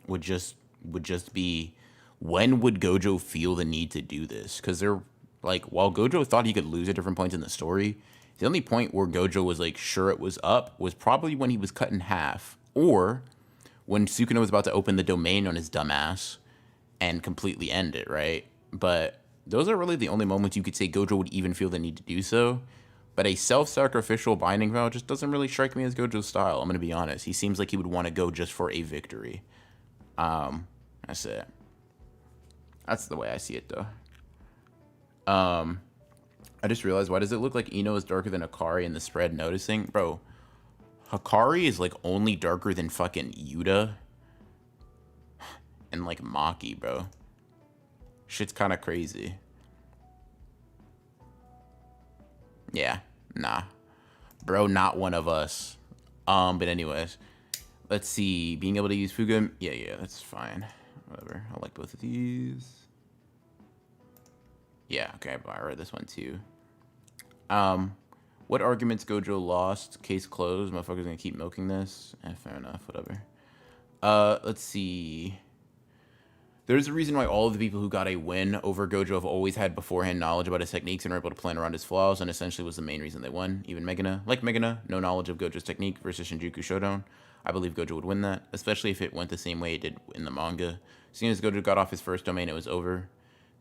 would just be, when would Gojo feel the need to do this? Because they're, like, while Gojo thought he could lose at different points in the story, the only point where Gojo was, like, sure it was up was probably when he was cut in half, or when Sukuna was about to open the domain on his dumbass and completely end it, right? But those are really the only moments you could say Gojo would even feel the need to do so. But a self-sacrificial binding vow just doesn't really strike me as Gojo's style, I'm going to be honest. He seems like he would want to go just for a victory. That's it. That's the way I see it, though. I just realized, why does it look like Ino is darker than Hikari in the spread noticing? Bro, Hikari is, like, only darker than fucking Yuta. And, like, Maki, bro. Shit's kind of crazy. Yeah, nah. Bro, not one of us. But anyways. Let's see. Being able to use Fuga. Yeah, that's fine. Whatever. I like both of these. Yeah, okay, but I read this one too. What arguments Gojo lost? Case closed. Motherfucker's gonna keep milking this. Fair enough, whatever. Let's see. There's a reason why all of the people who got a win over Gojo have always had beforehand knowledge about his techniques and were able to plan around his flaws, and essentially was the main reason they won. Even Megana. Like Megana, no knowledge of Gojo's technique versus Shinjuku Shodown. I believe Gojo would win that, especially if it went the same way it did in the manga. As soon as Gojo got off his first domain, it was over.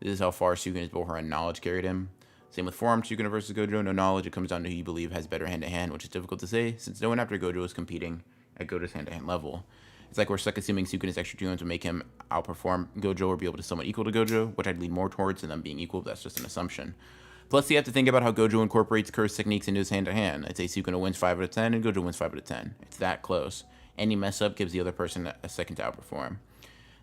This is how far Sukuna's Boharan knowledge carried him. Same with Forearm Sukuna versus Gojo, no knowledge. It comes down to who you believe has better hand-to-hand, which is difficult to say, since no one after Gojo is competing at Gojo's hand-to-hand level. It's like we're stuck assuming Sukuna's extra tunes would make him outperform Gojo or be able to somewhat equal to Gojo, which I'd lean more towards than them being equal, but that's just an assumption. Plus, you have to think about how Gojo incorporates curse techniques into his hand-to-hand. I'd say Sukuna wins 5 out of 10, and Gojo wins 5 out of 10. It's that close. Any mess-up gives the other person a second to outperform.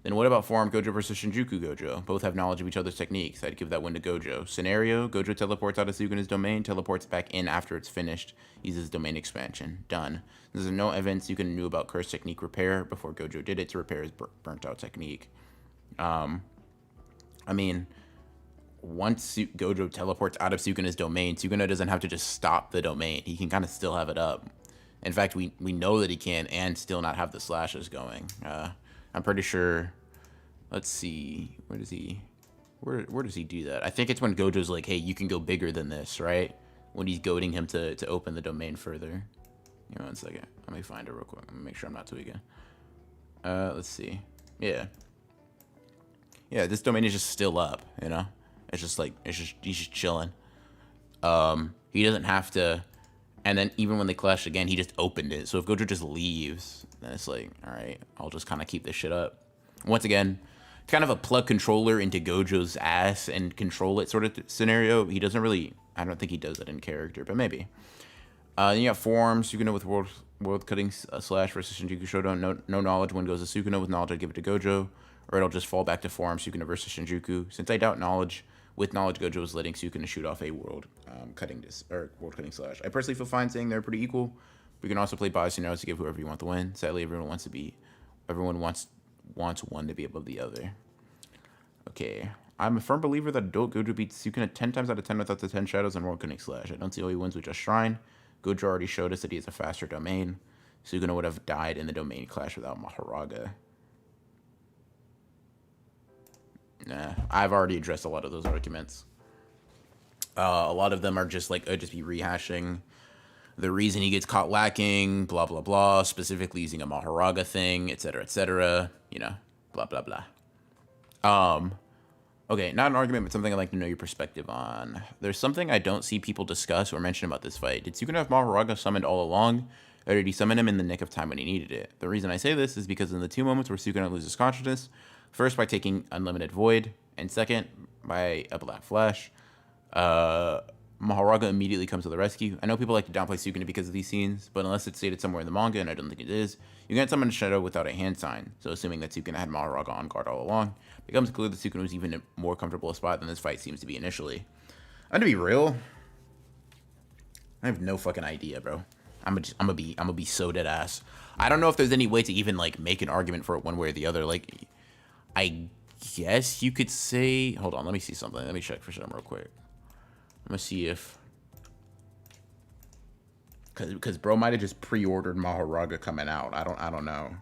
Then what about Forearm Gojo versus Shinjuku Gojo? Both have knowledge of each other's techniques. I'd give that win to Gojo. Scenario, Gojo teleports out of Sukuna's domain, teleports back in after it's finished, uses domain expansion. Done. There's no evidence Sukuna knew about curse technique repair before Gojo did it to repair his burnt out technique. I mean, once Gojo teleports out of Sukuna's domain, Sukuna doesn't have to just stop the domain. He can kind of still have it up. In fact, we know that he can and still not have the slashes going. I'm pretty sure. Let's see. Where does he do that? I think it's when Gojo's like, hey, you can go bigger than this, right? When he's goading him to open the domain further. Give me 1 second. Let me find it real quick. Let me make sure I'm not tweaking. Let's see. Yeah, this domain is just still up, you know? It's just like, he's just chilling. He doesn't have to. And then even when they clashed again, he just opened it. So if Gojo just leaves, then it's like, all right, I'll just kind of keep this shit up. Once again, kind of a plug controller into Gojo's ass and control it sort of scenario. He doesn't really, I don't think he does that in character, but maybe. Then you got Forearms, Sukuna with world cutting slash versus Shinjuku Shodown. No knowledge when goes to Sukuna. With knowledge, I'd give it to Gojo. Or it'll just fall back to Forearms, Sukuna versus Shinjuku. Since I doubt knowledge, with knowledge, Gojo is letting Sukuna shoot off a world cutting slash. I personally feel fine saying they're pretty equal. We can also play bias scenarios to give whoever you want the win. Sadly, everyone wants one to be above the other. Okay, I'm a firm believer that adult Gojo beats Sukuna 10 times out of 10 without the 10 shadows and world cutting slash. I don't see how he wins with just Shrine. Gojo already showed us that he has a faster domain. Sukuna would have died in the domain clash without Mahoraga. Nah, I've already addressed a lot of those arguments. A lot of them are just like, just be rehashing the reason he gets caught lacking, blah, blah, blah, specifically using a Mahoraga thing, etc., you know, blah, blah, blah. Okay, not an argument, but something I'd like to know your perspective on. There's something I don't see people discuss or mention about this fight. Did Sukuna have Mahoraga summoned all along, or did he summon him in the nick of time when he needed it? The reason I say this is because in the 2 moments where Sukuna loses consciousness, first by taking Unlimited Void, and second by a Black Flash, Mahoraga immediately comes to the rescue. I know people like to downplay Sukuna because of these scenes, but unless it's stated somewhere in the manga, and I don't think it is, you can't summon a Shadow without a hand sign. So assuming that Sukuna had Mahoraga on guard all along, it becomes clear that Sukuna was even in a more comfortable spot than this fight seems to be initially. I'm gonna be real. I have no fucking idea, bro. I'm gonna be so dead ass. I don't know if there's any way to even like make an argument for it one way or the other. Like, I guess you could say, hold on, let me see something. Let me check for something real quick. I'm gonna see if, because bro might have just pre-ordered Mahoraga coming out. I don't know.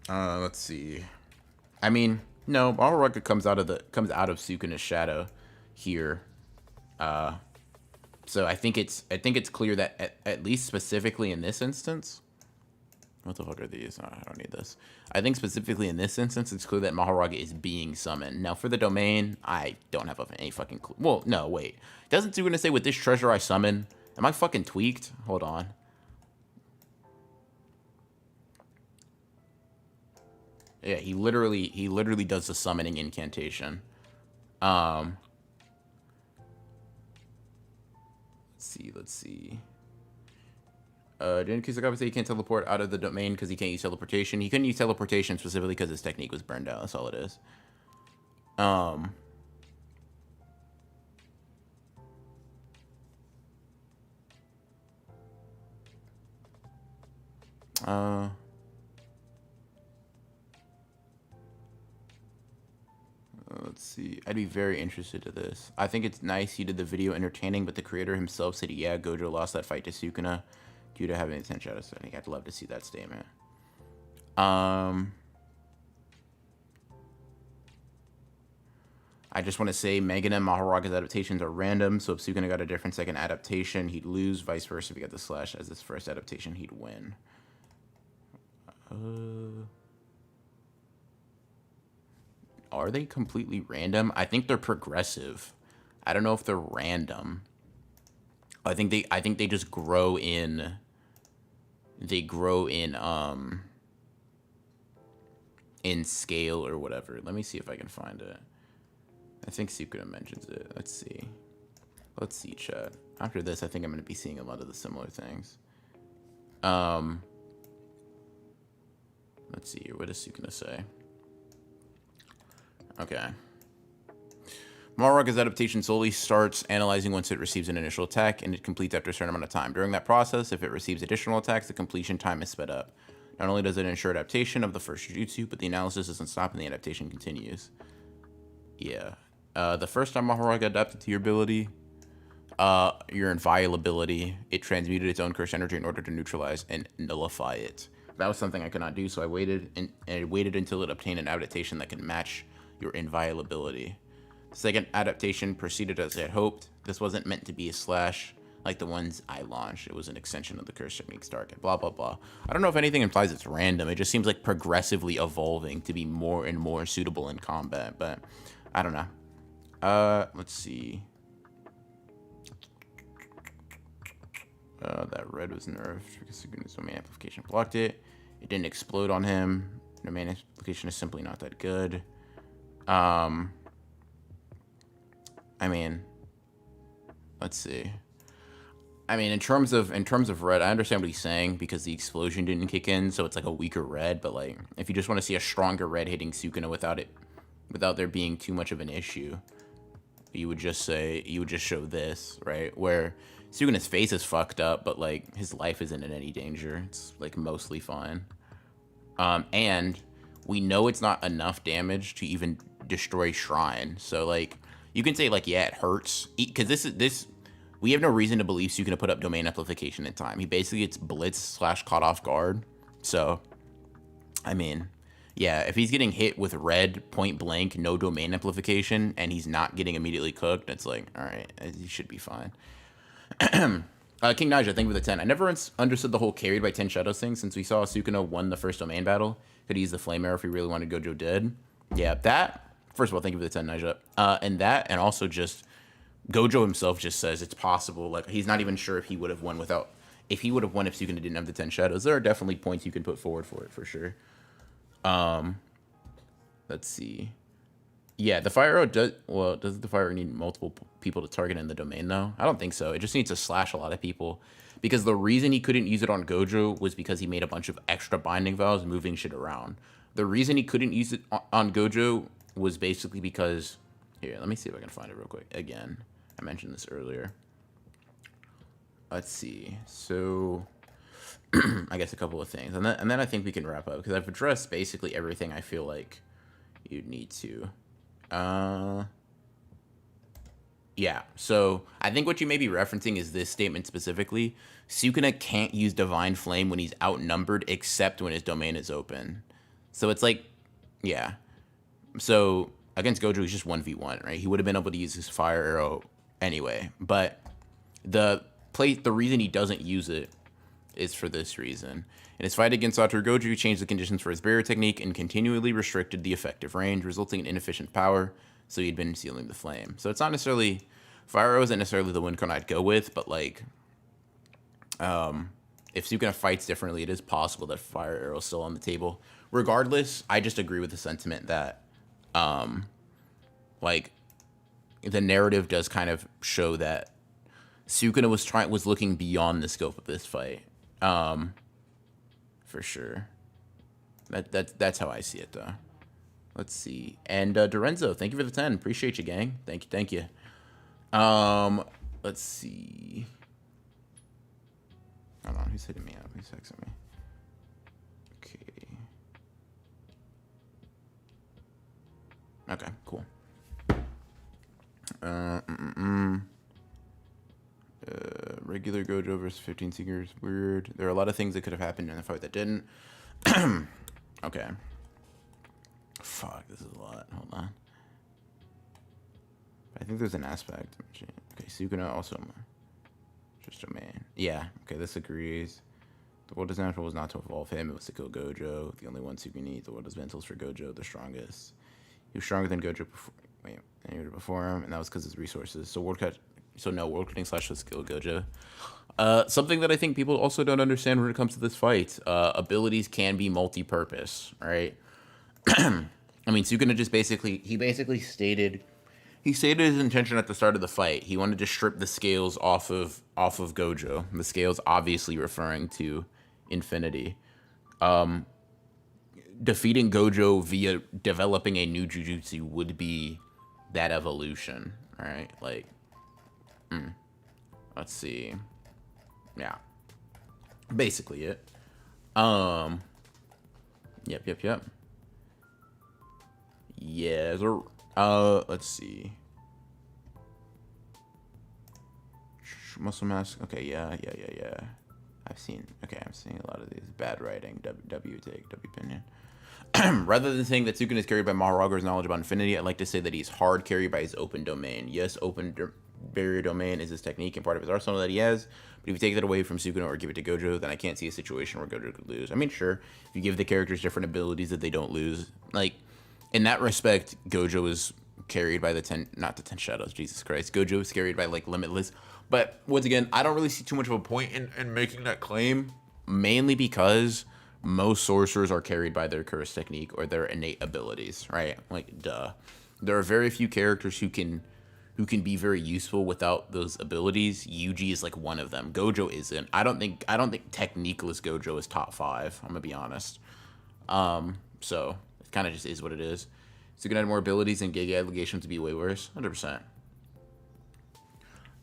Let's see. I mean, no, Mahoraga comes out of Sukuna's shadow here. So I think it's clear that at least specifically in this instance, what the fuck are these? Oh, I don't need this. I think specifically in this instance, it's clear that Mahoraga is being summoned. Now for the domain, I don't have any fucking clue. Well, no, wait. Doesn't Sukuna say with this treasure I summon? Am I fucking tweaked? Hold on. Yeah, he literally does the summoning incantation. Let's see. Didn't Kusakawa say he can't teleport out of the domain because he can't use teleportation? He couldn't use teleportation specifically because his technique was burned out. That's all it is. Let's see. I'd be very interested in this. I think it's nice he did the video entertaining, but the creator himself said, yeah, Gojo lost that fight to Sukuna due to having a 10 shadow setting. I'd love to see that statement. I just want to say Megan and Mahoraga's adaptations are random, so if Sukuna got a different second adaptation, he'd lose. Vice versa, if he got the slash as his first adaptation, he'd win. Are they completely random? I think they're progressive. I don't know if they're random. I think they just grow in. They grow in scale or whatever. Let me see if I can find it. I think Sukuna mentions it. Let's see. Let's see, chat. After this, I think I'm going to be seeing a lot of the similar things. Let's see here. What does Sukuna say? Okay. Mahouraga's adaptation slowly starts analyzing once it receives an initial attack, and it completes after a certain amount of time. During that process, if it receives additional attacks, the completion time is sped up. Not only does it ensure adaptation of the first jutsu, but the analysis doesn't stop and the adaptation continues. Yeah. The first time Mahoraga adapted to your ability, your inviolability, it transmuted its own cursed energy in order to neutralize and nullify it. That was something I could not do, so I waited, and I waited until it obtained an adaptation that could match your inviolability. The second adaptation proceeded as I had hoped. This wasn't meant to be a slash like the ones I launched. It was an extension of the curse techniques target, blah, blah, blah. I don't know if anything implies it's random. It just seems like progressively evolving to be more and more suitable in combat, but I don't know. Let's see. That red was nerfed because Sukuna's domain amplification blocked it. It didn't explode on him. Domain amplification is simply not that good. I mean, let's see. I mean, in terms of red, I understand what he's saying because the explosion didn't kick in, so it's like a weaker red. But like, if you just want to see a stronger red hitting Sukuna without there being too much of an issue, you would just show this, right? Where Sukuna's face is fucked up, but like his life isn't in any danger. It's like mostly fine. And we know it's not enough damage to even destroy Shrine. So like, you can say like, yeah, it hurts because this. We have no reason to believe Sukuna put up domain amplification in time. He basically gets blitz / caught off guard. So, I mean, yeah, if he's getting hit with red point blank, no domain amplification, and he's not getting immediately cooked, it's like, all right, he should be fine. King Naja, thank you for the 10. I never understood the whole carried by 10 shadows thing since we saw Sukuna won the first domain battle. Could he use the flame arrow if he really wanted Gojo dead? Yeah, that, first of all, thank you for the 10, Naja. And also just, Gojo himself just says it's possible. Like, he's not even sure if he would have won if Sukuna didn't have the 10 shadows. There are definitely points you can put forward for it, for sure. Let's see. Yeah, the fire arrow does the fire arrow need multiple people to target in the domain, though? I don't think so. It just needs to slash a lot of people. Because the reason he couldn't use it on Gojo was because he made a bunch of extra binding vows moving shit around. The reason he couldn't use it on Gojo was basically because... Here, let me see if I can find it real quick. Again, I mentioned this earlier. Let's see. So... I guess a couple of things, and then I think we can wrap up because I've addressed basically everything I feel like you'd need to. Yeah, so I think what you may be referencing is this statement specifically. Sukuna can't use Divine Flame when he's outnumbered except when his domain is open. So it's like, yeah. So against Gojo, he's just 1v1, right? He would have been able to use his Fire Arrow anyway. But the reason he doesn't use it is for this reason. In his fight against Satoru Gojo, he changed the conditions for his barrier technique and continually restricted the effective range, resulting in inefficient power. So he'd been sealing the flame. So it's not necessarily, Fire Arrow isn't necessarily the win con I'd go with, but like, if Sukuna fights differently, it is possible that Fire Arrow is still on the table. Regardless, I just agree with the sentiment that, like, the narrative does kind of show that Sukuna was looking beyond the scope of this fight, for sure. That's how I see it, though. Let's see. And Dorenzo, thank you for the 10. Appreciate you, gang. Thank you. Let's see. Hold on, who's hitting me up? Who's texting me? Okay, cool. Regular Gojo versus 15 Seekers. Weird. There are a lot of things that could have happened in the fight that didn't. Okay. Fuck, this is a lot. Hold on. I think there's an aspect. Okay, Sukuna also just domain. Yeah, okay, this agrees. The world is natural was not to evolve him, it was to kill Gojo. The only one Sukuna needs. The world is mentals for Gojo, the strongest. He was stronger than Gojo before him, and that was because of his resources. So world cutting slash was kill Gojo. Something that I think people also don't understand when it comes to this fight. Abilities can be multi-purpose, right? I mean, Sukuna just basically stated his intention at the start of the fight. He wanted to strip the scales off of Gojo. The scales obviously referring to infinity. Defeating Gojo via developing a new jujutsu would be that evolution, right? Like, let's see. Yeah, basically it. Yep. Yeah, let's see. Muscle mass. Okay, yeah. I'm seeing a lot of these. Bad writing. W opinion. Rather than saying that Sukuna is carried by Mahoraga knowledge about infinity, I'd like to say that he's hard carried by his open domain. Yes, barrier domain is his technique and part of his arsenal that he has, but if you take that away from Sukuna or give it to Gojo, then I can't see a situation where Gojo could lose. I mean, sure, if you give the characters different abilities that they don't lose, like, in that respect, Gojo is carried by not the 10 shadows, Jesus Christ. Gojo is carried by, like, Limitless. But, once again, I don't really see too much of a point in making that claim, mainly because most sorcerers are carried by their curse technique or their innate abilities, right? Like, duh. There are very few characters who can be very useful without those abilities. Yuji is like one of them. Gojo isn't. I don't think techniqueless Gojo is top 5. I'm gonna be honest. So it kind of just is what it is. So you can add more abilities and Gege allegations to be way worse. 100%.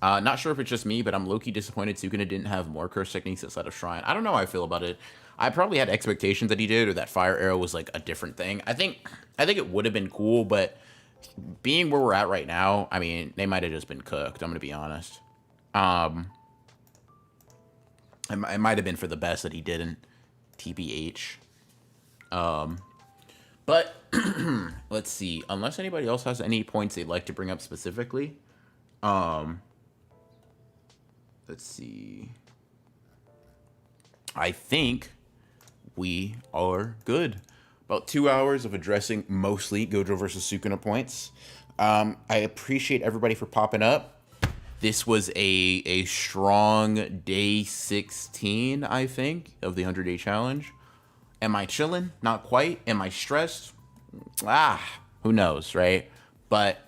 Not sure if it's just me, but I'm low-key disappointed Sukuna didn't have more curse techniques outside of Shrine. I don't know how I feel about it. I probably had expectations that he did, or that Fire Arrow was like a different thing. I think it would have been cool, but being where we're at right now, I mean, they might have just been cooked. I'm gonna be honest. It might have been for the best that he didn't. TBH. But let's see. Unless anybody else has any points they'd like to bring up specifically. Let's see. I think we are good. About 2 hours of addressing mostly Gojo versus Sukuna points. I appreciate everybody for popping up. This was a strong day 16, I think, of the 100-day challenge. Am I chilling? Not quite. Am I stressed? Who knows, right? But,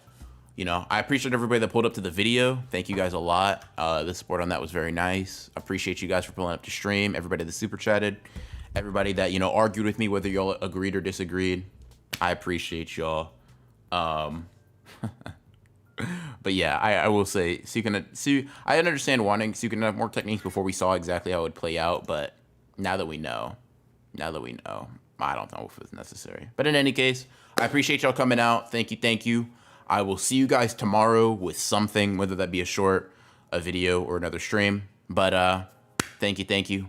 you know, I appreciate everybody that pulled up to the video. Thank you guys a lot. The support on that was very nice. Appreciate you guys for pulling up to stream. Everybody that super chatted. Everybody that, you know, argued with me, whether y'all agreed or disagreed. I appreciate y'all. But yeah, I will say, I understand wanting Sukuna to have more techniques before we saw exactly how it would play out, but now that we know, I don't know if it's necessary. But in any case, I appreciate y'all coming out. Thank you. I will see you guys tomorrow with something, whether that be a short, a video, or another stream. But thank you.